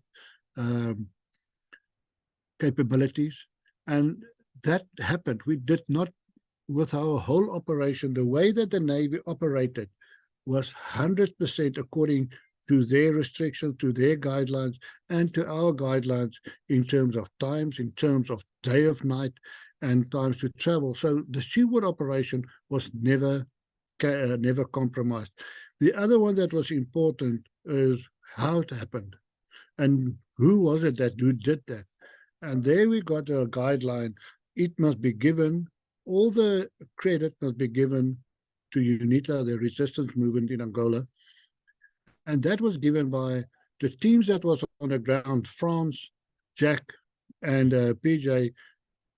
capabilities. And that happened. We did not, with our whole operation, the way that the Navy operated was 100% according to their restrictions, to their guidelines, and to our guidelines in terms of times, in terms of day of night, and times to travel. So the seaward operation was never compromised. The other one that was important is how it happened, and who was it that did that. And there we got a guideline. It must be given, all the credit must be given to UNITA, the resistance movement in Angola. And that was given by the teams that was on the ground, France, Jack, and PJ,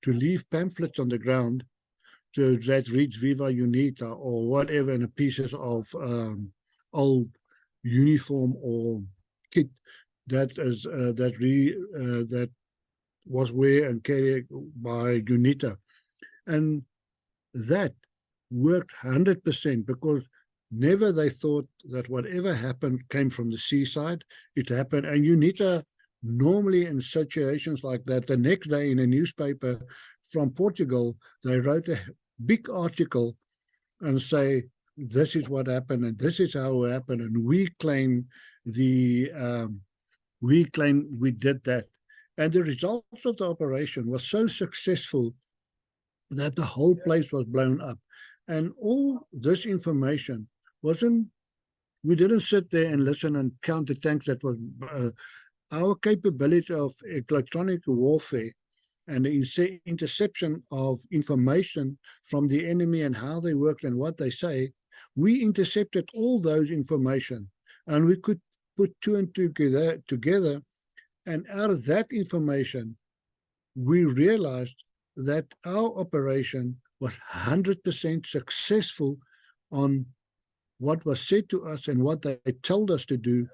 to leave pamphlets on the ground that reads Viva Unita or whatever, and pieces of old uniform or kit that was wear and carried by UNITA. And that worked 100% because never they thought that whatever happened came from the seaside. It happened, and UNITA normally in situations like that, the next day in a newspaper from Portugal, they wrote a big article and say, this is what happened and this is how it happened, and we claim we did that. And the results of the operation was so successful that the whole place was blown up. And all this information wasn't, we didn't sit there and listen and count the tanks. That was our capability of electronic warfare and the interception of information from the enemy and how they worked and what they say. We intercepted all those information, and we could put two and two together. And out of that information, we realized that our operation was 100% successful on what was said to us and what they told us to do.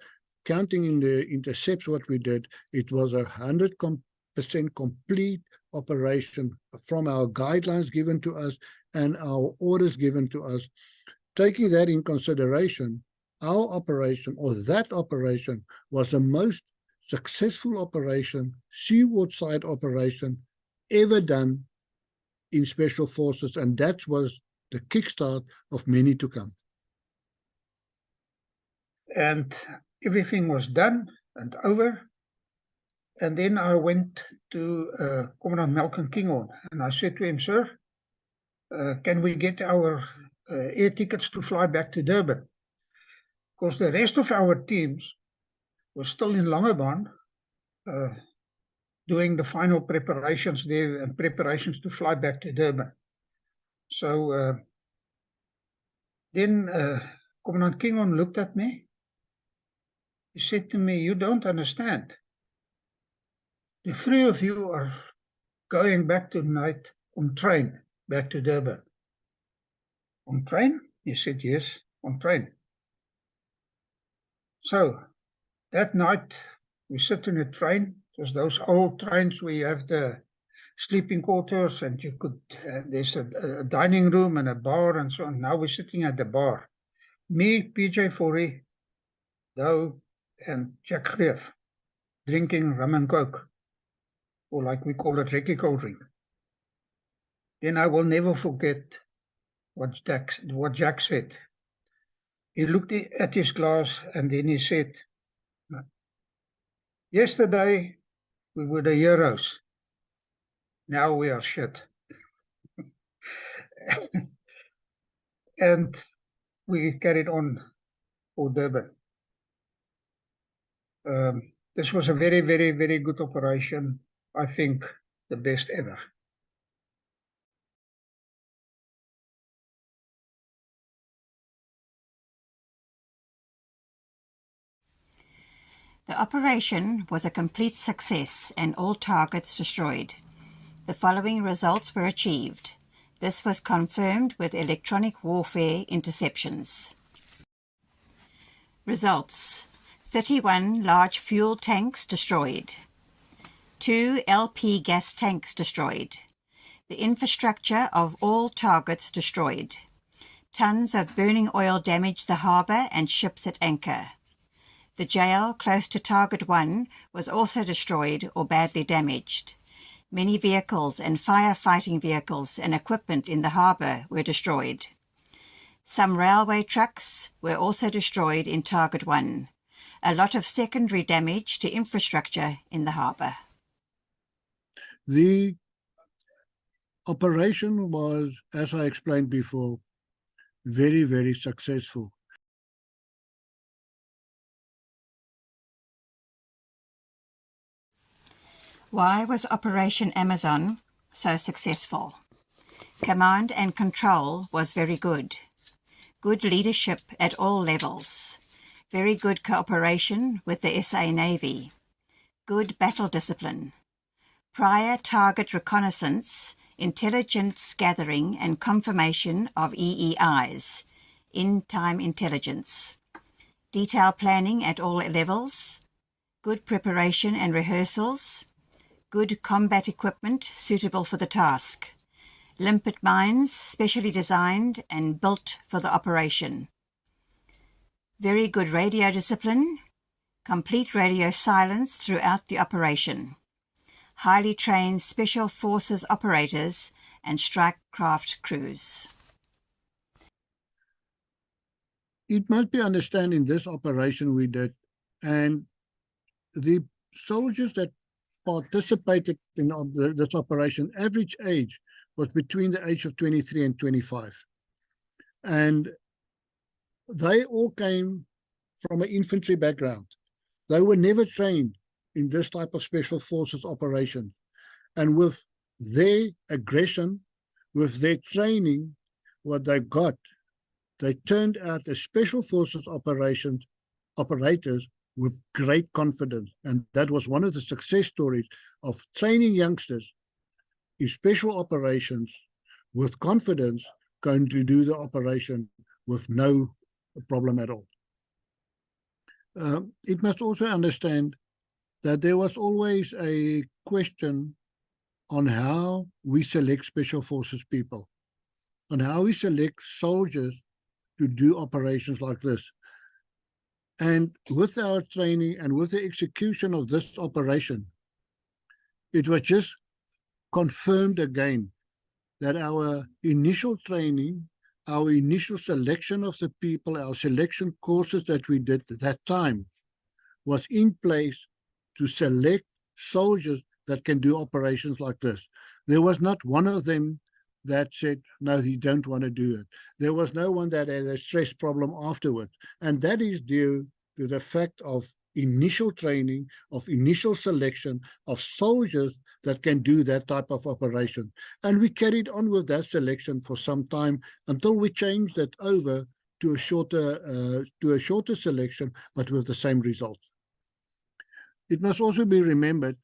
Counting in the intercepts what we did, it was 100% complete operation from our guidelines given to us and our orders given to us. Taking that in consideration, our operation, or that operation, was the most successful operation, seaward side operation, ever done in Special Forces, and that was the kickstart of many to come.
And everything was done and over. And then I went to Commandant Malcolm Kinghorn, and I said to him, sir, can we get our air tickets to fly back to Durban? Because the rest of our teams were still in Langebaan, doing the final preparations there and preparations to fly back to Durban. So then Commandant Kinghorn looked at me. He said to me, you don't understand. The three of you are going back tonight on train back to Durban. On train? He said, yes, on train. So that night we sit in a train. It was those old trains where you have the sleeping quarters and you could, there's a dining room and a bar and so on. Now we're sitting at the bar. Me, PJ Forey, Douw, and Jack Greeff, drinking rum and coke, or like we call it, Ricky cold drink. Then I will never forget what Jack said. He looked at his glass and then he said, yesterday we were the heroes. Now we are shit. And we carried on for Durban. This was a very, very, very good operation. I think the best ever.
The operation was a complete success and all targets destroyed. The following results were achieved. This was confirmed with electronic warfare interceptions. Results: 31 large fuel tanks destroyed. 2 LP gas tanks destroyed. The infrastructure of all targets destroyed. Tons of burning oil damaged the harbour and ships at anchor. The jail close to Target 1 was also destroyed or badly damaged. Many vehicles and firefighting vehicles and equipment in the harbour were destroyed. Some railway trucks were also destroyed in Target 1. A lot of secondary damage to infrastructure in the harbour.
The operation was, as I explained before, very, very successful.
Why was Operation Amazon so successful? Command and control was very good. Good leadership at all levels. Very good cooperation with the SA Navy. Good battle discipline. prior target reconnaissance, intelligence gathering and confirmation of EEIs, in-time intelligence, detail planning at all levels, good preparation and rehearsals, good combat equipment suitable for the task, limpet mines specially designed and built for the operation, very good radio discipline, complete radio silence throughout the operation, highly trained special forces operators and strike craft crews.
It must be understood in this operation we did, and the soldiers that participated in this operation, average age was between the age of 23 and 25. And they all came from an infantry background. They were never trained in this type of special forces operation. And with their aggression, with their training, what they got, they turned out as special forces operators with great confidence. And that was one of the success stories of training youngsters in special operations with confidence, going to do the operation with no problem at all. It must also understand that there was always a question on how we select special forces people, on how we select soldiers to do operations like this. And with our training and with the execution of this operation, it was just confirmed again that our initial training, our initial selection of the people, our selection courses that we did at that time was in place to select soldiers that can do operations like this. There was not one of them that said, no, you don't want to do it. There was no one that had a stress problem afterwards. And that is due to the fact of initial training, of initial selection of soldiers that can do that type of operation. And we carried on with that selection for some time until we changed it over to a shorter selection, but with the same results. It must also be remembered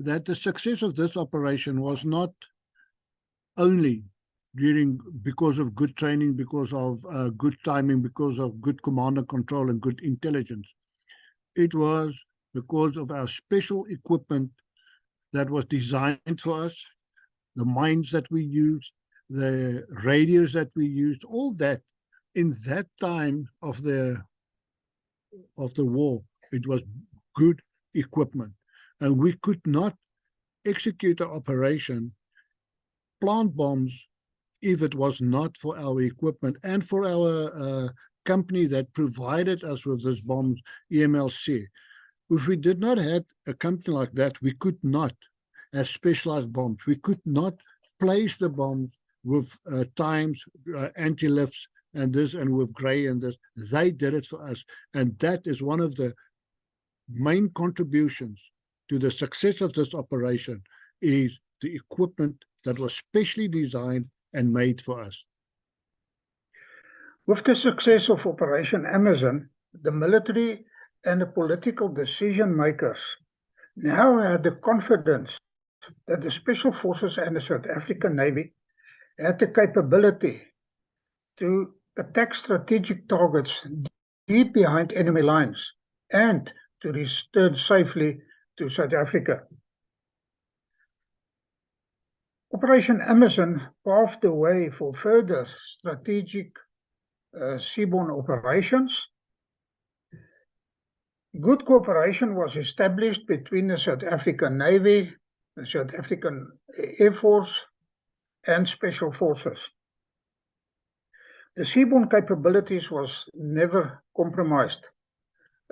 that the success of this operation was not only because of good training, because of good timing, because of good command and control and good intelligence. It was because of our special equipment that was designed for us, the mines that we used, the radios that we used, all that in that time of the war, it was good equipment. And we could not execute an operation, plant bombs, if it was not for our equipment and for our company that provided us with these bombs, EMLC. If we did not have a company like that, we could not have specialized bombs. We could not place the bombs with times, anti-lifts and this, and with gray and this. They did it for us. And that is one of the main contributions to the success of this operation, is the equipment that was specially designed and made for us.
With the success of Operation Amazon, the military and the political decision makers now had the confidence that the Special Forces and the South African Navy had the capability to attack strategic targets deep behind enemy lines and to return safely to South Africa. Operation Amazon paved the way for further strategic seaborne operations. Good cooperation was established between the South African Navy, the South African Air Force, and Special Forces. The seaborne capabilities was never compromised.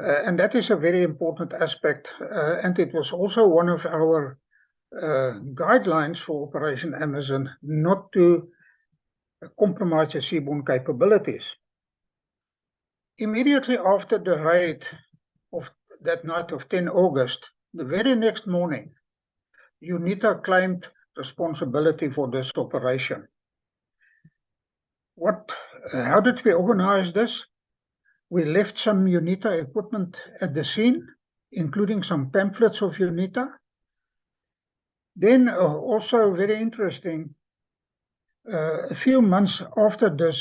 And that is a very important aspect. And it was also one of our guidelines for Operation Amazon not to compromise the seaborne capabilities. Immediately after the raid of that night of 10 August, the very next morning, UNITA claimed responsibility for this operation. How did we organize this? We left some UNITA equipment at the scene, including some pamphlets of UNITA. Then also very interesting, a few months after this,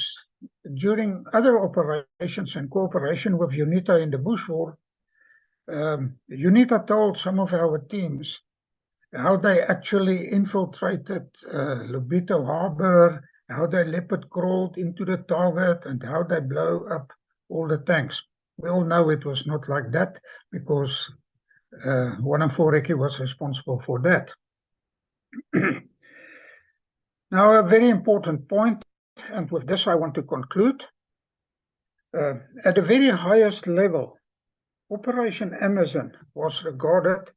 during other operations and cooperation with UNITA in the Bush War, UNITA told some of our teams how they actually infiltrated Lobito Harbor, how they leopard crawled into the target, and how they blow up all the tanks. We all know it was not like that, because 104 Recce was responsible for that. Now, a very important point, and with this I want to conclude. At the very highest level, Operation Amazon was regarded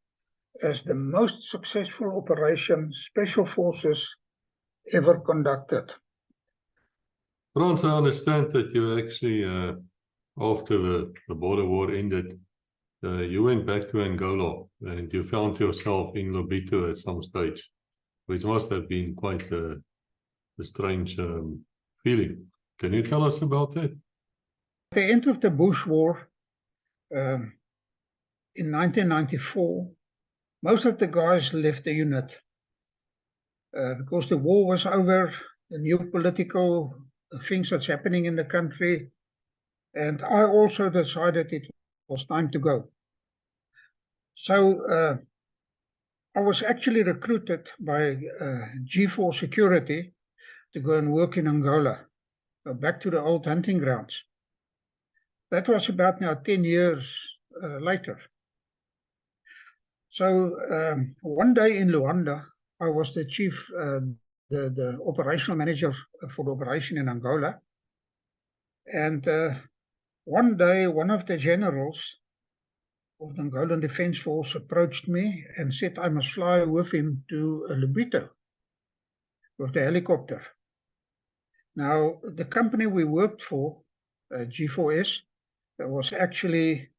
as the most successful operation Special Forces ever conducted.
Frans, I understand that you actually, after the border war ended, you went back to Angola and you found yourself in Lobito at some stage, which must have been quite a strange feeling. Can you tell us about that?
At the end of the Bush War, in 1994, most of the guys left the unit because the war was over, the new political things that's happening in the country, and I also decided it was time to go. So I was actually recruited by G4 Security to go and work in Angola, back to the old hunting grounds. That was about now 10 years later. So one day in Luanda, I was the chief, the operational manager for the operation in Angola. And one day, one of the generals of the Angolan Defense Force approached me and said I must fly with him to Lobito with the helicopter. Now, the company we worked for, G4S, was actually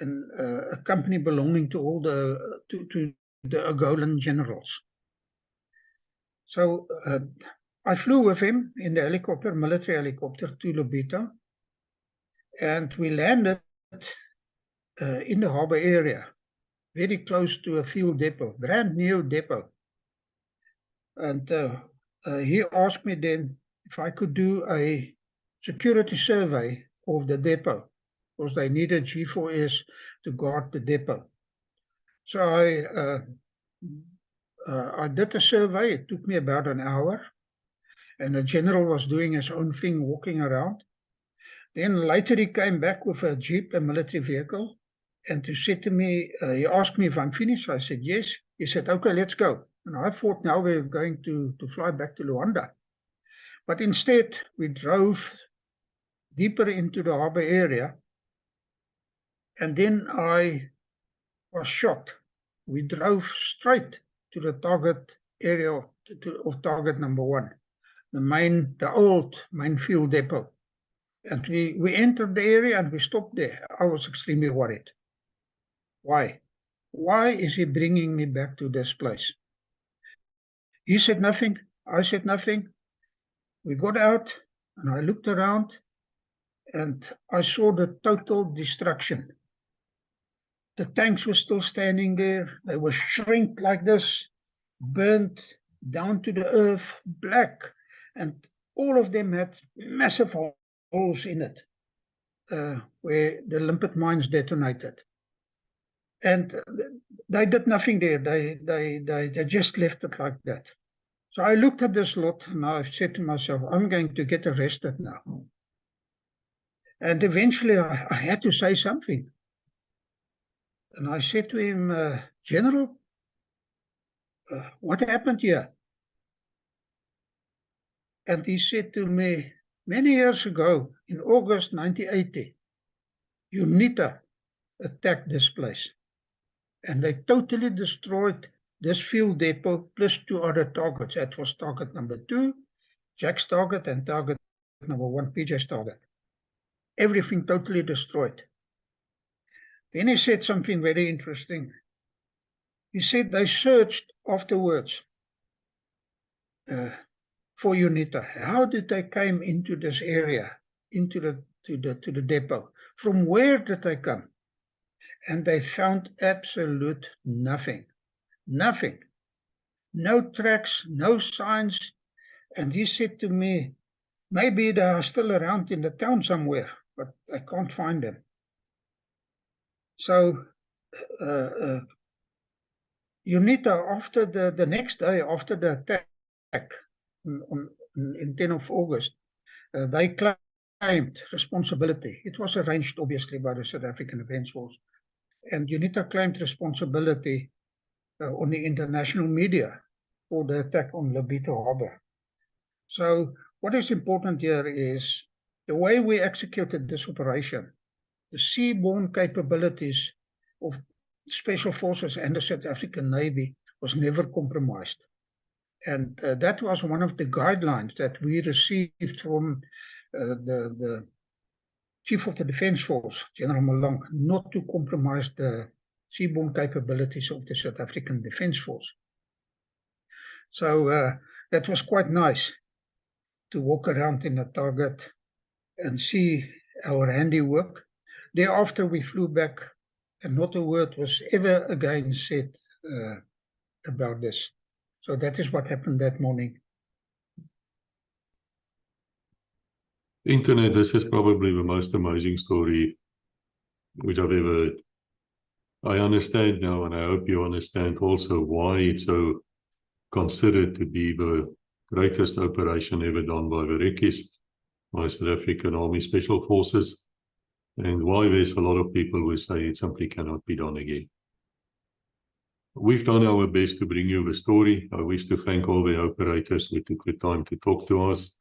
a company belonging to all the Angolan generals. So I flew with him in the helicopter, military helicopter, to Lobito, and we landed in the harbor area, very close to a fuel depot, brand new depot. And he asked me then if I could do a security survey of the depot, because they needed G4S to guard the depot. So I did a survey. It took me about an hour, and the general was doing his own thing, walking around. Then later he came back with a jeep, a military vehicle, and he said to me, he asked me if I'm finished. I said yes. He said, okay, let's go. And I thought now we're going to fly back to Luanda. But instead, we drove deeper into the harbor area, and then I was shocked. We drove straight to the target area of target number 1, the old main fuel depot. And we entered the area and we stopped there. I was extremely worried. Why? Why is he bringing me back to this place? He said nothing. I said nothing. We got out and I looked around and I saw the total destruction. The tanks were still standing there. They were shrinked like this, burnt down to the earth, black. And all of them had massive holes in it, where the limpet mines detonated. And they did nothing there. They just left it like that. So I looked at this lot and I said to myself, I'm going to get arrested now. And eventually I had to say something. And I said to him, General, what happened here? And he said to me, many years ago, in August 1980, UNITA attacked this place. And they totally destroyed this fuel depot plus 2 other targets. That was target number 2, Jack's target, and target number 1, PJ's target. Everything totally destroyed. Then he said something very interesting. He said they searched afterwards for UNITA. How did they come into this area, into the depot? From where did they come? And they found absolute nothing. Nothing. no tracks, no signs. And he said to me, maybe they are still around in the town somewhere, but I can't find them. So, UNITA, after the next day, after the attack in 10 of August, they claimed responsibility. It was arranged, obviously, by the South African Defence Force. And UNITA claimed responsibility on the international media for the attack on Lobito Harbour. So what is important here is the way we executed this operation, the seaborne capabilities of Special Forces and the South African Navy was never compromised. And that was one of the guidelines that we received from the Chief of the Defence Force, General Malang, not to compromise the seaborne capabilities of the South African Defence Force. So that was quite nice to walk around in the target and see our handiwork. Thereafter we flew back and not a word was ever again said about this. So that is what happened that morning.
Internet, this is probably the most amazing story which I've ever heard. I understand now, and I hope you understand also why it's so considered to be the greatest operation ever done by the Rekkies, by South African Army Special Forces, and why there's a lot of people who say it simply cannot be done again. We've done our best to bring you the story. I wish to thank all the operators who took the time to talk to us.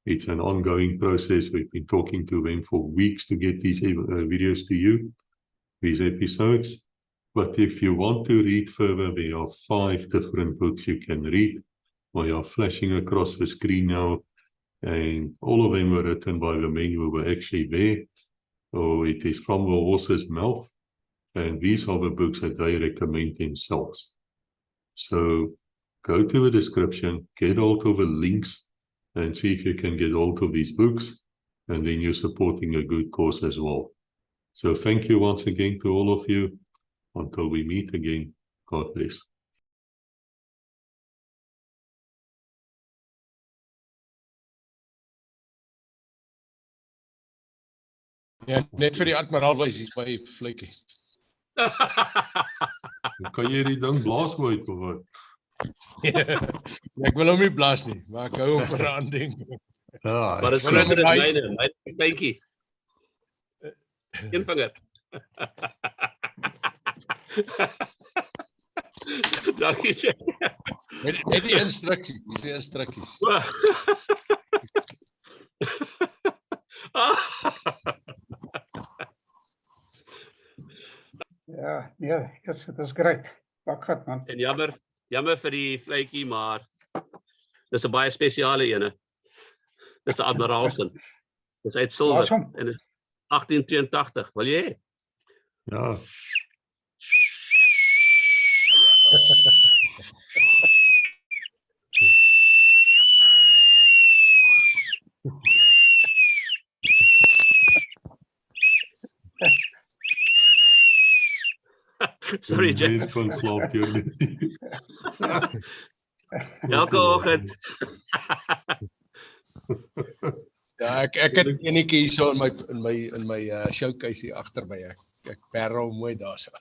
It's an ongoing process. We've been talking to them for weeks to get these videos to you, these episodes. But if you want to read further, there are 5 different books you can read. We are flashing across the screen now, and all of them were written by the men who were actually there. So it is from the horse's mouth, and these are the books that they recommend themselves. So go to the description, get hold of the links, and see if you can get hold of these books, and then you're supporting a good cause as well. So thank you once again to all of you. Until we meet again, God bless.
Ja, net vir die admiraal wys, hier's my vletjie.
Kan jy die ding blaas ooit of wat?
Ek wil hom nie blaas nie, maar ek hou hom vir 'n aanding.
Ja,
Maar dit is
Wel,
dit
hy-
myne, my tydjie. Een vinger. Dankie.
Net die instruksies, die instruksies.
Yeah, yeah, yes, it is great. Pak gat, man.
En jammer vir die vletjie, maar dis 'n baie spesiale ene. Dis 'n admiraalsin. Dis uit silwer
Blaas hom.
en is 1882. Wil jy hê?
Ja.
Sorry, Jack.
Mens kon slaap deur dit.
Elke oggend.
Ja, ek het enetjie hier so in my showcase hier agter my. Ek perrel mooi daarso.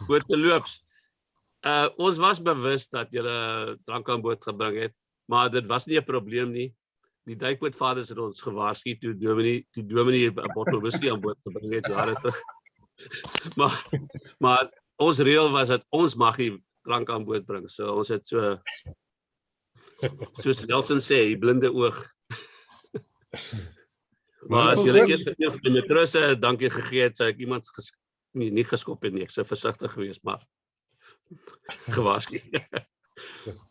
Goed geloops. Ons was bewus dat julle drank aan boord gebring het, maar dit was nie 'n probleem nie. Die duikbootvaders het ons gewaarsku toe Dominee 'n bottel whisky aan boord gebring het jare terug. Maar ons reël was dat ons mag nie drank aan boord bring. So ons het soos Nelson sê, die blinde oog. Maar as julle eers vir die matrose dankie gegee het, sou ek iemand nie geskop het nie. Ek sou versigtig gewees, maar gewaarsku.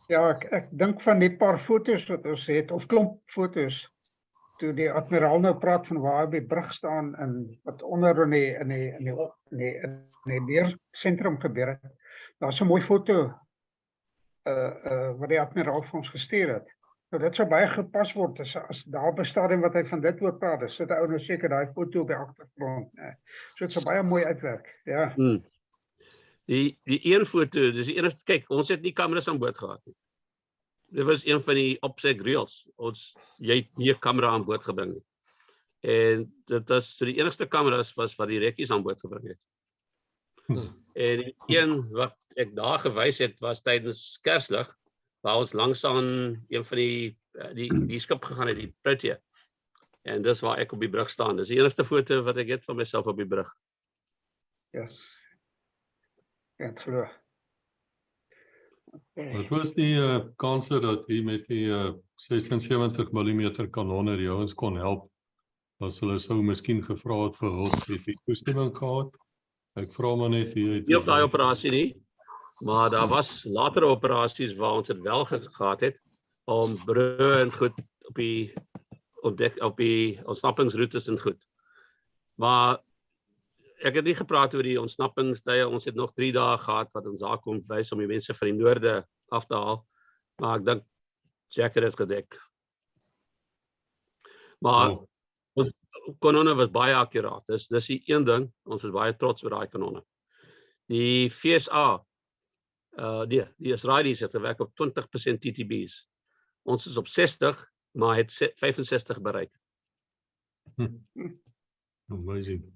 Ja, ek dink van die paar foto's wat ons het, of klomp foto's, toe die admiraal nou praat van waar hy by brug staan en wat onder in die beersentrum gebeur het. Daar's 'n mooi foto wat die admiraal vir ons gestuur het. Nou dit sou baie gepas word as daar op 'n stadium wat hy van dit oor praat. Dis sit 'n ou nou seker daai foto op die agtergrond. So dit sou baie mooi uitwerk. Ja.
Die een foto, dis die enigste, kyk, ons het nie kameras aan boord gehad nie. Dit was een van die opset reels. Jy het nie 'n kamera aan boord gebring nie. En dit was, so die enigste kameras was wat die rekkies aan boord gebring het. En die een wat ek daar gewys het, was tydens Kerslig, waar ons langs aan een van die skip gegaan het, die Protea. En dis waar ek op die brug staan. Dis die enigste foto wat ek het van myself op die brug.
Ja. Ja, glo.
Wat was die kanse dat jy met die 76 mm kanonne die ouens kon help? As hulle sou miskien gevra het vir hulp, het jy toestemming gehad? Ek vra maar net hier.
Nie op daai operasie nie, maar daar was latere operasies waar ons dit wel gehad het, om brûe en goed op die ontsnappingsroutes en goed. Maar ek het nie gepraat oor die ontsnappingstye, ons het nog 3 dae gehad wat ons daar kom wys om die mense van die noorde af te haal, maar ek dink Jack het dit gedek. Maar ons kanonne was baie akkuraat, dis die een ding, ons is baie trots oor daai kanonne. Die VSA, die Israelies het gewerk op 20% TTB's, ons is op 60, maar het 65 bereik.
Amazing.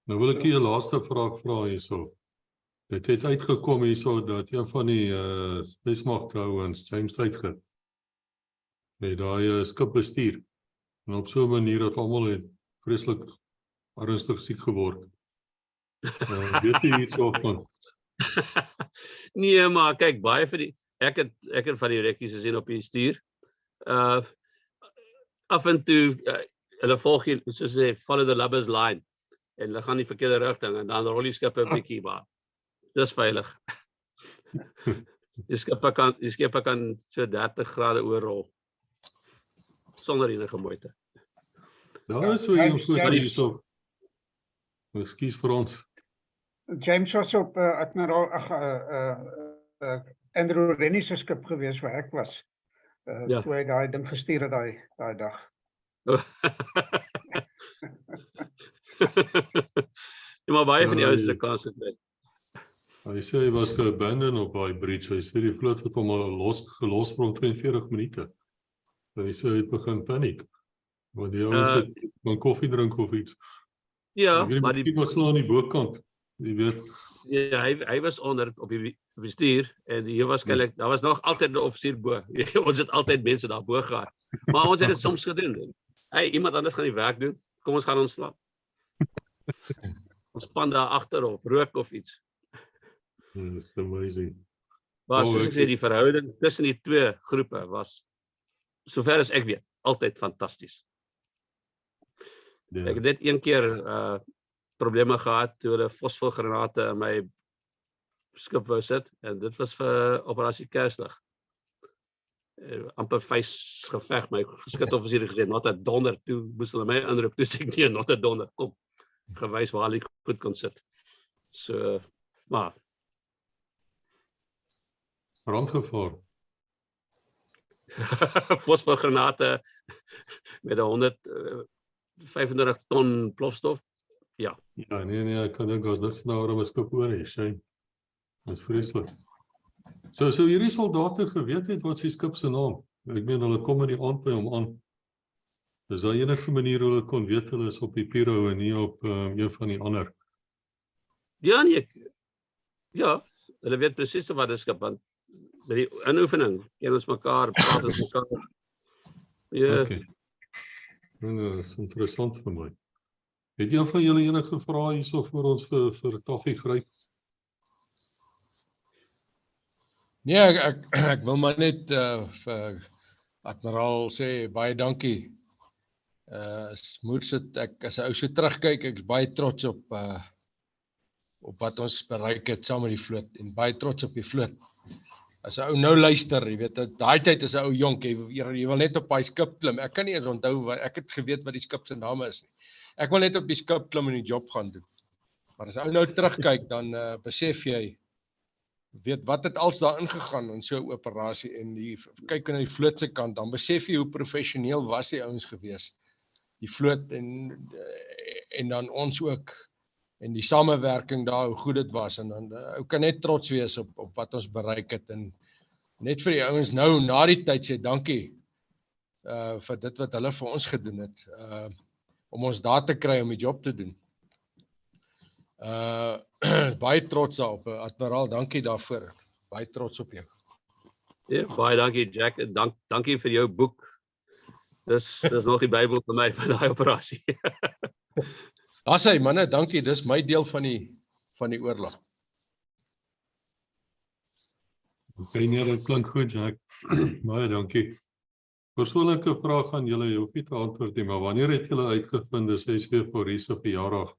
Nou wil ek hier 'n laaste vraag vra hierso. Dit het uitgekom hierso dat een van die spesmagte ouens, James Steyn, het daai skip bestuur. En op so 'n manier dat almal het vreeslik ernstig siek geword. Weet jy iets van?
Nee, maar kyk, baie vir die ek het van die rekkies gesien op die stuur. Af en toe hulle volg jy, soos sê, follow the lubber's line. En hulle gaan die verkeerde rigting en dan rol die skip 'n bietjie, maar dis veilig. Die skip kan so 30 grade oorrol sonder enige moeite.
Daar is so 'n foto hierso. Ekskuus vir ons.
James was op admiraal Andrew Rennie se skip gewees waar ek was. Toe hy daai ding gestuur het daai dag.
Ja, maar baie van die ouens het 'n kans gekry.
Hy sê hy was geabandon op daai bridge. Hy sê die vloot het hom al gelos vir 42 minute. Hy sê hy het begin paniek. Want die ouens het van koffie drink of iets.
Ja,
maar die was slaan aan die bokant. Jy weet.
Ja, hy was onder op die bestuur en hier waarskynlik, daar was nog altyd 'n offisier bo. Ons het altyd mense daar bo gehad. Maar ons het dit soms gedoen. Hey, iemand anders gaan die werk doen. Kom ons gaan ons slaap. Ons span daar agter of rook of iets.
It's amazing.
Maar soos ek sê, die verhouding tussen die twee groepe was, sover as ek weet, altyd fantasties. Ek het net een keer probleme gehad toe hulle fosforgranate in my skip wou sit en dit was vir operasie Kerslig. Amper vuis geveg, my skutofficier het gesê not 'n donder, toe moes hulle my inroep, toe sê ek nie not 'n donder, kom, gewys waar hulle goed kon sit. So, maar
brandgevaar.
Fosforgranate met 135 ton plofstof. Ja.
Ja, nee, ek kan dink as niks nou oor 'n skip oor is, sê. Dis vreeslik. So hierdie soldate geweet het wat sy skip se naam. Ek meen hulle kom in die aand by hom aan. Is daar enige manier hoe hulle kon weet hulle is op die Pyro en nie op een van die ander?
Ja, nee. Ja, hulle weet presies wat dit skip, want met die inoefening ken ons mekaar, praat ons mekaar. Ja.
Okay. Nou, dis interessant vir my. Het jy van julle enige vrae hierso vir ons vir koffie gryp?
Nee, ek wil maar net vir admiraal sê baie dankie. As moed sit ek as 'n ou so terugkyk, ek's baie trots op wat ons bereik het saam met die vloot en baie trots op die vloot. As 'n ou nou luister, jy weet, daai tyd is 'n ou jonk, jy wil net op daai skip klim. Ek kan nie eens onthou ek het geweet wat die skip se naam is nie. Ek wil net op die skip klim en die job gaan doen. Maar as ou nou terugkyk, dan besef jy, weet wat het als daar ingegaan in so 'n operasie en kyk na die vloot se kant, dan besef jy hoe professioneel was die ouens gewees. Die vloot en dan ons ook. en die samewerking daar, hoe goed dit was, en dan, ou kan net trots wees op wat ons bereik het, en net vir die ouens nou, na die tyd sê, dankie, vir dit wat hulle vir ons gedoen het, om ons daar te kry om die job te doen. Baie trots daarop, Admiraal, dankie daarvoor, baie trots op jou.
Ja, baie dankie Jack, dankie vir jou boek. Dis nog die Bybel vir my van daai operasie.
As hy manne, dankie, dis my deel van die oorlog.
Okay, nee, dit klink goed, Jack. Baie dankie. Persoonlike vraag aan julle, jy hoef nie te antwoord nie, maar wanneer het julle uitgevind, is Ystervuis se verjaardag?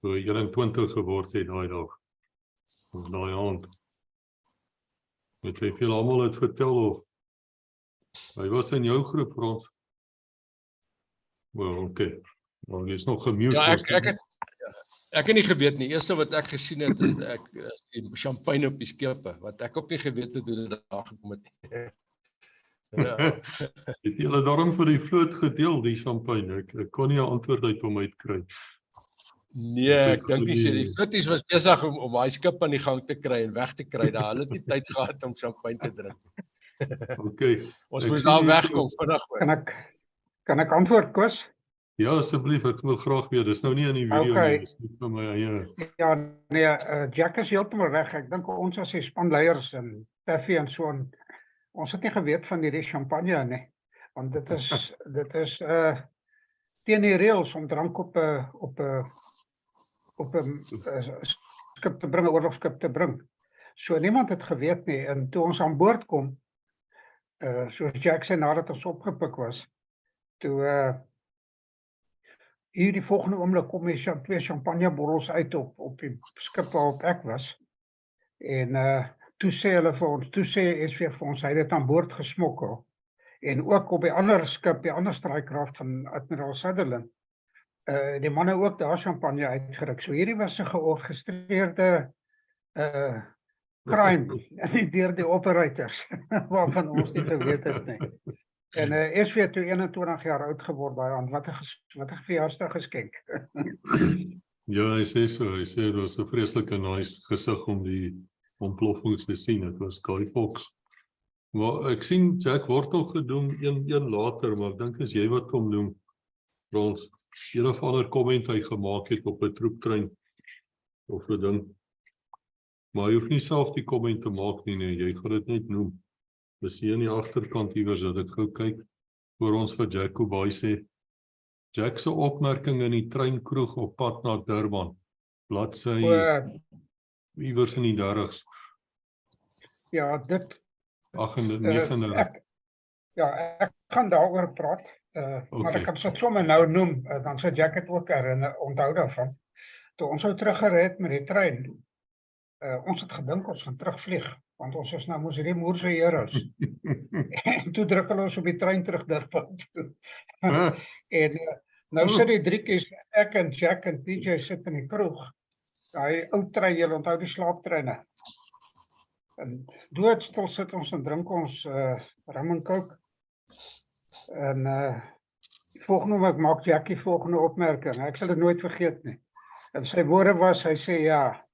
Toe 21 geword het daai dag, of daai aand. Het jy veel almal het vertel, of hy was in jou groep, Frans? Well, okay. Maar jy is nog gemute.
Ja, ek het nie geweet nie. Eerste wat ek gesien het, is die champagne op die skepe, wat ek ook nie geweet het hoe dit daar gekom het. Ja.
Het julle daarom vir die vloot gedeel, die champagne? Ek kon nie 'n antwoord uit hom uitkry.
Nee, ek dink nie, die vlooties was besig om hy skip aan die gang te kry en weg te kry, daar hulle het nie tyd gehad om champagne te drink.
Okay.
Ons moes daar wegkom vinnig hoor.
Kan ek antwoord, Koos?
Ja, asseblief, ek wil graag weet, dis nou nie in die video nie, dis nie vir my eie.
Ja, nee, Jack is heeltemal reg. Ek dink ons as die spanleiers en Taffy en so, ons het nie geweet van hierdie champagne nie, want dit is teen die reëls om drank op 'n skip te bring, 'n oorlogskip te bring. So niemand het geweet nie, en toe ons aan boord kom, soos Jack sê, nadat ons opgepik was, toe hier die volgende oomblik kom die 2 champagneborrels uit op die skip waarop ek was, en toe sê hulle vir ons, toe sê SV vir ons, hy het dit aan boord gesmokkel, en ook op die ander skip, die ander strijdkraft van Admiraal Soderlund, die manne ook daar champagne uitgeruk. So hierdie was 'n georgestreerde crime deur die operators, waarvan ons nie geweet het nie. En is weer toe 21 jaar oud geword daai aand, wat 'n verjaarsdag geskenk.
Ja, hy sê so, hy sê dit was 'n vreeslike nice gesig om die ontploffings te sien, dit was Guy Fawkes. Maar ek sien Jack word nog gedoen, een later, maar ek dink as jy wat hom noem, Frans, een of ander comment hy gemaak het op 'n troeptrein, of 'n ding. Maar jy hoef nie self die comment te maak nie, nee, jy gaan dit net noem. Dis hier in die agterkant iewers, dat ek gou kyk, voor ons vir Jaco baie sê. Jack se opmerking in die treinkroeg op pad na Durban, bladsy iewers in die 30's.
Ja, dit
39.
Ek gaan daaroor praat, maar ek kan dit sommer nou noem, dan sê Jack het ook onthou daarvan. Toe ons nou teruggery het met die trein, ons het gedink ons gaan terugvlieg, want ons is nou mos hierdie moerse heroes. En toe druk hulle ons op die trein terug Durban toe. En nou sit die driekies, ek en Jack en PJ sit in die kroeg. Daai ou trein, jy onthou die slaaptreine. En doodstil sit ons en drink ons rum en coke. En volgende oomblik maak Jackie volgende opmerking. Ek sal dit nooit vergeet nie. En sy woorde was, hy sê ja,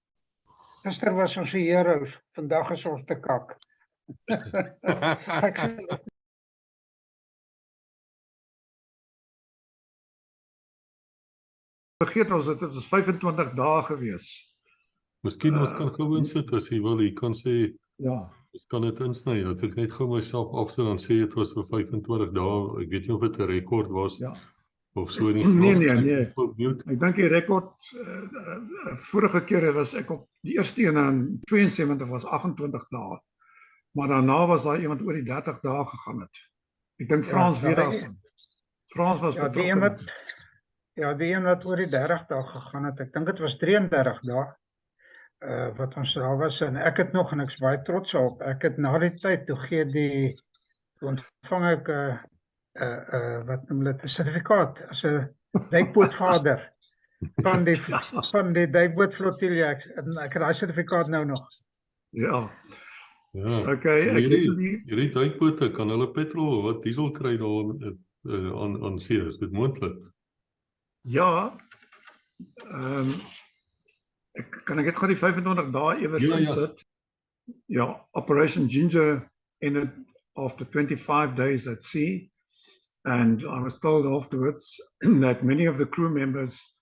gister was ons die heroes, vandag is ons te kak.
Vergeet ons, dit is 25 dae gewees.
Miskien ons kan gewoon sit as jy wil, jy kan sê,
ja,
ons kan dit insny, dat ek net gou myself afsit, dan sê het was vir 25 dae, ek weet nie of dit 'n rekord was,
ja,
of so nie.
Nee. Ek dink die rekord, vorige keer was ek op die eerste een in 72 was 28 dae, maar daarna was daar iemand oor die 30 dae gegaan het. Ek dink Frans weet daarvan. Frans was betrokke.
Ja, die een wat oor die 30 dae gegaan het, ek dink dit was 33 dae, wat ons daar was, en ek het nog, en ek is baie trots op, ek het na die tyd, toe ontvang ek, wat noem dit, 'n sertifikaat, as 'n duikbootvader, van die duikbootvlotilje, en ek het daai sertifikaat nou nog.
Ja.
Okay, hierdie duikbote, kan hulle petrol, wat diesel kry daar aan see, is dit moontlik?
Ja, Kan ek net gou die 25 dae ewe
Ja, ja.
insit? Ja, Operation Ginger ended after 25 days at sea, and I was told afterwards that many of the crew members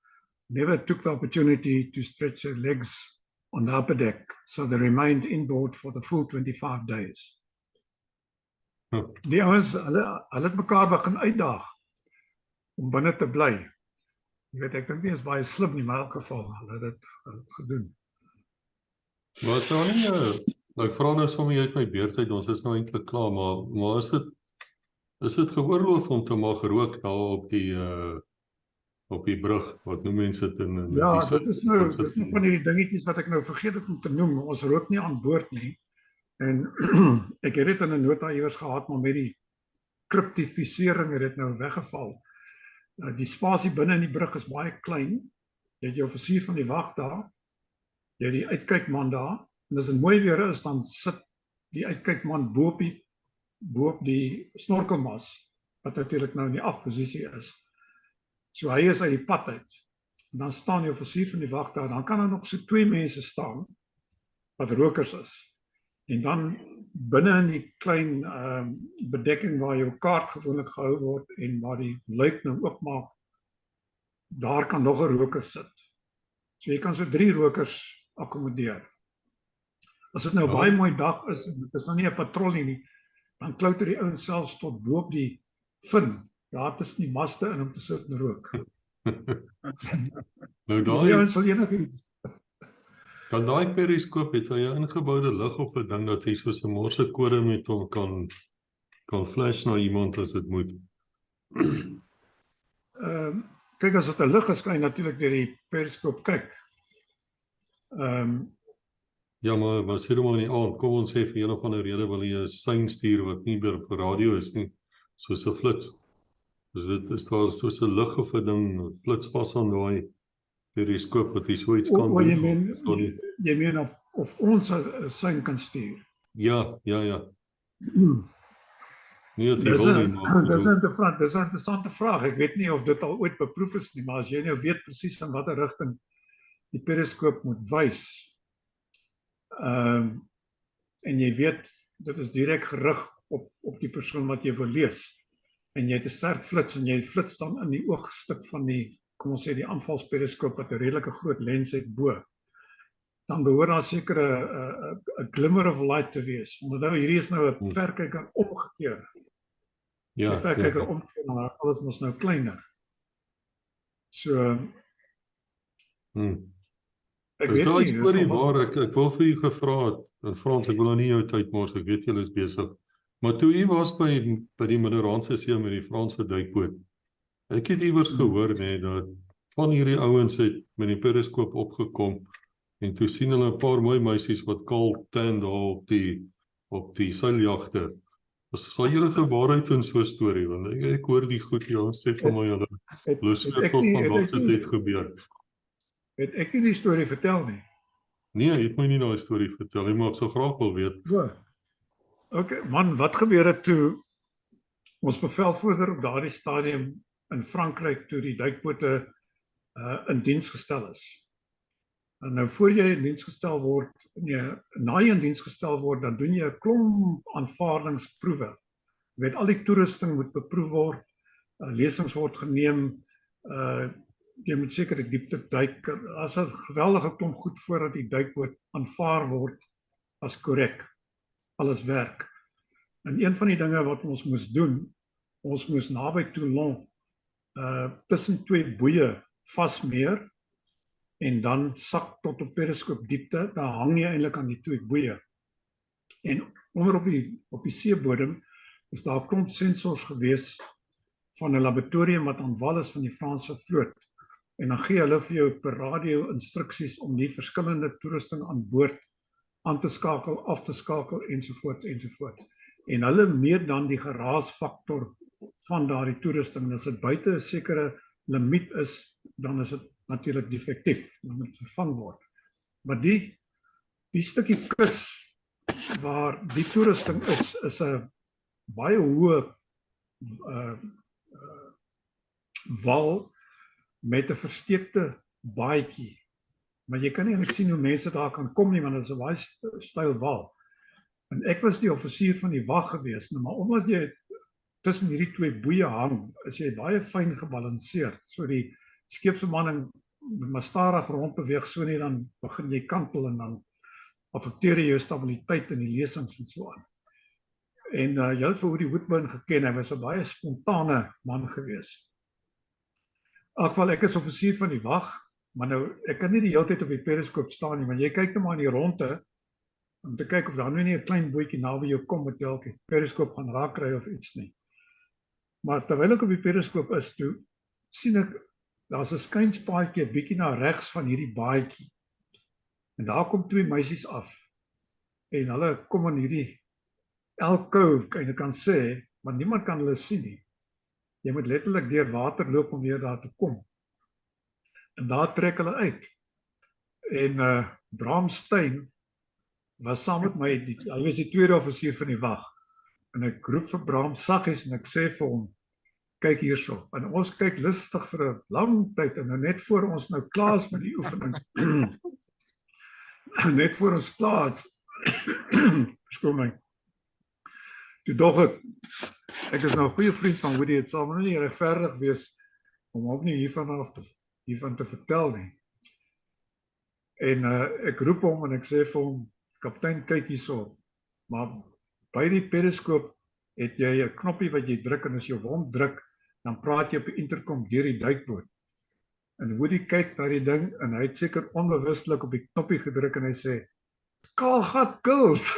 never took the opportunity to stretch their legs on the upper deck, so they remained inboard for the full 25 days. Die ouens, hulle het mekaar begin uitdaag om binne te bly. Jy weet, ek dink nie is baie slim nie, maar in elk geval, hulle het dit gedoen.
Was daar nie, ek vra nou sommer uit my beurt uit, ons is nou eintlik klaar, maar is dit geoorloof om te mag rook daar op die brug, wat noem mense dit in
Ja,
die
dit is nou van die dingetjies wat ek nou vergeet het om te noem. Ons rook nie aan boord nie. En ek het dit in 'n nota iewers gehad, maar met die kryptifisering het dit nou weggeval. Die spasie binne in die brug is baie klein. Jy het jou offisier van die wag daar, jy het die uitkykman daar, en as dit mooi weer is, dan sit die uitkykman bo op die snorkelmas, wat natuurlik nou in die afposisie is. So hy is uit die pad uit. En dan staan die offisier van die wag daar, dan kan daar nog so 2 mense staan, wat rokers is. En dan binne in die klein bedekking waar jou kaart gewoonlik gehou word en waar die luik nou oopmaak, daar kan nog 'n roker sit. So jy kan so 3 rokers akkommodeer. As dit nou baie mooi dag is, en dit is nou nie 'n patrollie nie, dan klouter die ouens selfs tot bo op die fin, daar tussen die maste in om te sit en rook.
Nou
Die ouens sal enigiets.
kan daai periskoop het hy 'n ingeboude lig of 'n ding dat hy soos 'n morsekode met hom kan flash na iemand as dit moet.
Kyk, as dit 'n lig is, kan jy natuurlik deur die periskoop kyk.
Ja, maar sê maar in die aand, kom ons sê vir een of ander rede wil jy 'n sein stuur wat nie meer op radio is nie, soos 'n flits. Dus dit is daar soos 'n lig of 'n ding, flits vas aan daai periskoop wat jy so iets kan doen.
Jy meen of ons 'n sein kan stuur?
Ja. Nee,
Dis 'n interessante vraag. Ek weet nie of dit al ooit beproef is nie, maar as jy nou weet presies in watter rigting die periskoop moet wys, en jy weet, dit is direk gerig op die persoon wat jy wil lees, en jy het 'n sterk flits, en jy flits dan in die oogstuk van die, kom ons sê die aanvalsperiskoop wat 'n redelike groot lens het bo, dan behoort daar seker 'n glimmer of light te wees. Onthou, hierdie is nou 'n verkyker omgekeer.
Ja,
die verkyker omgekeer, maar alles was nou kleiner. So, ek
is
weet
daar
nie,
iets oor die waar, ek wil vir u gevra het, in Frans, ek wil nou nie jou tyd mors, ek weet julle is besig, maar toe u was by die Middellandse See met die Franse duikboot, ek het iewers gehoor, dat van hierdie ouens het met die periskoop opgekom, en toe sien hulle 'n paar mooi meisies wat kaal tan daar op die seiljagte. Sal julle gewaarheid in so 'n storie, want ek hoor die goed, jy sê vir my hulle bloosweer tot van wat het gebeur.
Het ek nie die storie vertel nie?
Nee, jy het my nie daai storie vertel, jy mag so graag wil weet.
So, okay, man, wat gebeur het toe ons bevelvoerder op daardie stadium in Frankryk toe die duikbote in diens gestel is? En nou voor jy in diens gestel word, na jy in diens gestel word, dan doen jy 'n klomp aanvaardingsproewe. Jy weet, al die toerusting moet beproef word, lesings word geneem, jy moet seker die diepte duik, as 'n geweldige klomp goed voordat die duikboot aanvaar word as korrek, alles werk. En een van die dinge wat ons moes doen, ons moes naby Toulon, tussen 2 boeie vasmeer, en dan sak tot op periskoop diepte, dan hang jy eintlik aan die 2 boeie. En onder op die seebodem is daar 'n klomp sensors gewees van 'n laboratorium wat aan wal is van die Franse vloot. En dan gee hulle vir jou per radio instruksies om die verskillende toerusting aan boord aan te skakel, af te skakel, ensovoorts. En hulle meet dan die geraasfaktor van daardie toerusting. En as dit buite 'n sekere limiet is, dan is dit natuurlik defektief, dan moet vervang word. Maar die stukkie kus waar die toerusting is 'n baie hoë wal met 'n versteekte baadjie. Maar jy kan nie eintlik sien hoe mense daar kan kom nie, want dit is 'n baie styl wal. En ek was die offisier van die wag gewees, nou, maar omdat jy tussen hierdie twee boeie hang, is jy baie fyn gebalanseerd. So die skeepsbemanning maar stadig rondbeweeg, so nie dan begin jy kantel en dan affekteer jy jou stabiliteit in die lesings en so aan. En jy het vir Woody Woodburn geken, hy was 'n baie spontane man gewees. In elk geval, ek is offisier van die wag, maar nou, ek kan nie die hele tyd op die periskoop staan nie, want jy kyk nou maar in die ronde, om te kyk of daar nou nie 'n klein bootjie naby jou kom met die periskoop gaan raak kry of iets nie. Maar terwyl ek op die periskoop is, toe sien ek, daar's 'n skynspaadjie 'n bietjie na regs van hierdie baadjie. En daar kom twee meisies af. En hulle kom in hierdie alcove, kan jy kan sê, maar niemand kan hulle sien nie. Jy moet letterlik deur water loop om weer daar te kom. En daar trek hulle uit. En Douw Steyn was saam met my, hy was die tweede offisier van die wag. En ek roep vir Douw saggies en ek sê vir hom, kyk hierso. En ons kyk lustig vir 'n lang tyd en nou net voor ons nou klaar is met die oefening. Net voor ons klaar is. Verskoon my. Toe dog ek is nou 'n goeie vriend van Woody, het sal nou nie regverdig wees om ook nie hiervan te vertel nie. En ek roep hom en ek sê vir hom, kaptein, kyk hierso. Maar by die periskoop het jy 'n knoppie wat jy druk en as jy hom druk, dan praat jy op die interkom deur die duikboot. En Woody kyk na die ding en hy het seker onbewustelik op die knoppie gedruk en hy sê, Kaalgat Girls.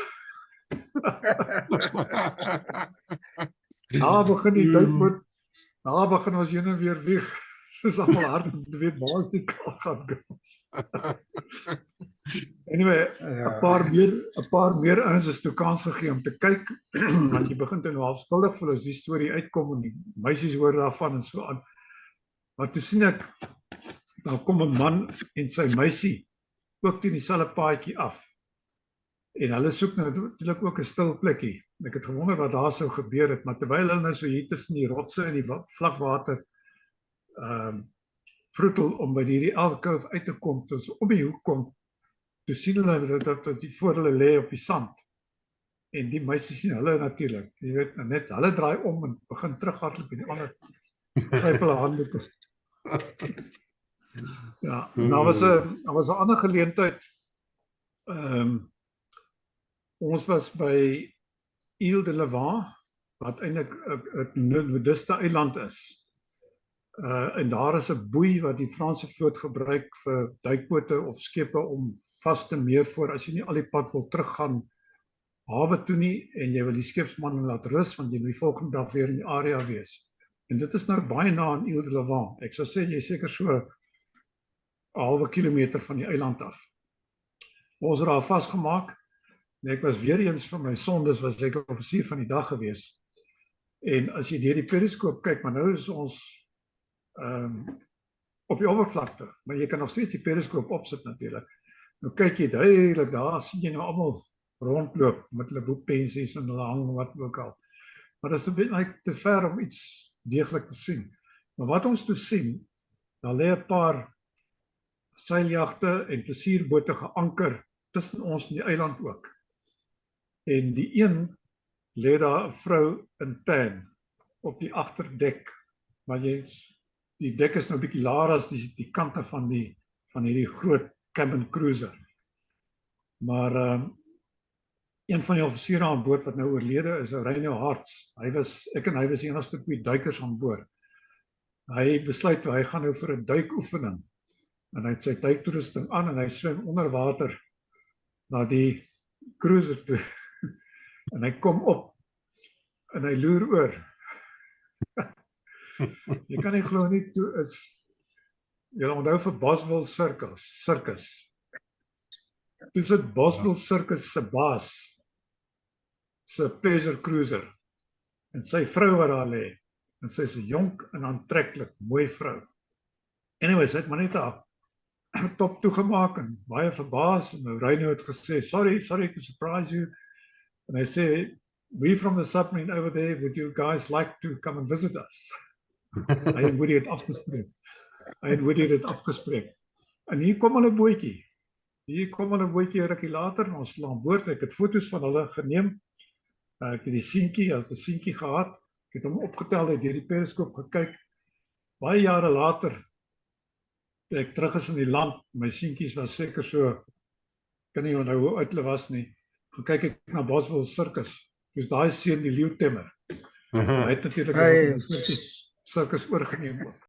Daar begin die duikboot, daar begin ons heen en weer vlieg. Soos almal hard weet, waar is die Kaalgat Girls? Anyway, 'n paar meer ouens is toe kans gegee om te kyk, want jy begin toe nou half skuldig voel as die storie uitkom en die meisies hoor daarvan en so aan. Maar toe sien ek, daar kom 'n man en sy meisie ook teen dieselfde paadjie af. En hulle soek nou natuurlik ook 'n stil plekkie. Ek het gewonder wat daar sou gebeur het, maar terwyl hulle nou so hier tussen die rotse en die vlakwater vroetel om by hierdie alcove uit te kom, toe ons om die hoek kom, toe sien hulle dat die voor hulle lê op die sand. En die meisies sien hulle natuurlik. Jy weet, net hulle draai om en begin terughardloop en die ander gryp hulle hande toe. Ja, daar was 'n ander geleentheid. Ons was by Île de Levant, wat eintlik 'n nudiste eiland is. En daar is 'n boei wat die Franse vloot gebruik vir duikbote of skepe om vas te meer voor as jy nie al die pad wil teruggaan hawe toe nie en jy wil die skeepsman laat rus want jy moet die volgende dag weer in die area wees. En dit is nou baie na aan Île de Levant. Ek sou sê jy seker so 'n halwe kilometer van die eiland af. Ons het daar vasgemaak. En ek was weer eens van my sondes, was ek offisier van die dag gewees. En as jy deur die periskoop kyk, maar nou is ons op die oppervlakte, maar jy kan nog steeds die periskoop opsit natuurlik. Nou kyk jy duidelik, daar sien jy nou almal rondloop met hulle boekpensies en hulle hang wat ook al. Maar dit is 'n bietjie te ver om iets deeglik te sien. Maar wat ons toe sien, daar lê 'n paar seiljagte en plesierbote geanker tussen ons en die eiland ook. En die een lê daar 'n vrou in tan op die agterdek, maar die dek is nou 'n bietjie laer as die kante van hierdie groot cabin cruiser. Maar een van die offisiere aan boord wat nou oorlede is, Reino Harts. Ek en hy was die enigste twee duikers aan boord. Hy besluit hy gaan nou vir 'n duikoefening. En hy het sy duiktoerusting aan en hy swem onder water na die cruiser toe. En hy kom op en hy loer oor. Jy kan nie glo nie, toe is, jy onthou vir Boswell Circus. Toe sit Boswell Circus se baas, se pleasure cruiser, en sy vrou wat daar lê, en sy is 'n jonk en aantreklik, mooi vrou. Anyway, sy het maar net haar top toegemaak en baie verbaas, en nou Reino het gesê, sorry to surprise you, and hy sê, we from the submarine over there, would you guys like to come and visit us? Hy en Woody het afgespreek. En hier kom hulle bootjie. Hier kom hulle bootjie 'n rukkie later, en ons slaan boord. Ek het foto's van hulle geneem. Ek het die seentjie, hulle het 'n seentjie gehad. Ek het hom opgetel, het deur die periskoop gekyk. Baie jare later, toe ek terug is in die land, my seentjies was seker so, kan nie onthou hoe oud hulle was nie. Gekyk ek na Boswell Circus. Dus daai seun die leeutemmer. Hy het natuurlik die sirkus oorgeneem ook.